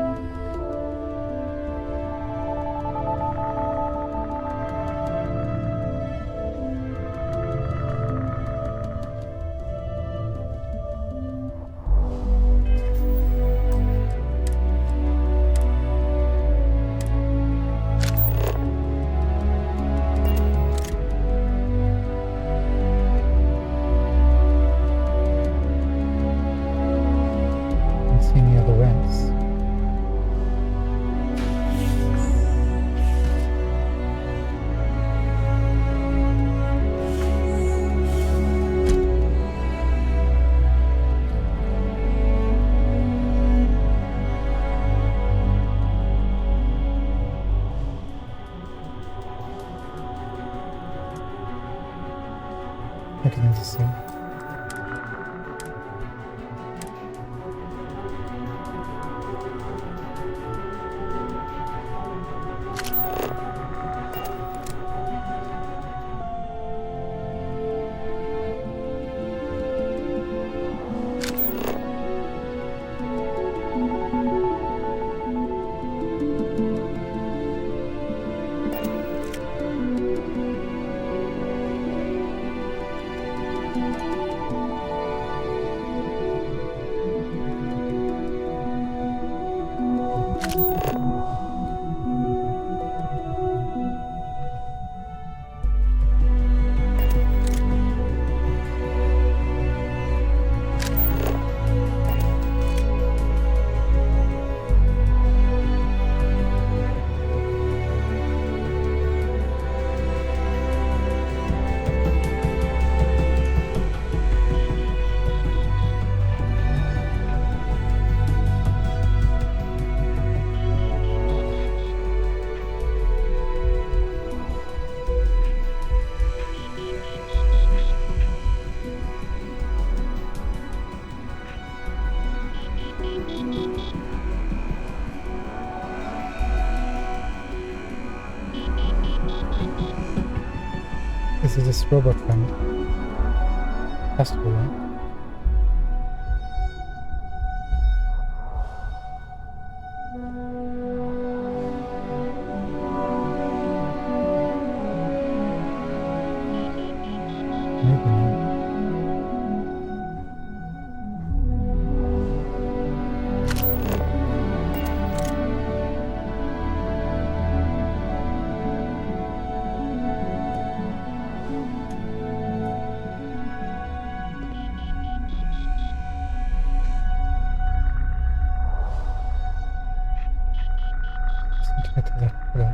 Any other vents? I can just see. This is this robot friend. Has to be right. Maybe not. Just need to get to that pillar.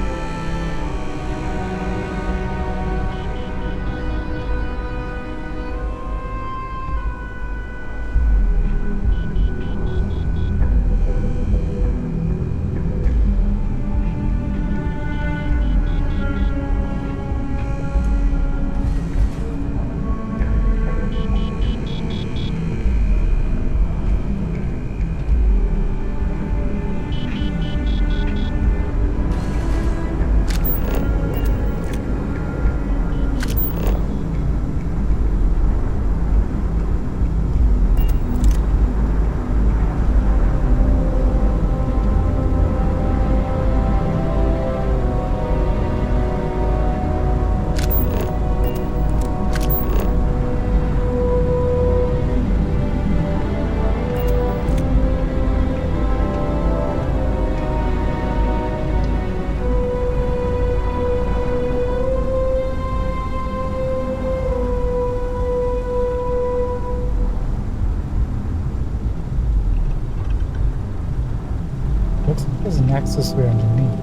Looks like there's an accessory underneath.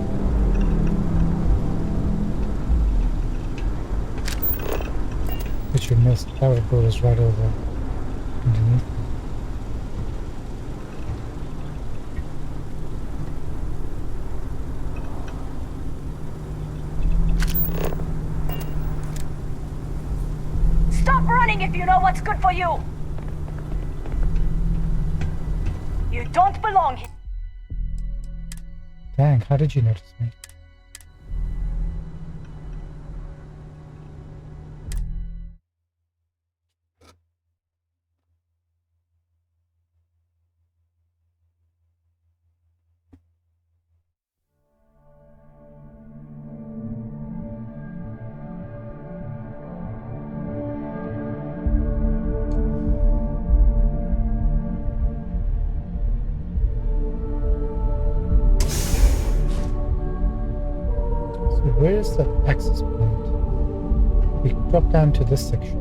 Which you missed. Power board is right over underneath. Stop running if you know what's good for you! You don't belong here. Dang, how did you notice me? Where is the access point? We drop down to this section.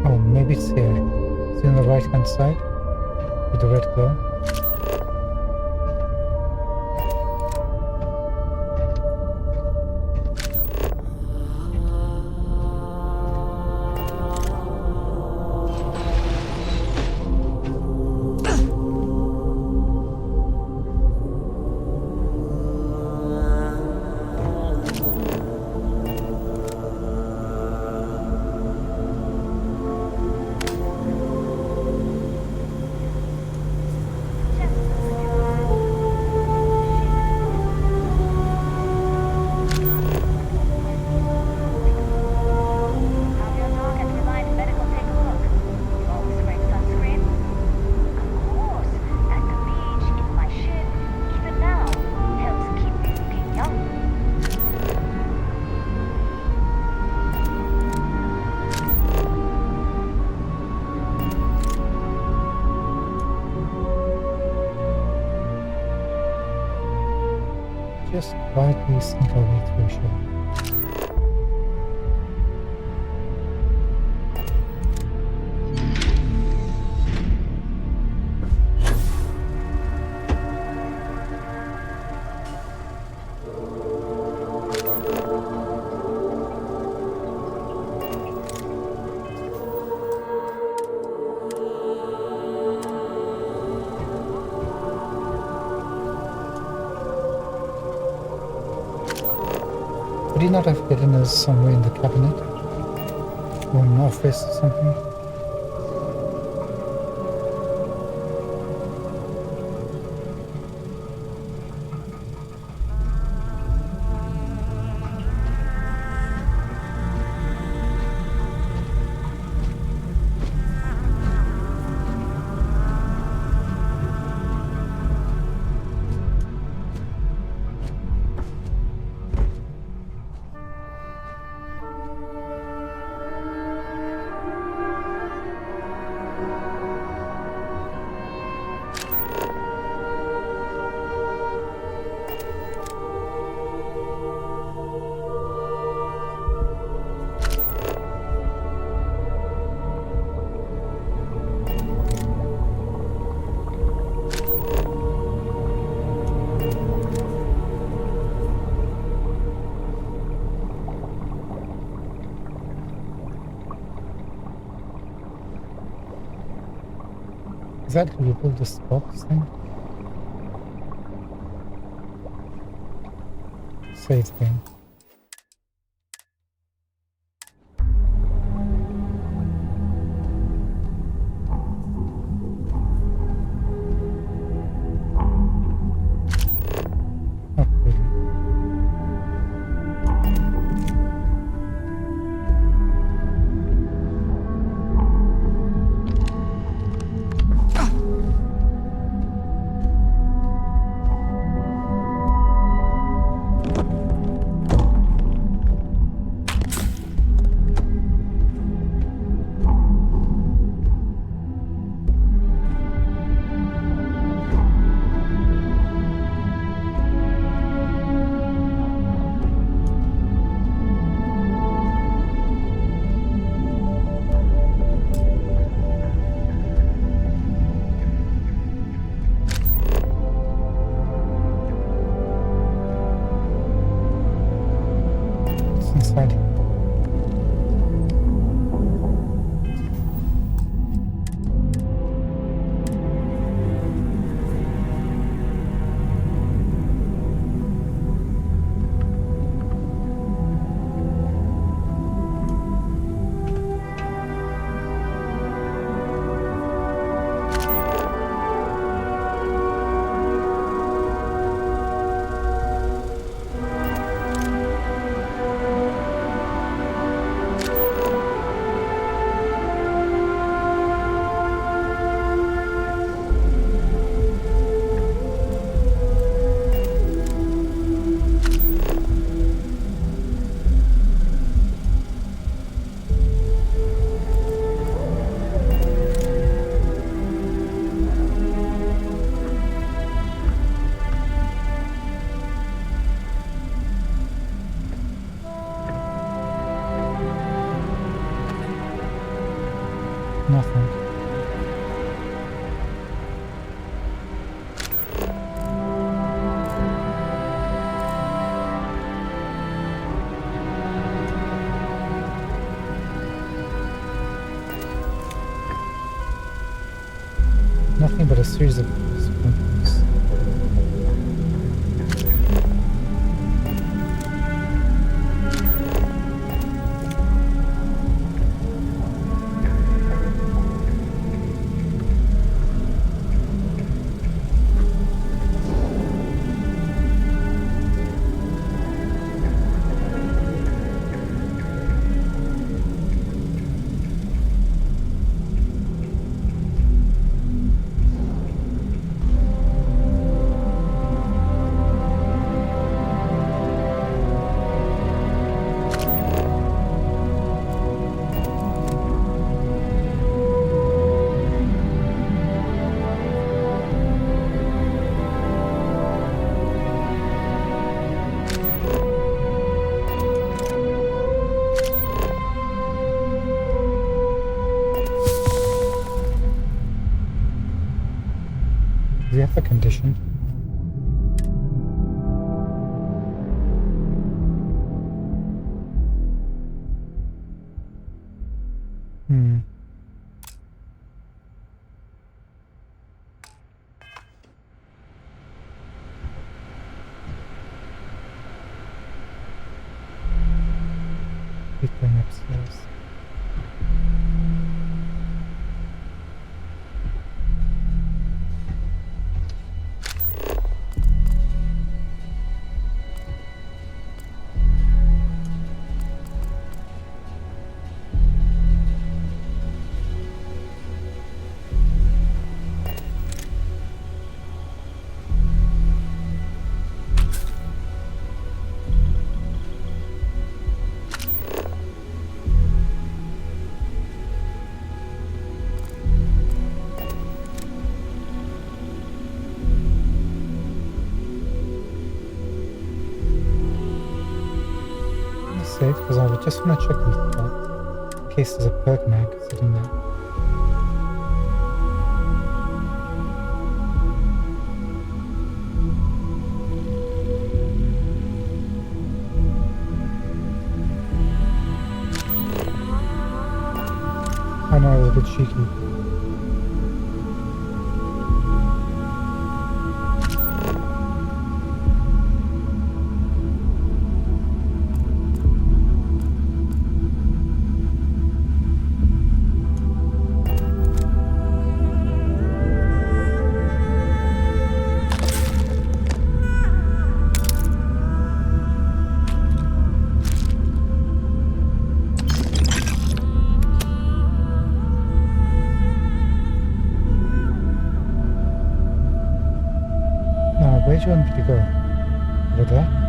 Oh, maybe it's here. It's on the right hand side with the red glow. Just quietly sink our way through, shall we? Would he not have hidden us somewhere in the cabinet? Or an office or something? Is that how you build this box thing? Save game. inside? Nothing. Nothing but a series of disappointments. Do we have a condition? Keep going upstairs. Save because I would just want to check this out in case there's a perk mag sitting there. I know I was a bit cheeky. Where do you want me to go? Over there?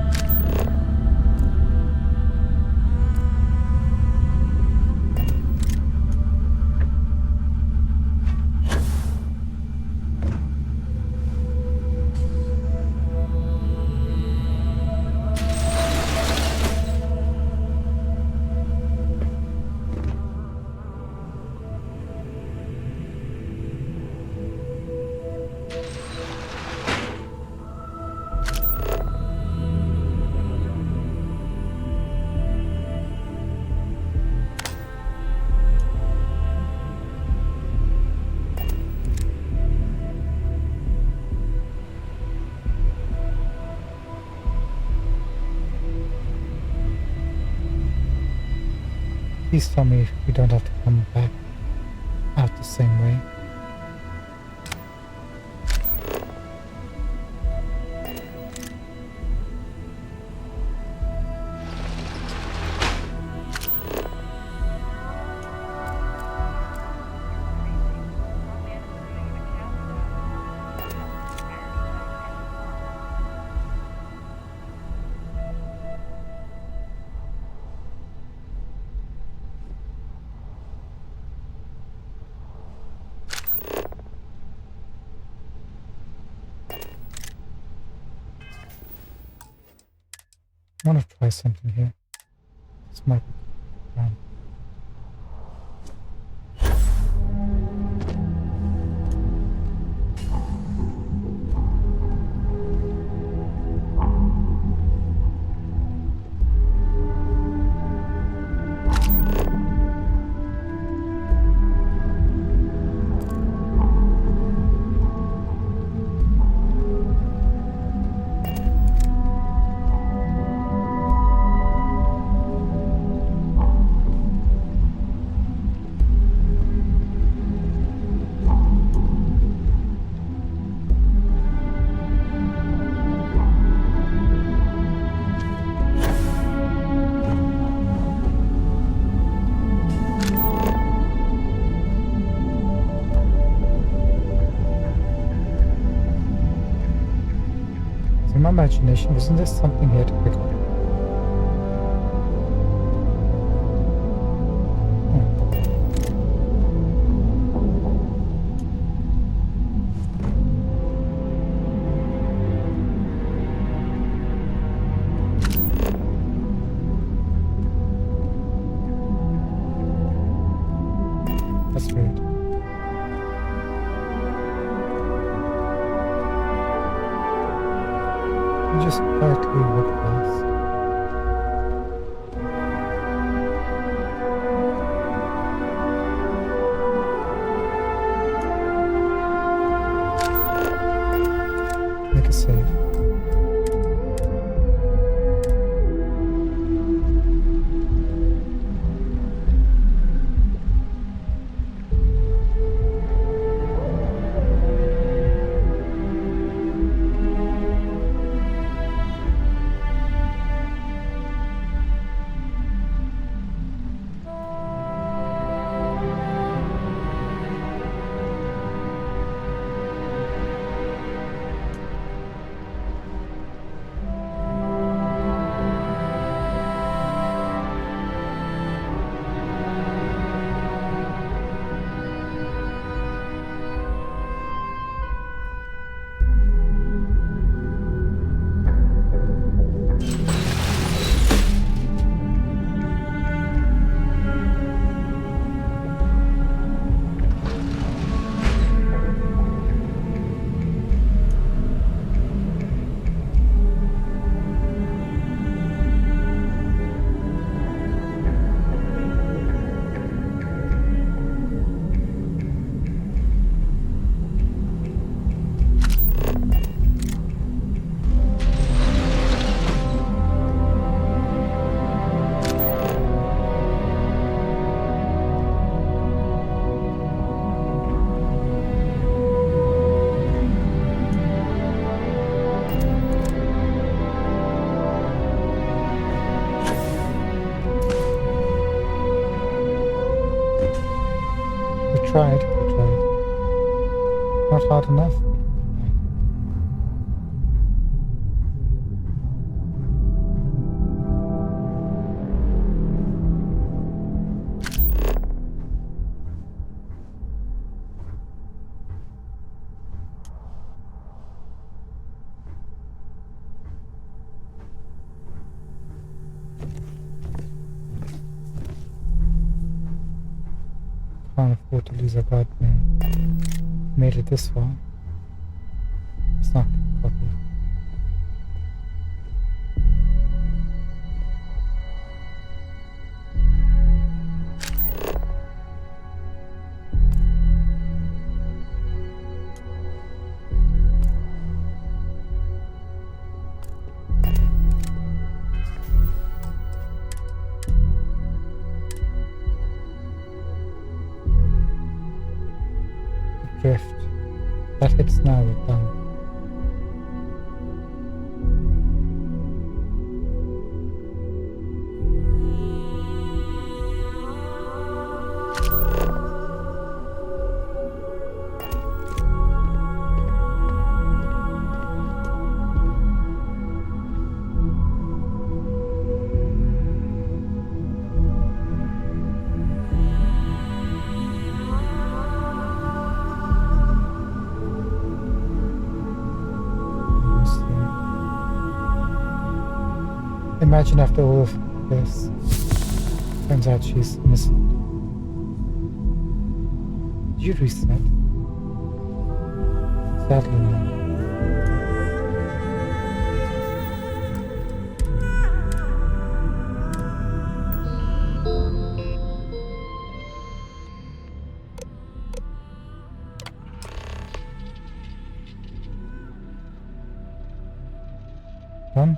Please tell me we don't have to come back out the same way. I want to try something here. This might be fun. In my imagination, isn't there something here to pick up? That's weird. Just quietly walk past. Make a save. We tried. Not hard enough. Can't afford to lose a god name. Made it this far. It's not copy. drift. That hits now, we're done. Imagine after all of this, turns out she's missing. Did you reset? Sadly, no. Done.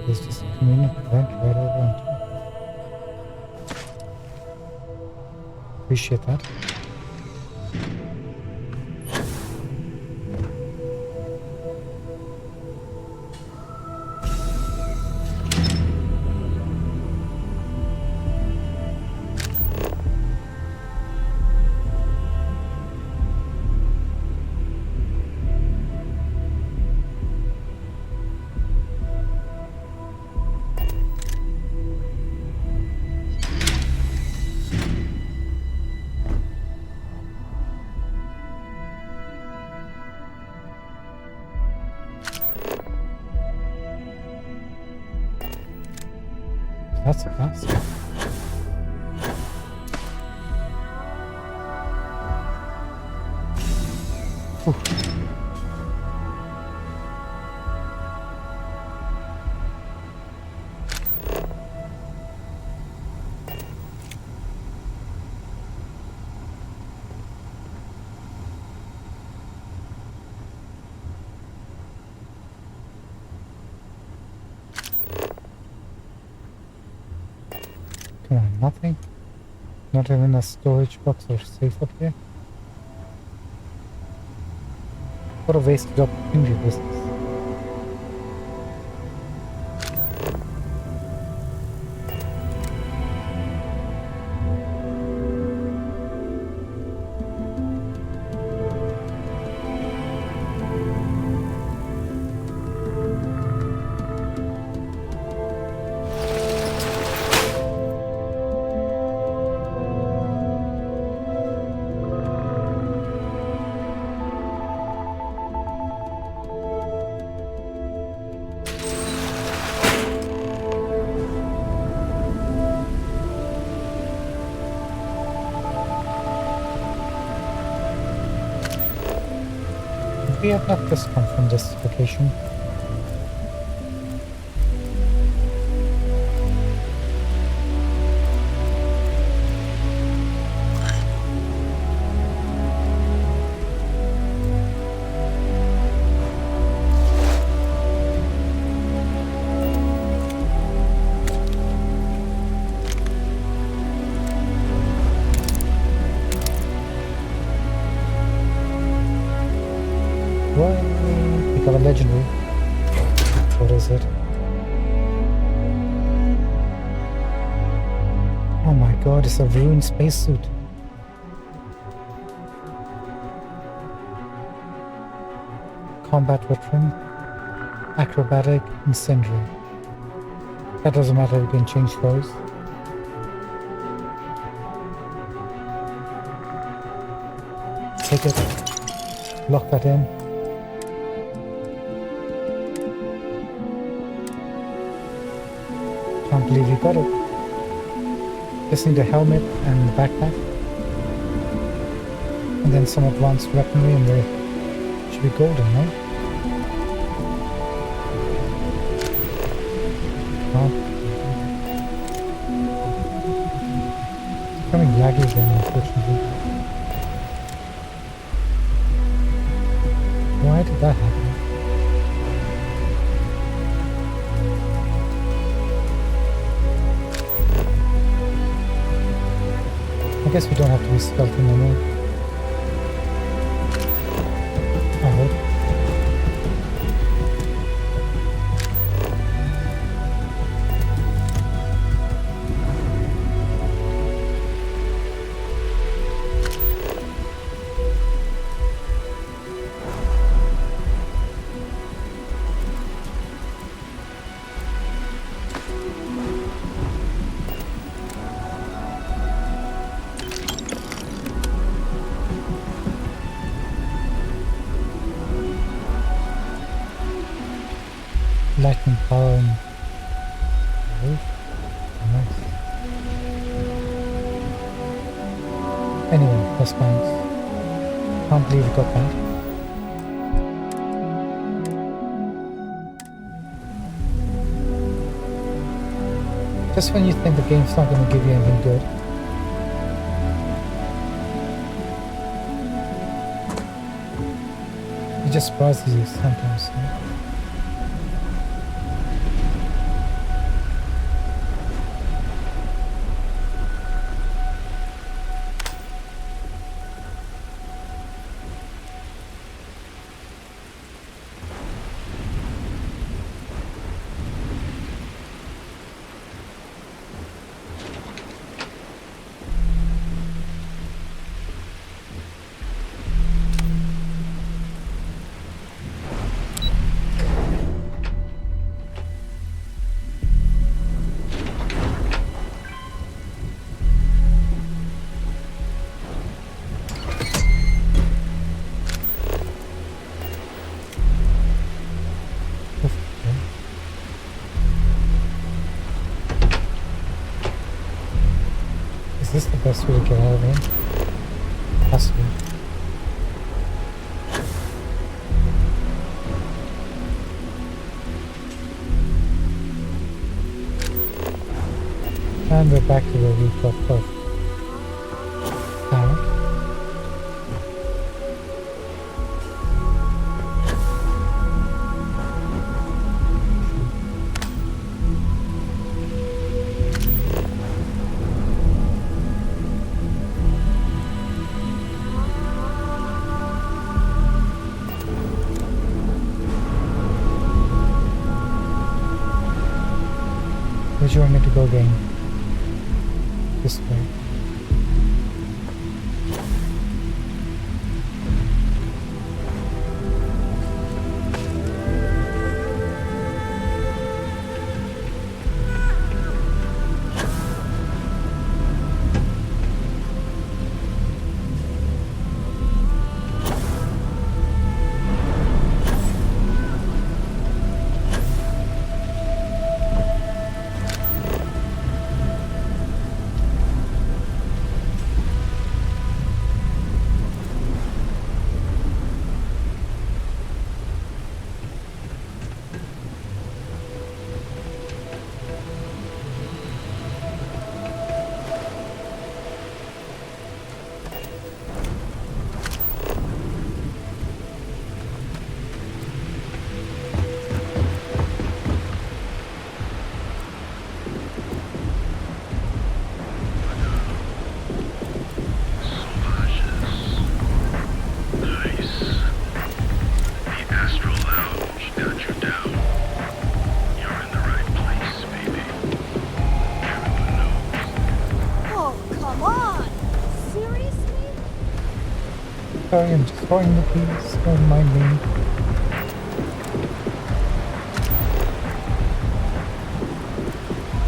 There's just a convenient event right over on top. Appreciate that. That's fast. Ooh. Come on, nothing? Not even a storage box or safe up here? What a wasted opportunity this is. We have not just come from this location. Pick up a legendary. What is it? Oh my god, it's a ruined spacesuit. Combat veteran, acrobatic, incendiary. That doesn't matter, we can change those. Take it, lock that in. Can't believe you got it. Just need a helmet and a backpack. And then some advanced weaponry and they should be golden, right? Oh. Becoming laggy again, unfortunately. that happened. I guess we don't have to be stealthy no more. I hope. Lightning power and roof. Nice. Anyway, that's nice. Can't believe we got that. Just when you think the game's not going to give you anything good. It just surprises you sometimes. Is this the best way to get out of here? Has to be. And we're back to where we got off. Where do you want me to go again? This way. Sorry, I'm just throwing the keys. Don't mind me.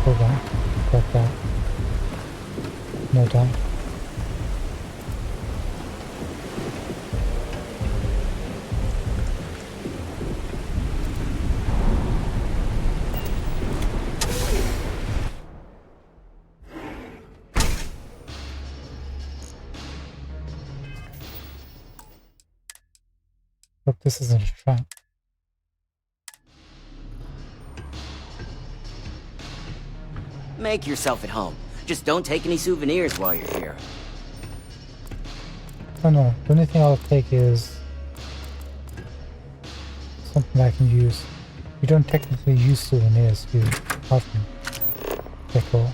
Hold on. Got that. No doubt. Hope this isn't a trap. Make yourself at home. Just don't take any souvenirs while you're here. Oh no, the only thing I'll take is Something I can use. We don't technically use souvenirs here, apart from decor.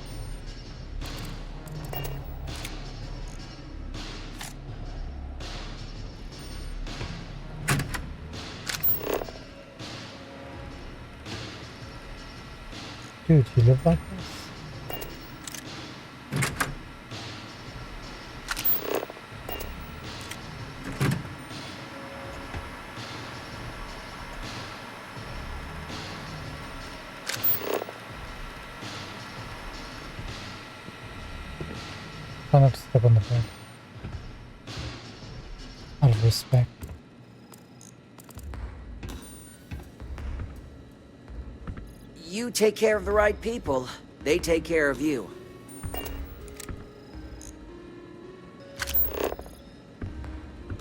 Dude, you live like this? Try not to step on the bed. Out of respect. You take care of the right people, they take care of you.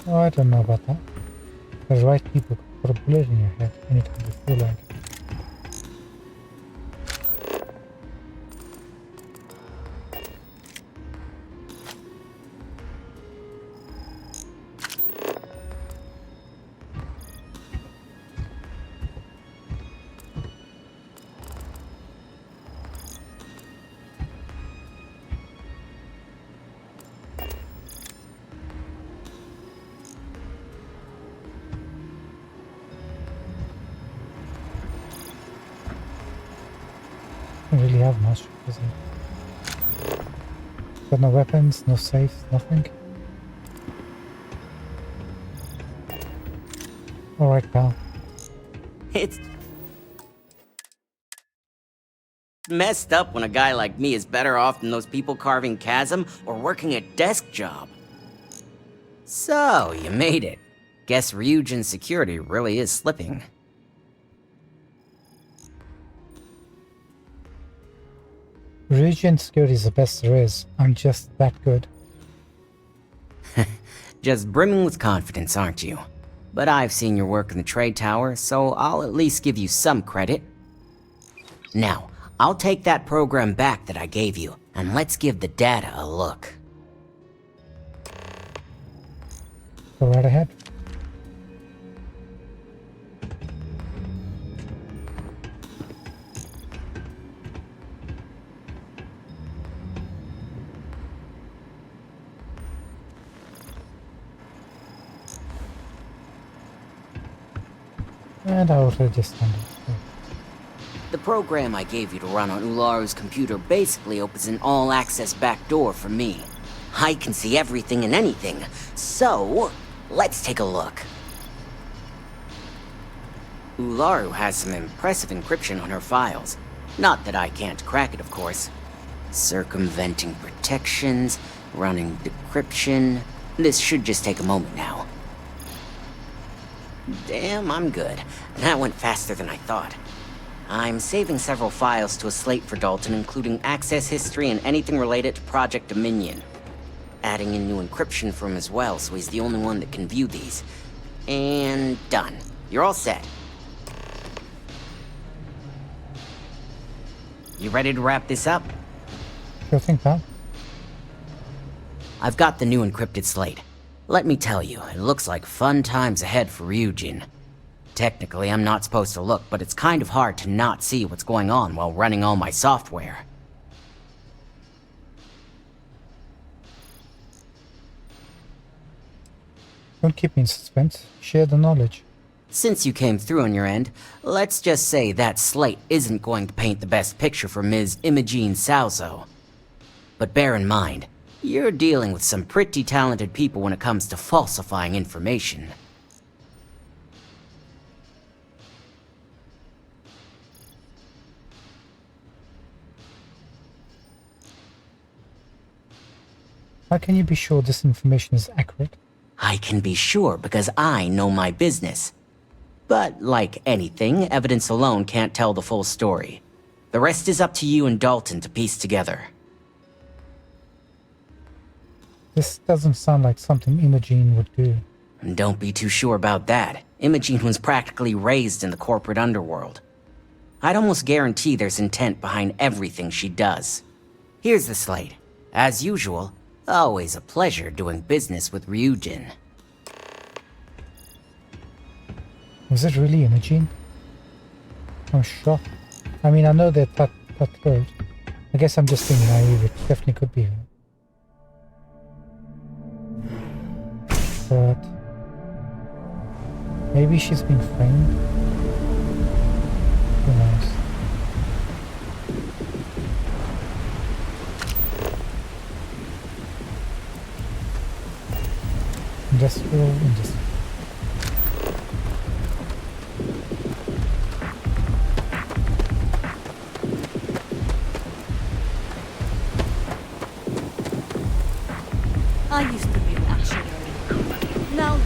Oh, I don't know about that. The right people could put a bullet in your head anytime they feel like it. Don't really have much, does it? Got no weapons, no safes, nothing. Alright, pal. It's messed up when a guy like me is better off than those people carving chasm or working a desk job. So, you made it. Guess Ryujin's security really is slipping. Region security is the best there is. I'm just that good. Just brimming with confidence, aren't you? But I've seen your work in the trade tower, so I'll at least give you some credit. Now, I'll take that program back that I gave you, and let's give the data a look. Go right ahead. And I will just stand it. The program I gave you to run on Ularu's computer basically opens an all-access backdoor for me. I can see everything and anything, so let's take a look. Ularu has some impressive encryption on her files. Not that I can't crack it, of course. Circumventing protections, running decryption. This should just take a moment now. Damn, I'm good. That went faster than I thought. I'm saving several files to a slate for Dalton, including access history and anything related to Project Dominion. Adding in new encryption for him as well, so he's the only one that can view these. And done. You're all set. You ready to wrap this up? Sure thing, pal. I've got the new encrypted slate. Let me tell you, it looks like fun times ahead for Ryujin. Technically, I'm not supposed to look, but it's kind of hard to not see what's going on while running all my software. Don't keep me in suspense. Share the knowledge. Since you came through on your end, let's just say that slate isn't going to paint the best picture for Ms. Imogene Salzo. But bear in mind, you're dealing with some pretty talented people when it comes to falsifying information. How can you be sure this information is accurate? I can be sure because I know my business. But like anything, evidence alone can't tell the full story. The rest is up to you and Dalton to piece together. This doesn't sound like something Imogene would do. Don't be too sure about that. Imogene was practically raised in the corporate underworld. I'd almost guarantee there's intent behind everything she does. Here's the slate. As usual, always a pleasure doing business with Ryujin. Was it really Imogene? I'm shocked. I mean, I know they're cutthroat. I guess I'm just being naive. It definitely could be her. But maybe she's been framed. Who knows? Industrial. I used to be reactionary. Now,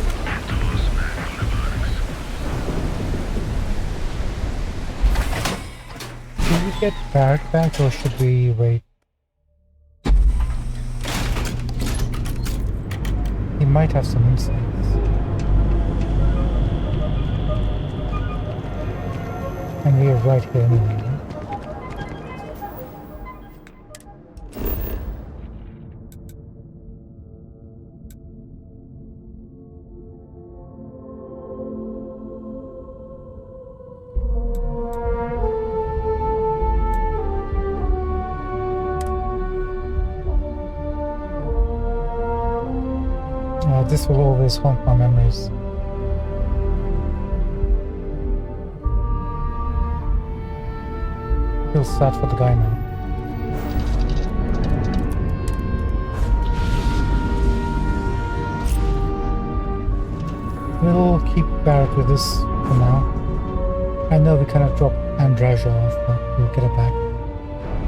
Should we get Barrett back or should we wait? He might have some insights. And we are right here anyway. Right? This will always haunt my memories. Feel sad for the guy now. We'll keep Barrett with us for now. I know we cannot drop Andraja off, but we'll get it back.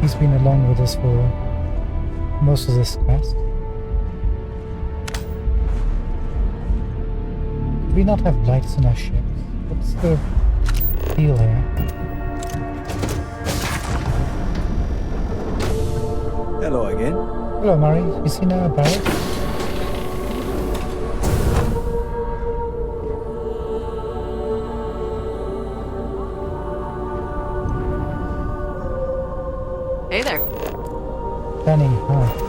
He's been along with us for most of this quest. Do we not have lights on our ships? What's the deal here? Hello again. Hello, Murray. You seen Barrett? Hey there. Danny, hi.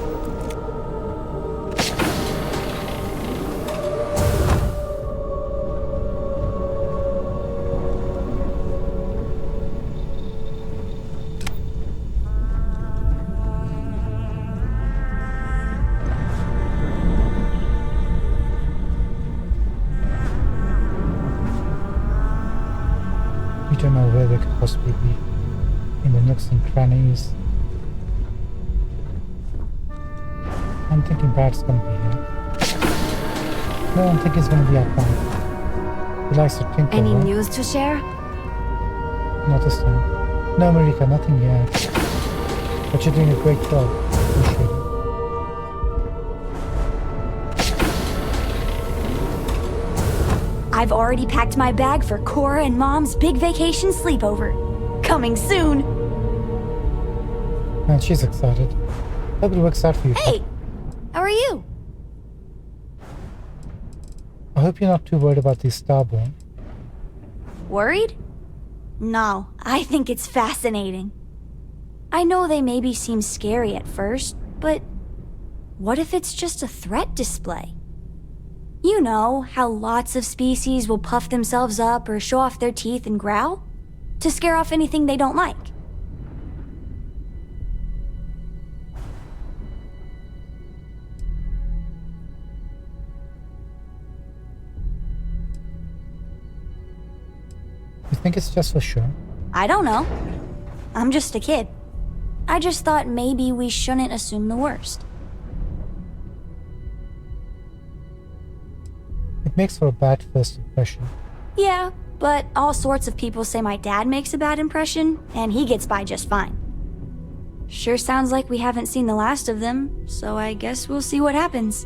Don't know where they could possibly be. In the nooks and crannies. I'm thinking Brad's gonna be here. No, I'm thinking he's gonna be out back. He likes to tinker. Any right? news to share? Not this time. No, Marika, nothing yet. But you're doing a great job. Appreciate it. I've already packed my bag for Cora and Mom's big vacation sleepover. Coming soon. Man, she's excited. Hope it works out for you. Hey! How are you? I hope you're not too worried about these Starborn. Worried? No, I think it's fascinating. I know they maybe seem scary at first, but what if it's just a threat display? You know, how lots of species will puff themselves up or show off their teeth and growl? To scare off anything they don't like. You think it's just for show? I don't know. I'm just a kid. I just thought maybe we shouldn't assume the worst. It makes for a bad first impression. Yeah, but all sorts of people say my dad makes a bad impression, and he gets by just fine. Sure sounds like we haven't seen the last of them, so I guess we'll see what happens.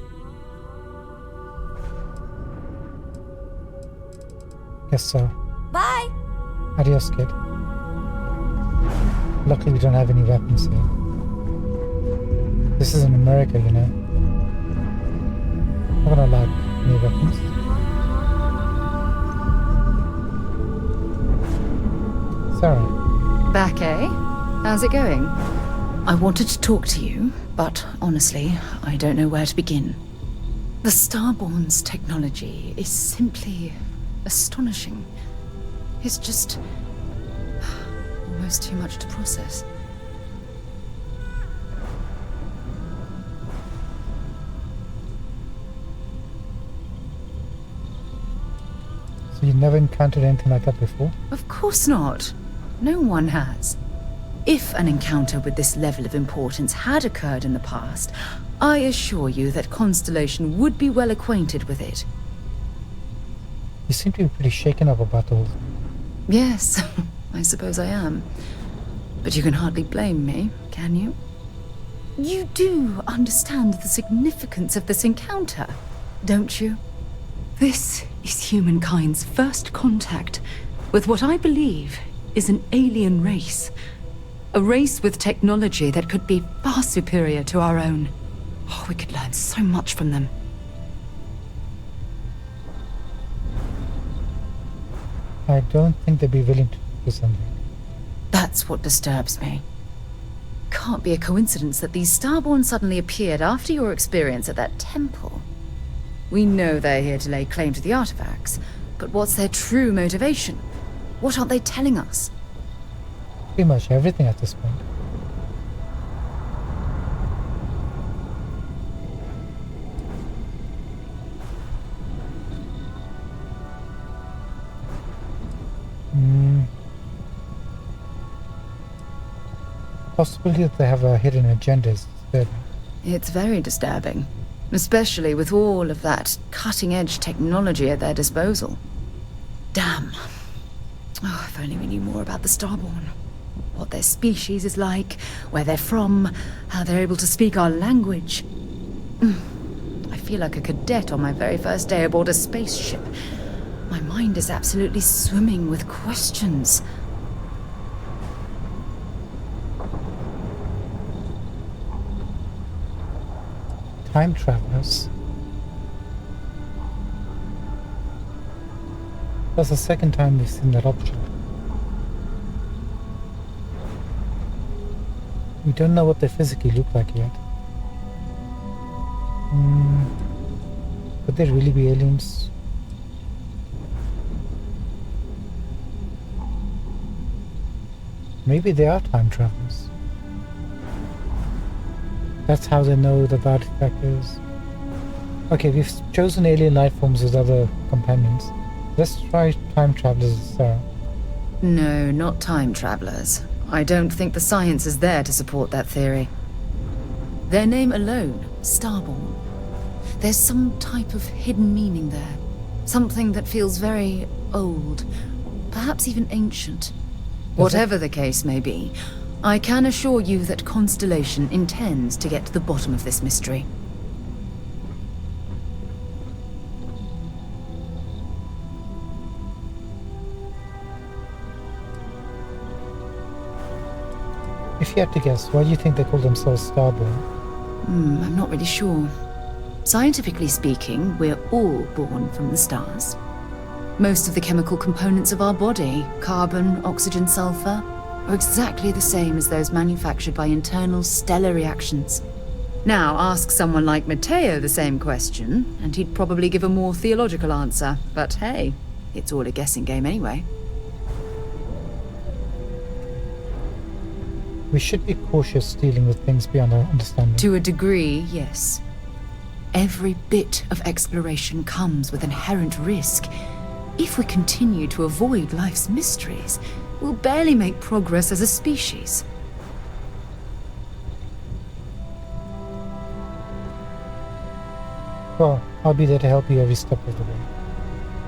Guess so. Bye! Adios, kid. Luckily we don't have any weapons here. This is in America, you know. I'm not gonna like any weapons. Sarah. Back, eh? How's it going? I wanted to talk to you, but honestly, I don't know where to begin. The Starborn's technology is simply astonishing. It's just almost too much to process. So you never encountered anything like that before? Of course not. No one has. If an encounter with this level of importance had occurred in the past, I assure you that Constellation would be well acquainted with it. You seem to be pretty shaken up about the whole thing. Yes, I suppose I am. But you can hardly blame me, can you? You do understand the significance of this encounter, don't you? This is humankind's first contact with what I believe is an alien race. A race with technology that could be far superior to our own. Oh, we could learn so much from them. I don't think they'd be willing to do something. That's what disturbs me. Can't be a coincidence that these Starborn suddenly appeared after your experience at that temple. We know they're here to lay claim to the artifacts, but what's their true motivation? What aren't they telling us? Pretty much everything at this point. Possibility that they have a hidden agenda is disturbing. It's very disturbing, especially with all of that cutting-edge technology at their disposal. Damn. Oh, if only we knew more about the Starborn. What their species is like, where they're from, how they're able to speak our language. I feel like a cadet on my very first day aboard a spaceship. My mind is absolutely swimming with questions. Time travelers. That's the second time we've seen that option. We don't know what they physically look like yet. Could they really be aliens? Maybe they are time travelers. That's how they know the artifact is. Okay, we've chosen alien life forms as other companions. Let's try time travelers as Sarah. No, not time travelers. I don't think the science is there to support that theory. Their name alone, Starborn. There's some type of hidden meaning there. Something that feels very old, perhaps even ancient. Whatever the case may be, I can assure you that Constellation intends to get to the bottom of this mystery. If you had to guess, why do you think they call themselves Starborn? I'm not really sure. Scientifically speaking, we're all born from the stars. Most of the chemical components of our body, carbon, oxygen, sulfur, are exactly the same as those manufactured by internal stellar reactions. Now, ask someone like Matteo the same question, and he'd probably give a more theological answer. But hey, it's all a guessing game anyway. We should be cautious dealing with things beyond our understanding. To a degree, yes. Every bit of exploration comes with inherent risk. If we continue to avoid life's mysteries, we'll barely make progress as a species. Well, I'll be there to help you every step of the way.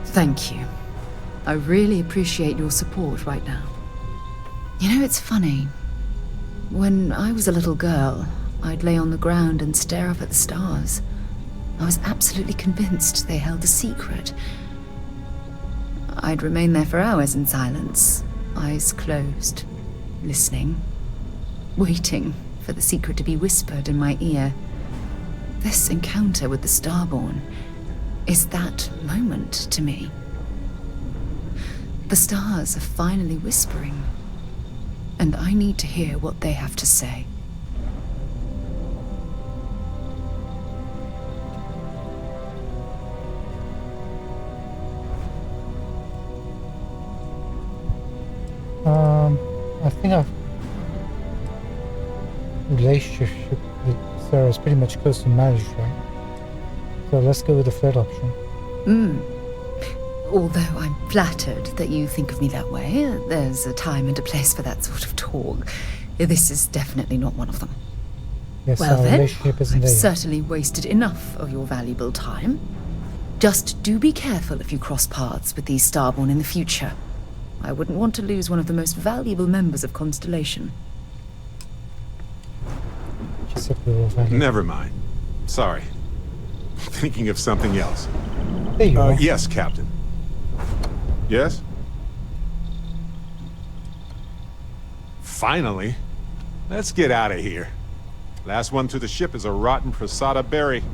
Thank you. I really appreciate your support right now. You know, it's funny. When I was a little girl, I'd lay on the ground and stare up at the stars. I was absolutely convinced they held a secret. I'd remain there for hours in silence, eyes closed, listening, waiting for the secret to be whispered in my ear. This encounter with the Starborn is that moment to me. The stars are finally whispering, and I need to hear what they have to say. I think our relationship with Sarah is pretty much close to marriage, right? So let's go with the third option. Although I'm flattered that you think of me that way, there's a time and a place for that sort of talk. This is definitely not one of them. Yes, Well our then, relationship isn't I've there yet. certainly wasted enough of your valuable time. Just do be careful if you cross paths with these Starborn in the future. I wouldn't want to lose one of the most valuable members of Constellation. She said we were valuable. Never mind. Sorry. Thinking of something else. There you are. Yes, Captain. Yes? Finally. Let's get out of here. Last one to the ship is a rotten Prasada berry.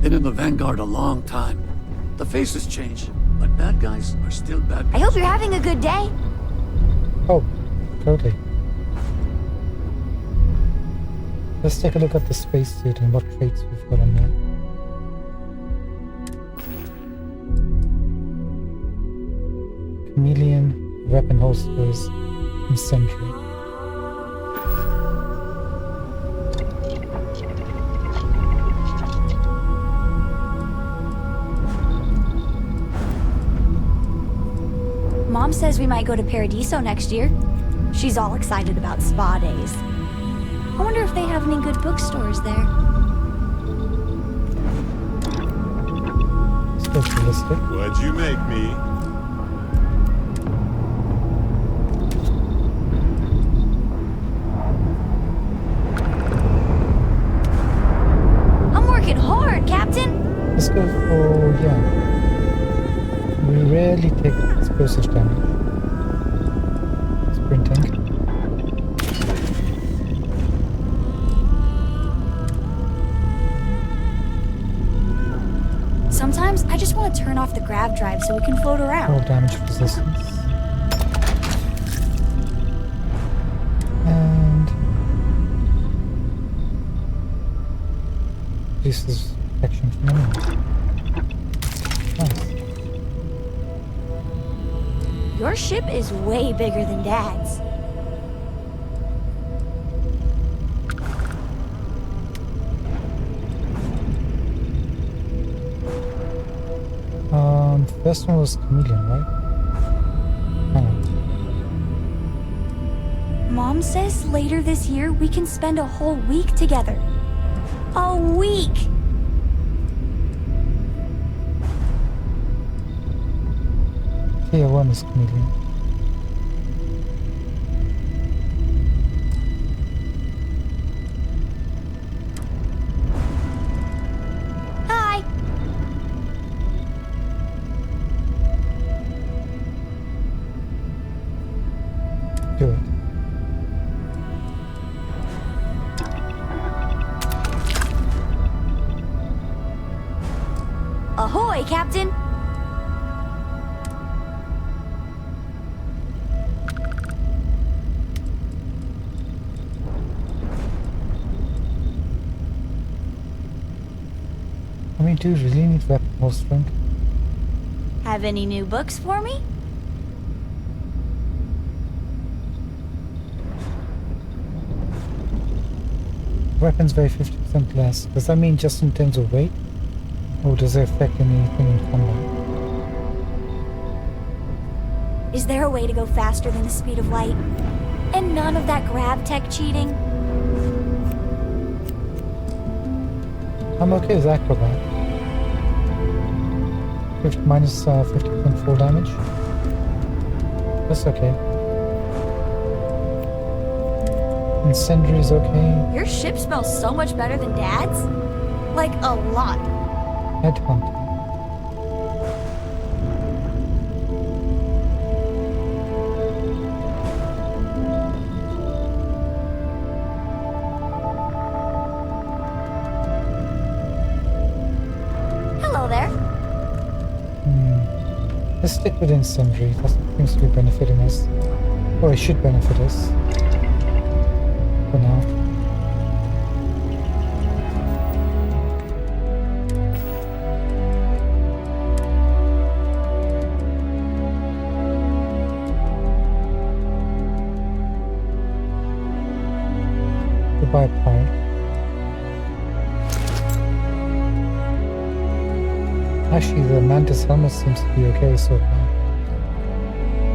Been in the Vanguard a long time. The faces change, but bad guys are still bad guys. I hope you're having a good day. Oh, totally. Let's take a look at the spacesuit and what traits we've got on there. Chameleon, weapon holsters, and sentry. Mom says we might go to Paradiso next year. She's all excited about spa days. I wonder if they have any good bookstores there. Specialistic. What'd you make me? I'm working hard, Captain. Let's go for, yeah. We rarely take explosive damage. Sprinting. Sometimes I just want to turn off the grav drive so we can float around. More damage resistance. And reduces protection from enemies. Nice. Your ship is way bigger than Dad's. First one was Chameleon, right? Hang on. Mom says later this year we can spend a whole week together. A week! Tier 1 is Chameleon. Hi! Do it. Ahoy, Captain! I mean, do you really need weapon holstering? Have any new books for me? Weapons weigh 50% less. Does that mean just in terms of weight? Or does it affect anything in combat? Is there a way to go faster than the speed of light? And none of that grav tech cheating? I'm okay with Acrobat. Minus 50% fall damage. That's okay. Incendiary is okay. Your ship smells so much better than Dad's? Like, a lot. Headhunt. Hello there. Let's stick with Incendiary. That seems to be benefiting us. Or it should benefit us. For now. Actually, the Mantis helmet seems to be okay so far.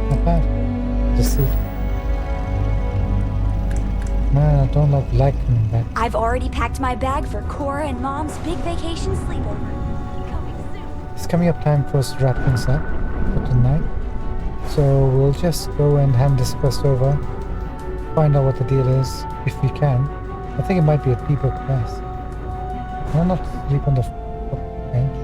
Not bad. Just see. Man, I don't like light coming back. I've already packed my bag for Cora and Mom's big vacation sleepover. It's coming up time for us to wrap things up for tonight. So we'll just go and hand this quest over, find out what the deal is, if we can. I think it might be a people quest. Why not sleep on the bench?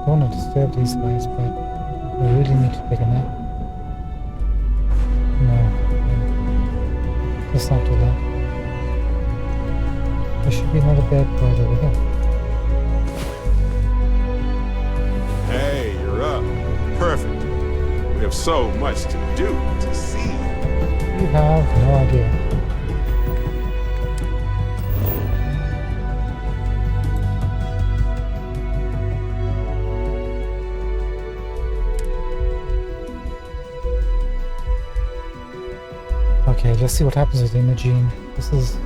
Don't want to disturb these guys, but I really need to take a nap. No, let's not do that. There should be another bed right over here. Hey, you're up. Perfect. We have so much to do, to see. You have no idea. Okay, let's see what happens with Imogene. This is...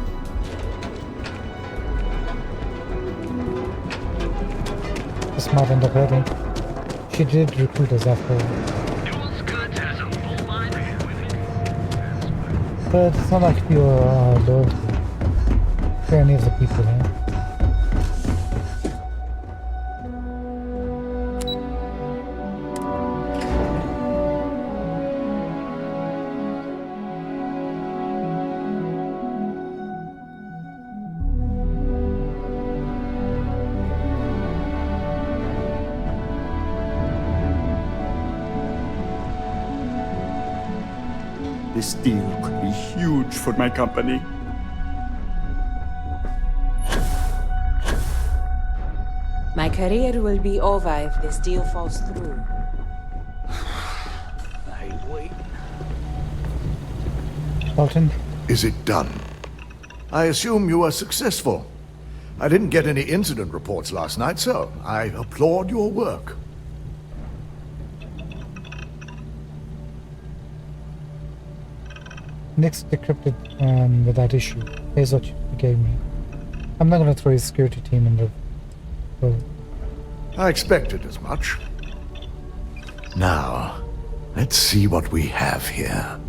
This might end up hurting. She did recruit us after all. But it's not like we were loyal to any of the people here. This deal could be huge for my company. My career will be over if this deal falls through. I wait. Dalton? Is it done? I assume you were successful. I didn't get any incident reports last night, so I applaud your work. Nick's decrypted without issue. Here's what you gave me. I'm not going to throw his security team in the pool. I expected as much. Now, let's see what we have here.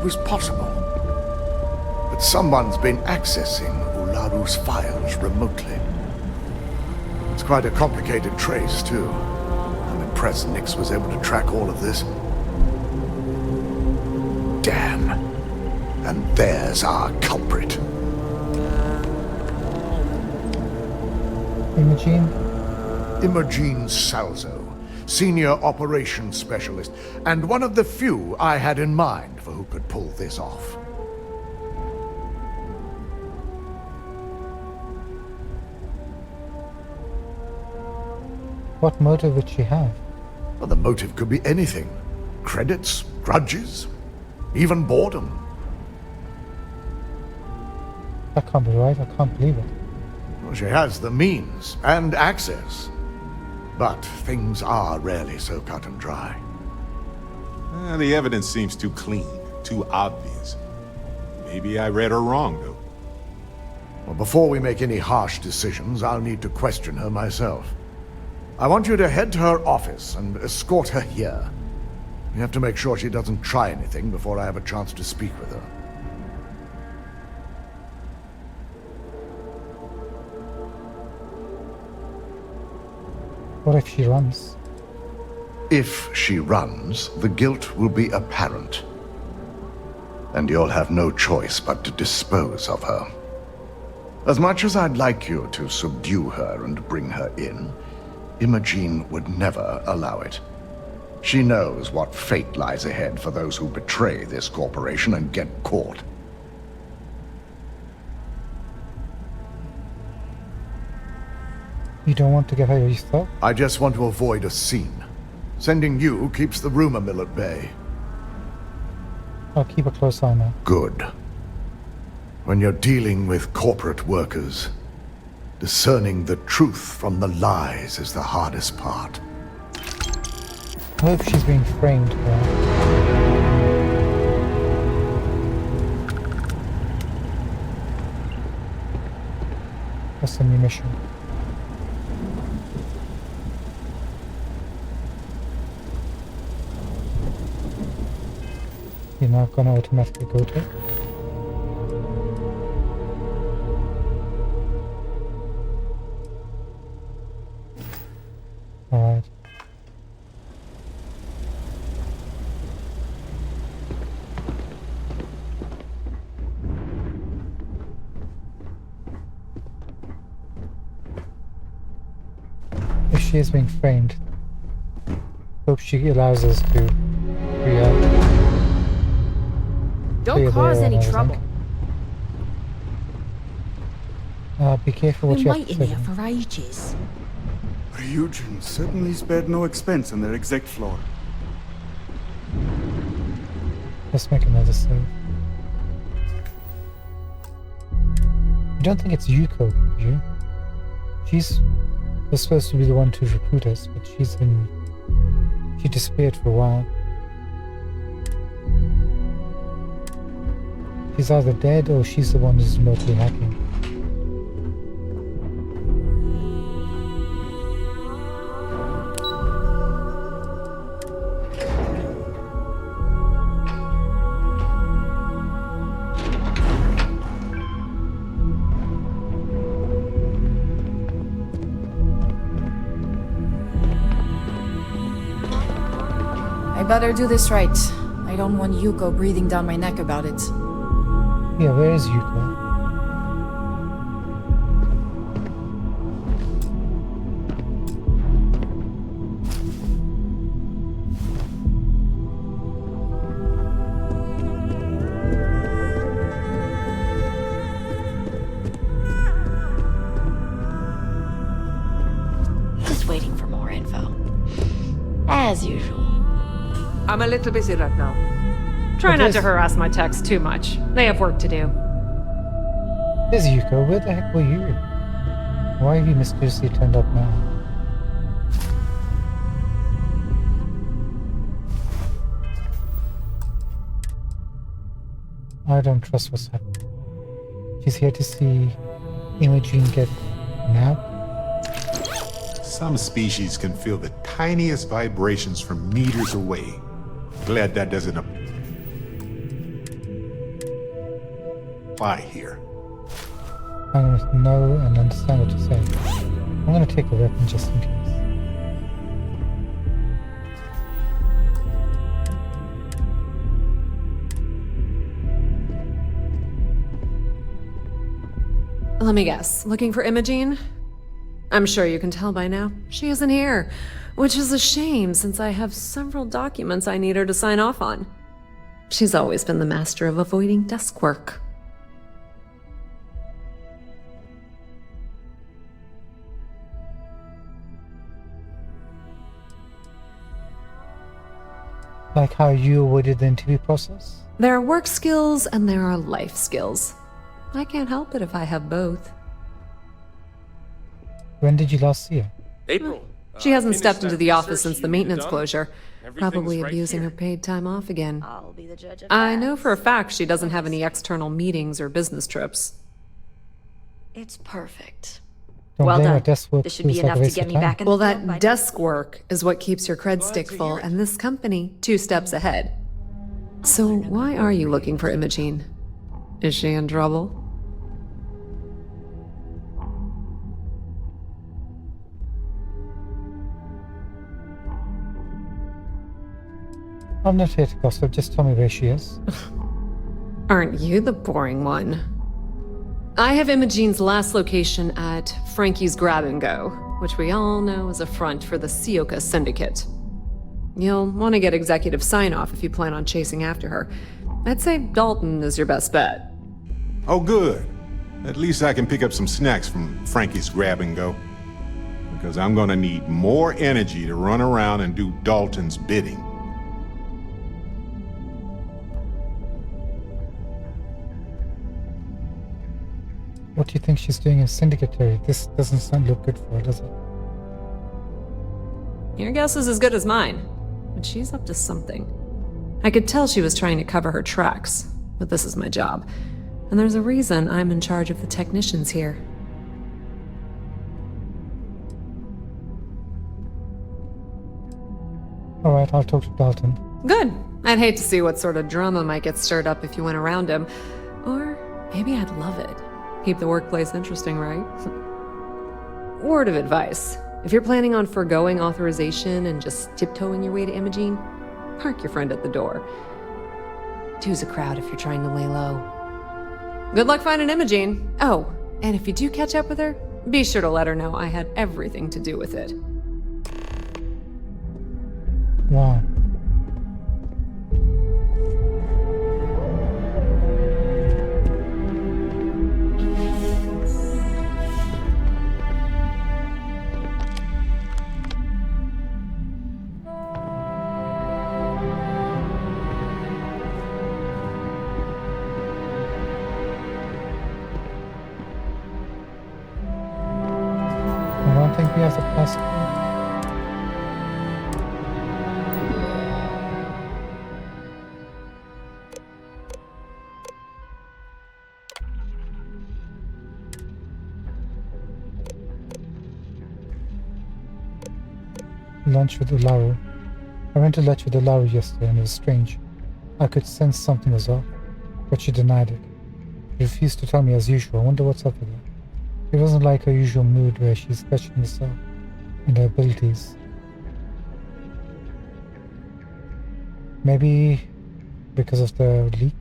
Was possible. But someone's been accessing Ularu's files remotely. It's quite a complicated trace, too. I'm impressed Nix was able to track all of this. Damn. And there's our culprit. Imogene? Imogene Salzo, Senior Operations Specialist, and one of the few I had in mind for who could pull this off. What motive would she have? Well, the motive could be anything. Credits, grudges, even boredom. That can't be right. I can't believe it. Well, she has the means and access. But things are rarely so cut and dry. The evidence seems too clean, too obvious. Maybe I read her wrong, though. Well, before we make any harsh decisions, I'll need to question her myself. I want you to head to her office and escort her here. You have to make sure she doesn't try anything before I have a chance to speak with her. What if she runs? If she runs, the guilt will be apparent. And you'll have no choice but to dispose of her. As much as I'd like you to subdue her and bring her in, Imogene would never allow it. She knows what fate lies ahead for those who betray this corporation and get caught. You don't want to get her yourself? I just want to avoid a scene. Sending you keeps the rumor mill at bay. I'll keep a close eye now. Good. When you're dealing with corporate workers, discerning the truth from the lies is the hardest part. I hope she's being framed well. What's the new mission? You're not gonna automatically go to it. Alright. If she is being framed, hope she allows us to react. Don't cause any trouble. Be careful what Been you have to waiting say. here for ages. Ryujin certainly spared no expense on their exec floor. Let's make another save. You don't think it's Yuko, do you? She's was supposed to be the one to recruit us, but she disappeared for a while. She's either dead or she's the one who's remotely hacking. I better do this right. I don't want Yuko breathing down my neck about it. Yeah, where is Yuko? Just waiting for more info. As usual. I'm a little busy right now. Try not to harass my techs too much. They have work to do. There's Yuko. Where the heck were you? Why have you mysteriously turned up now? I don't trust what's happening. She's here to see Imogene get nabbed. Some species can feel the tiniest vibrations from meters away. Glad that doesn't apply here. I'm gonna know and understand what you're saying. I'm gonna take a weapon just in case. Let me guess. Looking for Imogene? I'm sure you can tell by now. She isn't here, which is a shame since I have several documents I need her to sign off on. She's always been the master of avoiding desk work. Like how you avoided the interview process? There are work skills and there are life skills. I can't help it if I have both. When did you last see her? April. She hasn't stepped into the office since the maintenance closure. Probably abusing her paid time off again. I'll be the judge of I know for a fact she doesn't have any external meetings or business trips. It's perfect. Don't Well blame her, done. desk work This should be feels like a enough to waste get of me time. back in Well, the field by that desk work is what keeps your cred stick full, and this company 2 steps ahead. So why are you looking for Imogene? Is she in trouble? I'm not here to gossip, just tell me where she is. Aren't you the boring one? I have Imogene's last location at Frankie's Grab and Go, which we all know is a front for the Sioka Syndicate. You'll want to get executive sign-off if you plan on chasing after her. I'd say Dalton is your best bet. Oh, good. At least I can pick up some snacks from Frankie's grab and go. Because I'm gonna need more energy to run around and do Dalton's bidding. What do you think she's doing in Syndicatory? This doesn't look good for her, does it? Your guess is as good as mine, but she's up to something. I could tell she was trying to cover her tracks, but this is my job. And there's a reason I'm in charge of the technicians here. Alright, I'll talk to Dalton. Good. I'd hate to see what sort of drama might get stirred up if you went around him. Or maybe I'd love it. Keep the workplace interesting, right? Word of advice. If you're planning on foregoing authorization and just tiptoeing your way to Imogene, park your friend at the door. Two's a crowd if you're trying to lay low. Good luck finding Imogene. Oh, and if you do catch up with her, be sure to let her know I had everything to do with it. Wow. I don't think we have the passport. Lunch with Ularu. I went to lunch with Ularu yesterday and it was strange. I could sense something was off, but she denied it. She refused to tell me as usual. I wonder what's up with her. It wasn't like her usual mood where she's questioning herself and her abilities. Maybe because of the leak?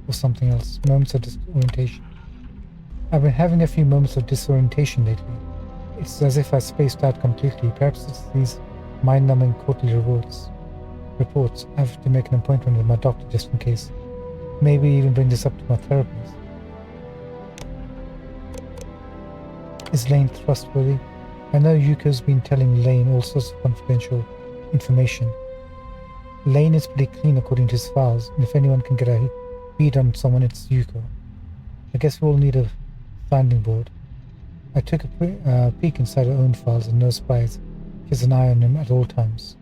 Or something else. Moments of disorientation. I've been having a few moments of disorientation lately. It's as if I spaced out completely. Perhaps it's these mind-numbing quarterly reports. I have to make an appointment with my doctor just in case. Maybe even bring this up to my therapist. Is Lane trustworthy? I know Yuko's been telling Lane all sorts of confidential information. Lane is pretty clean according to his files, and if anyone can get a bead on someone, it's Yuko. I guess we all need a sounding board. I took a peek inside her own files and no surprise, she has an eye on him at all times.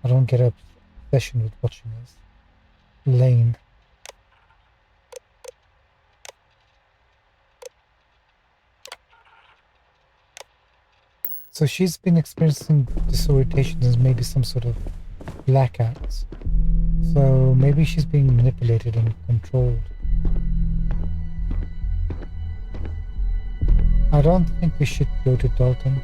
I don't get a obsession with watching this. Lane. So she's been experiencing disorientations and maybe some sort of blackouts. So maybe she's being manipulated and controlled. I don't think we should go to Dalton.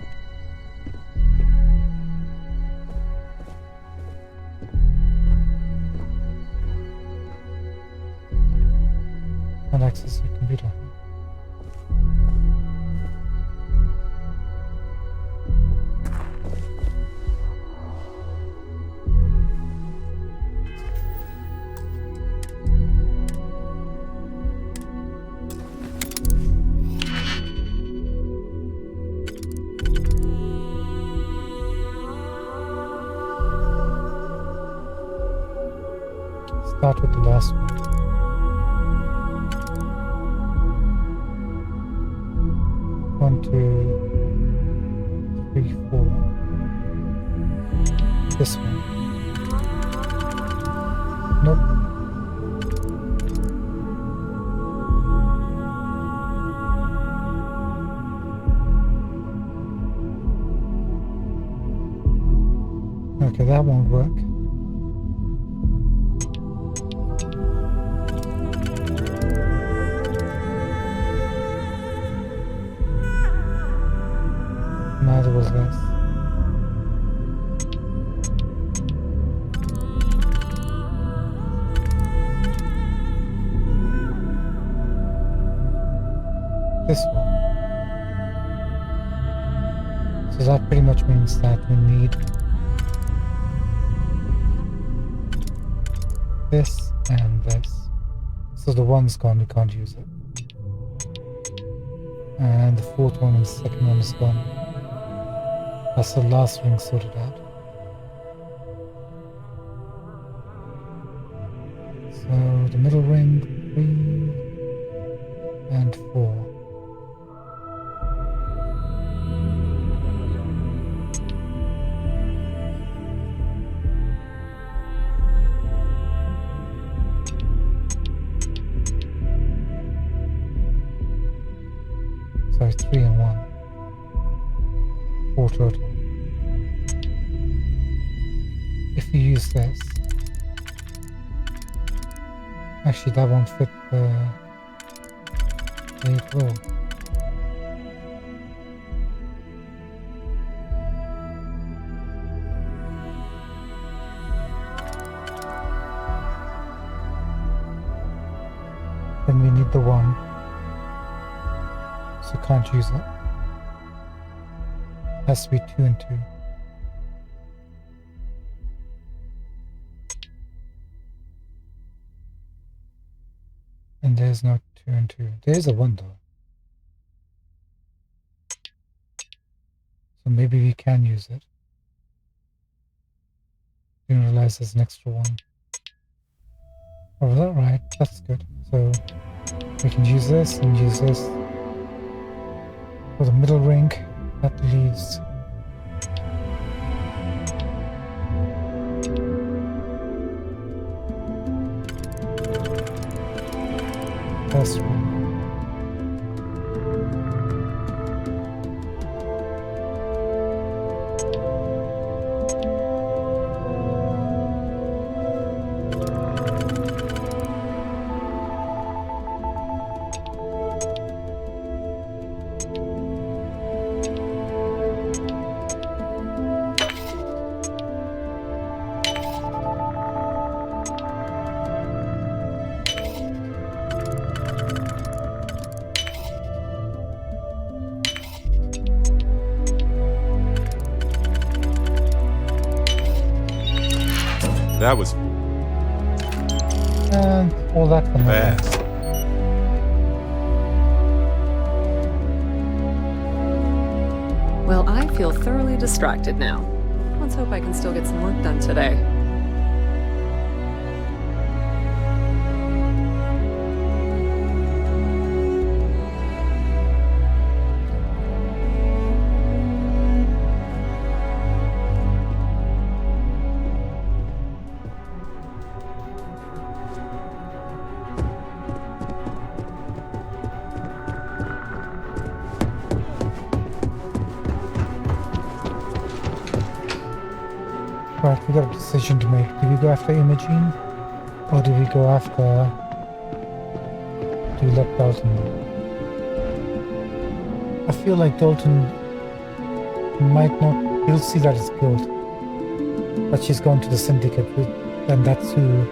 Can't access the computer. Start with the last one. 1, 2, 3, 4. This one. Nope. Okay, that won't work. Neither was this. This one. So that pretty much means that we need this and this. So the one's gone, we can't use it. And the fourth one and the second one is gone. That's the last ring sorted out. So the middle ring, 3 and 4. Sorry, 3 and 1. 4 total. If we use this, actually that won't fit the it will. Then we need the 1. So can't use it. Has to be 2 and 2. And there's no 2 and 2. There's a 1 though. So maybe we can use it. Didn't realize there's an extra 1. Oh, is that right? That's good. So we can use this and use this. For the middle ring, that leaves first one. That was And all that for nothing. fast. Well, I feel thoroughly distracted now. Let's hope I can still get some work done today. Right, we got a decision to make. Do we go after Imogene? Or do we go after... Do we let Dalton know? I feel like Dalton might not... He'll see that as guilt. That she's gone to the syndicate with, and that's who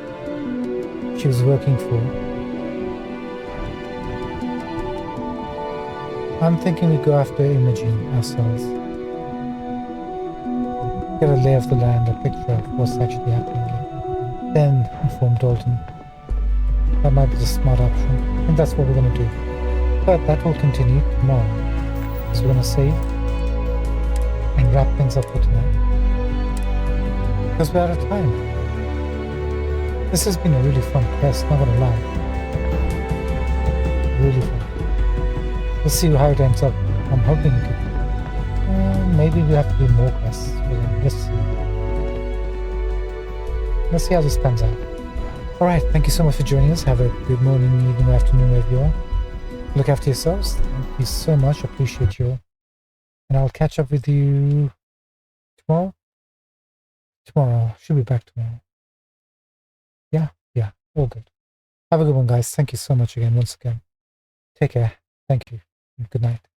she was working for. I'm thinking we go after Imogene ourselves. Get a lay of the land, a picture of what's actually happening here. Then inform Dalton. That might be the smart option. I think that's what we're going to do. But that will continue tomorrow. Because we're going to save and wrap things up for tonight. Because we're out of time. This has been a really fun quest, not going to lie. Really fun. We'll see how it ends up. I'm hoping it could. Maybe we have to do more quests. Let's see. Let's see how this pans out. Alright, thank you so much for joining us. Have a good morning, evening, or afternoon wherever you are. Look after yourselves. Thank you so much. Appreciate you. And I'll catch up with you tomorrow. Tomorrow. Should be back tomorrow. Yeah, all good. Have a good one, guys. Thank you so much again, once again. Take care. Thank you. And good night.